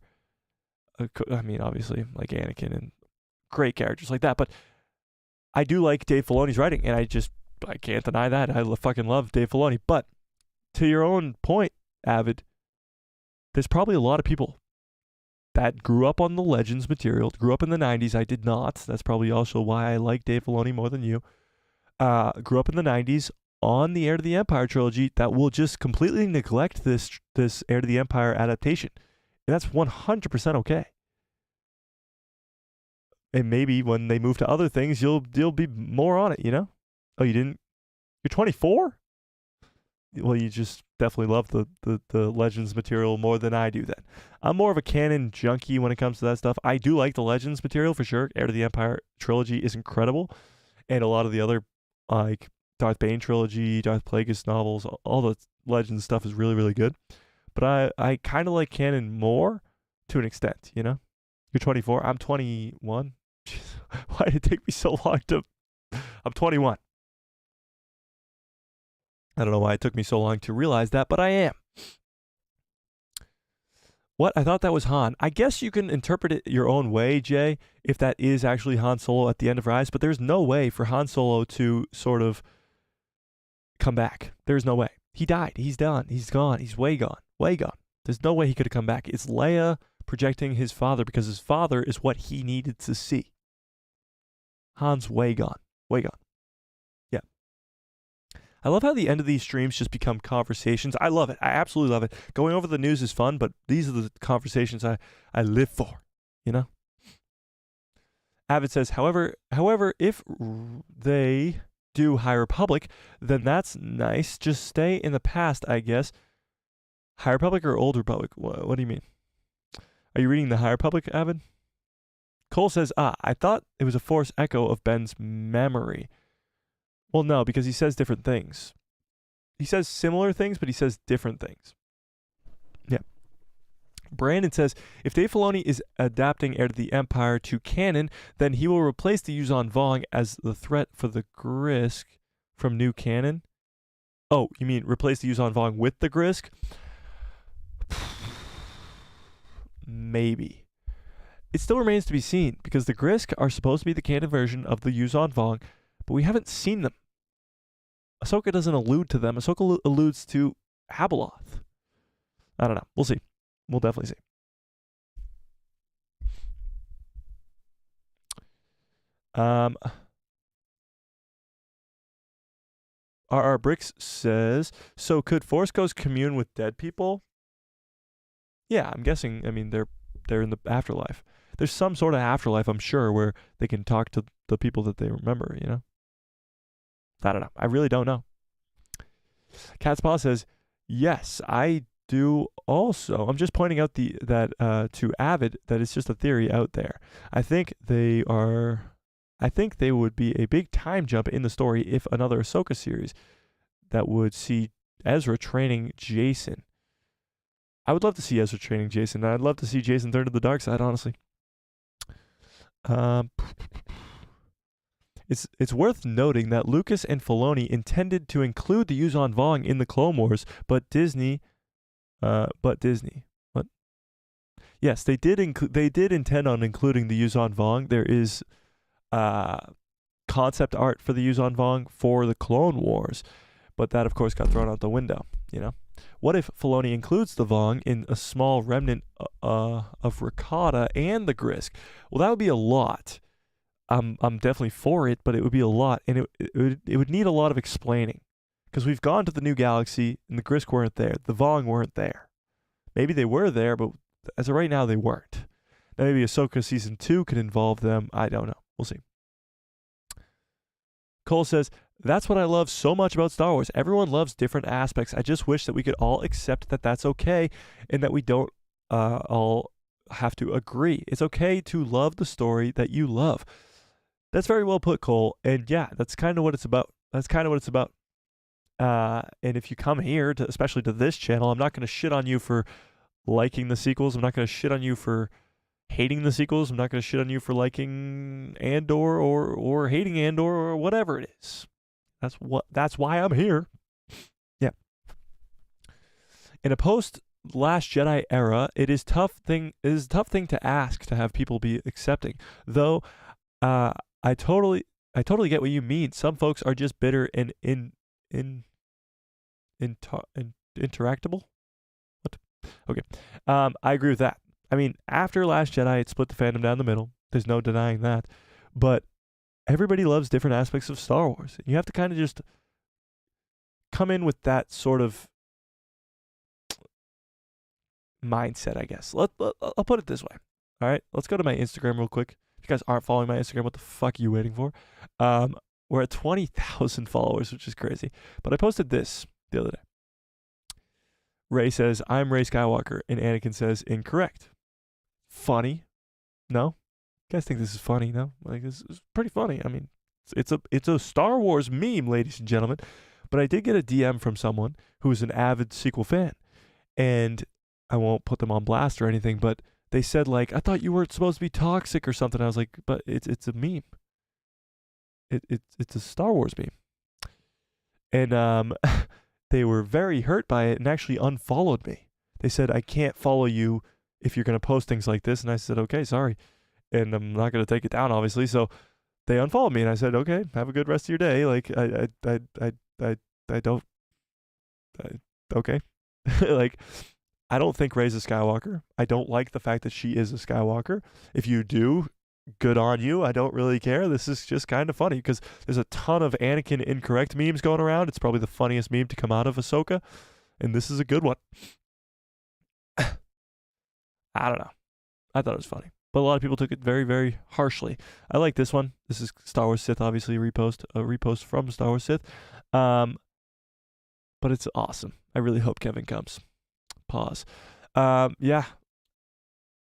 I mean, obviously, like Anakin and great characters like that. But I do like Dave Filoni's writing, and I can't deny that. I fucking love Dave Filoni. But to your own point, Avid, there's probably a lot of people that grew up on the Legends material, grew up in the 90s. I did not. That's probably also why I like Dave Filoni more than you. Grew up in the 90s on the Heir to the Empire trilogy that will just completely neglect this Heir to the Empire adaptation. And that's 100% okay. And maybe when they move to other things, you'll be more on it, you know? Oh, you didn't? You're 24? Well, you just definitely love the Legends material more than I do then. I'm more of a canon junkie when it comes to that stuff. I do like the Legends material for sure. Heir to the Empire trilogy is incredible. And a lot of the other, like, Darth Bane trilogy, Darth Plagueis novels, all the Legends stuff is really, really good. But I kind of like canon more to an extent, you know? You're 24. I'm 21. Why did it take me so long to... I'm 21. I don't know why it took me so long to realize that, but I am. What? I thought that was Han. I guess you can interpret it your own way, Jay, if that is actually Han Solo at the end of Rise, but there's no way for Han Solo to sort of come back. There's no way. He died. He's done. He's gone. He's way gone. Way gone. There's no way he could have come back. It's Leia projecting his father because his father is what he needed to see. Han's way gone. Way gone. Yeah. I love how the end of these streams just become conversations. I love it. I absolutely love it. Going over the news is fun, but these are the conversations I live for, you know? Avid says, however, if they do High Republic, then that's nice. Just stay in the past, I guess. High Republic or Old Republic? What do you mean? Are you reading the High Republic, Avid? Cole says, I thought it was a Force echo of Ben's memory. Well, no, because he says different things. He says similar things, but he says different things. Yeah. Brandon says, if Dave Filoni is adapting Heir to the Empire to canon, then he will replace the Yuuzhan Vong as the threat for the Grisk from new canon. Oh, you mean replace the Yuuzhan Vong with the Grisk? Maybe. It still remains to be seen, because the Grisk are supposed to be the canon version of the Yuuzhan Vong, but we haven't seen them. Ahsoka doesn't allude to them. Ahsoka alludes to Abeloth. I don't know. We'll see. We'll definitely see. R.R. Bricks says, so could Force Ghosts commune with dead people? Yeah, I'm guessing. I mean, they're in the afterlife. There's some sort of afterlife, I'm sure, where they can talk to the people that they remember, you know? I don't know. I really don't know. Cat's Paw says, yes, I do also. I'm just pointing out that to Avid that it's just a theory out there. I think they would be a big time jump in the story if another Ahsoka series that would see Ezra training Jason. I would love to see Ezra training Jason. I'd love to see Jason turn to the dark side, honestly. It's worth noting that Lucas and Filoni intended to include the Yuuzhan Vong in the Clone Wars, but Disney. What? Yes, they did intend on including the Yuuzhan Vong. There is concept art for the Yuuzhan Vong for the Clone Wars, but that of course got thrown out the window, you know. What if Filoni includes the Vong in a small remnant of Rakata and the Grisk? Well, that would be a lot. I'm definitely for it, but it would be a lot, and it would need a lot of explaining, because we've gone to the new galaxy and the Grisk weren't there, the Vong weren't there. Maybe they were there, but as of right now, they weren't. Now maybe Ahsoka season 2 could involve them. I don't know. We'll see. Cole says, that's what I love so much about Star Wars. Everyone loves different aspects. I just wish that we could all accept that that's okay and that we don't all have to agree. It's okay to love the story that you love. That's very well put, Cole. And yeah, that's kind of what it's about. And if you come here, especially to this channel, I'm not going to shit on you for liking the sequels. I'm not going to shit on you for hating the sequels. I'm not going to shit on you for liking Andor or hating Andor or whatever it is. That's why I'm here. Yeah. In a post Last Jedi era, it is a tough thing to ask to have people be accepting. Though I totally get what you mean. Some folks are just bitter and interactable. What? Okay. I agree with that. I mean, after Last Jedi, it split the fandom down the middle. There's no denying that. But everybody loves different aspects of Star Wars. You have to kind of just come in with that sort of mindset, I guess. I'll put it this way. All right, let's go to my Instagram real quick. If you guys aren't following my Instagram, what the fuck are you waiting for? We're at 20,000 followers, which is crazy. But I posted this the other day. Ray says, I'm Ray Skywalker. And Anakin says, incorrect. Funny. No? You guys think this is funny? No? Like, this is pretty funny. I mean, it's a Star Wars meme, ladies and gentlemen. But I did get a DM from someone who is an avid sequel fan. And I won't put them on blast or anything, but they said, like, I thought you weren't supposed to be toxic or something. I was like, but it's a meme. It's a Star Wars meme. And they were very hurt by it and actually unfollowed me. They said, I can't follow you if you're going to post things like this. And I said, okay, sorry. And I'm not going to take it down, obviously. So they unfollowed me and I said, okay, have a good rest of your day. Like, okay. Like, I don't think Rey's a Skywalker. I don't like the fact that she is a Skywalker. If you do, good on you. I don't really care. This is just kind of funny because there's a ton of Anakin incorrect memes going around. It's probably the funniest meme to come out of Ahsoka, and this is a good one. I don't know. I thought it was funny, but a lot of people took it very, very harshly. I like this one. This is Star Wars Sith, obviously a repost from Star Wars Sith. But it's awesome. I really hope Kevin comes. Pause. Yeah.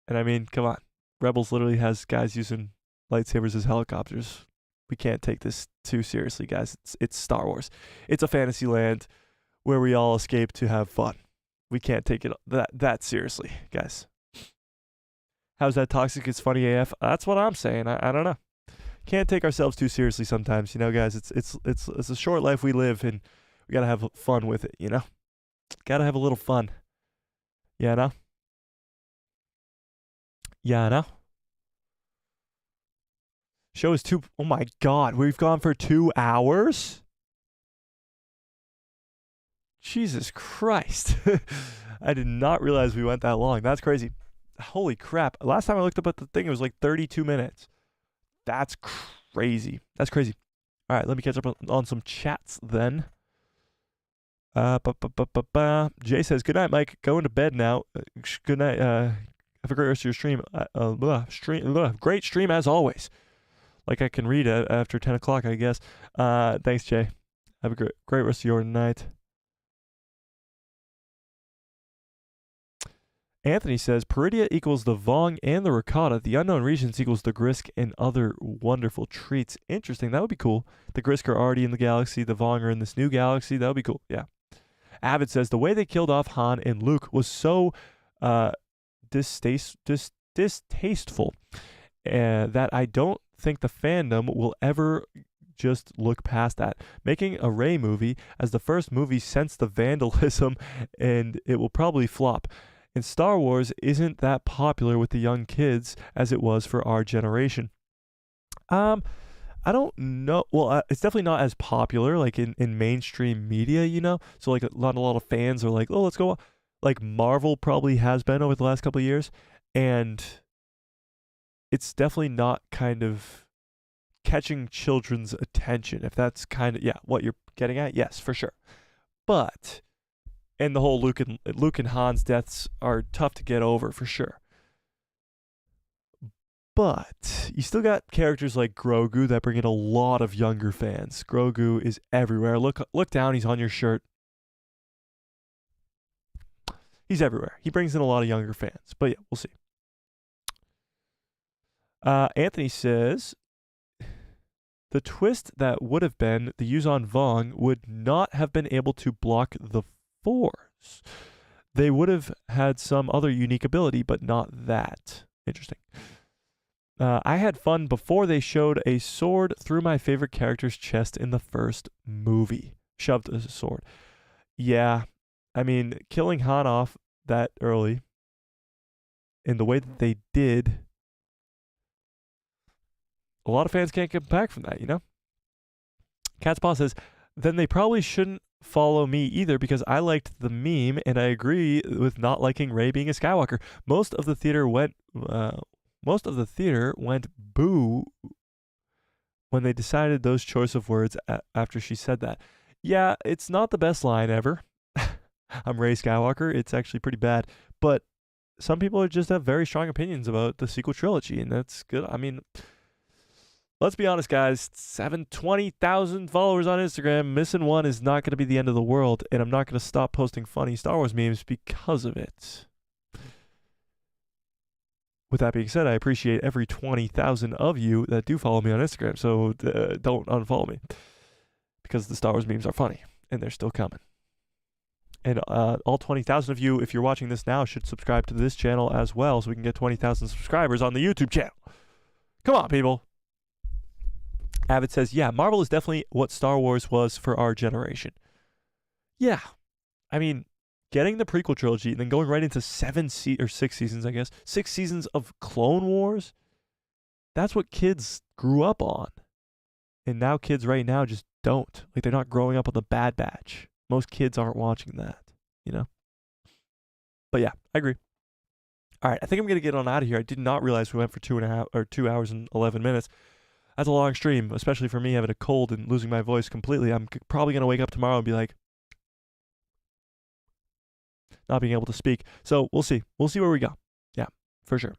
And I mean, come on. Rebels literally has guys using lightsabers as helicopters. We can't take this too seriously, guys. It's Star Wars. It's a fantasy land where we all escape to have fun. We can't take it that seriously, guys. How's that toxic? It's funny AF. That's what I'm saying. I don't know. Can't take ourselves too seriously sometimes, you know, guys. It's a short life we live, and we gotta have fun with it, you know. Gotta have a little fun. Yeah, no. Yeah, no. Show is oh my God, we've gone for 2 hours? Jesus Christ. I did not realize we went that long. That's crazy. Holy crap. Last time I looked up at the thing, it was like 32 minutes. That's crazy. That's crazy. All right, let me catch up on some chats then. Jay says, good night, Mike. Going to bed now. Good night. Have a great rest of your stream. Great stream as always. Like I can read it after 10 o'clock, I guess. Thanks, Jay. Have a great rest of your night. Anthony says, Peridia equals the Vong and the ricotta. The unknown regions equals the Grisk and other wonderful treats. Interesting. That would be cool. The Grisk are already in the galaxy. The Vong are in this new galaxy. That would be cool. Yeah. Avid says, the way they killed off Han and Luke was so distasteful that I don't think the fandom will ever just look past that. Making a Rey movie as the first movie since the vandalism, and it will probably flop. And Star Wars isn't that popular with the young kids as it was for our generation. I don't know. Well, it's definitely not as popular like in mainstream media, you know? So like not a lot of fans are like, oh, let's go. Like Marvel probably has been over the last couple of years. And it's definitely not kind of catching children's attention. If that's kind of, yeah, what you're getting at. Yes, for sure. But, and the whole Luke and Han's deaths are tough to get over for sure. But you still got characters like Grogu that bring in a lot of younger fans. Grogu is everywhere. Look down, he's on your shirt. He's everywhere. He brings in a lot of younger fans. But yeah, we'll see. Anthony says, the twist that would have been the Yuzon Vong would not have been able to block the Force. They would have had some other unique ability, but not that. Interesting. I had fun before they showed a sword through my favorite character's chest in the first movie. Shoved a sword. Yeah, I mean, killing Han off that early in the way that they did, a lot of fans can't get back from that, you know? Cat's Paw says, then they probably shouldn't follow me either because I liked the meme and I agree with not liking Rey being a Skywalker. Most of the theater went boo when they decided those choice of words after she said that. Yeah, it's not the best line ever. I'm Rey Skywalker. It's actually pretty bad. But some people just have very strong opinions about the sequel trilogy, and that's good. I mean, let's be honest, guys. 20,000 followers on Instagram. Missing one is not going to be the end of the world, and I'm not going to stop posting funny Star Wars memes because of it. With that being said, I appreciate every 20,000 of you that do follow me on Instagram, so don't unfollow me. Because the Star Wars memes are funny, and they're still coming. And all 20,000 of you, if you're watching this now, should subscribe to this channel as well, so we can get 20,000 subscribers on the YouTube channel. Come on, people. Avid says, yeah, Marvel is definitely what Star Wars was for our generation. Yeah. I mean, getting the prequel trilogy and then going right into 6 seasons, I guess, 6 seasons of Clone Wars, that's what kids grew up on. And now kids right now just don't. Like, they're not growing up on the Bad Batch. Most kids aren't watching that, you know? But yeah, I agree. All right, I think I'm going to get on out of here. I did not realize we went for 2 hours and 11 minutes. That's a long stream, especially for me having a cold and losing my voice completely. I'm probably going to wake up tomorrow and be like, not being able to speak. So we'll see. We'll see where we go. Yeah, for sure.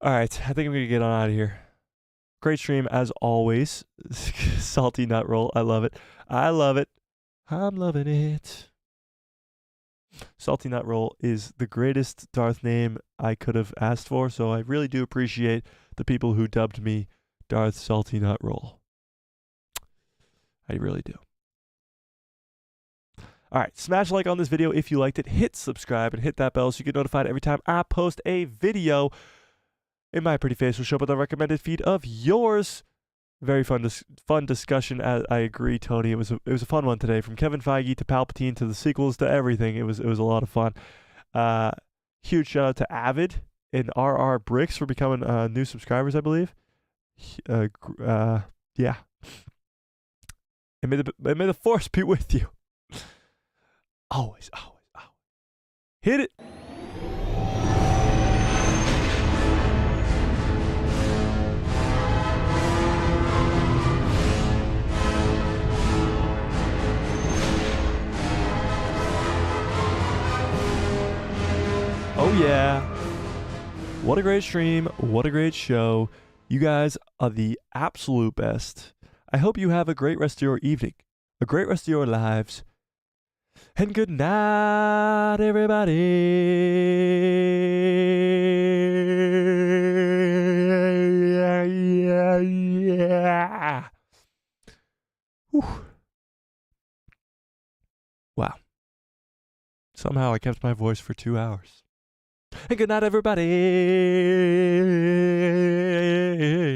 All right, I think I'm going to get on out of here. Great stream as always. Salty nut roll. I love it. I love it. I'm loving it. Salty nut roll is the greatest Darth name I could have asked for, so I really do appreciate the people who dubbed me Darth Salty Nut Roll. I really do. All right, smash a like on this video if you liked it. Hit subscribe and hit that bell so you get notified every time I post a video. And my pretty face will show up on the recommended feed of yours. Very fun discussion. I agree, Tony. It was a fun one today. From Kevin Feige to Palpatine to the sequels to everything. It was a lot of fun. Huge shout out to Avid and RR Bricks for becoming new subscribers, I believe. Yeah. And may the Force be with you. Always, always, always. Hit it. Oh yeah. What a great stream. What a great show. You guys are the absolute best. I hope you have a great rest of your evening, a great rest of your lives. And good night, everybody. Yeah. Whew. Wow. Somehow I kept my voice for 2 hours. And good night, everybody.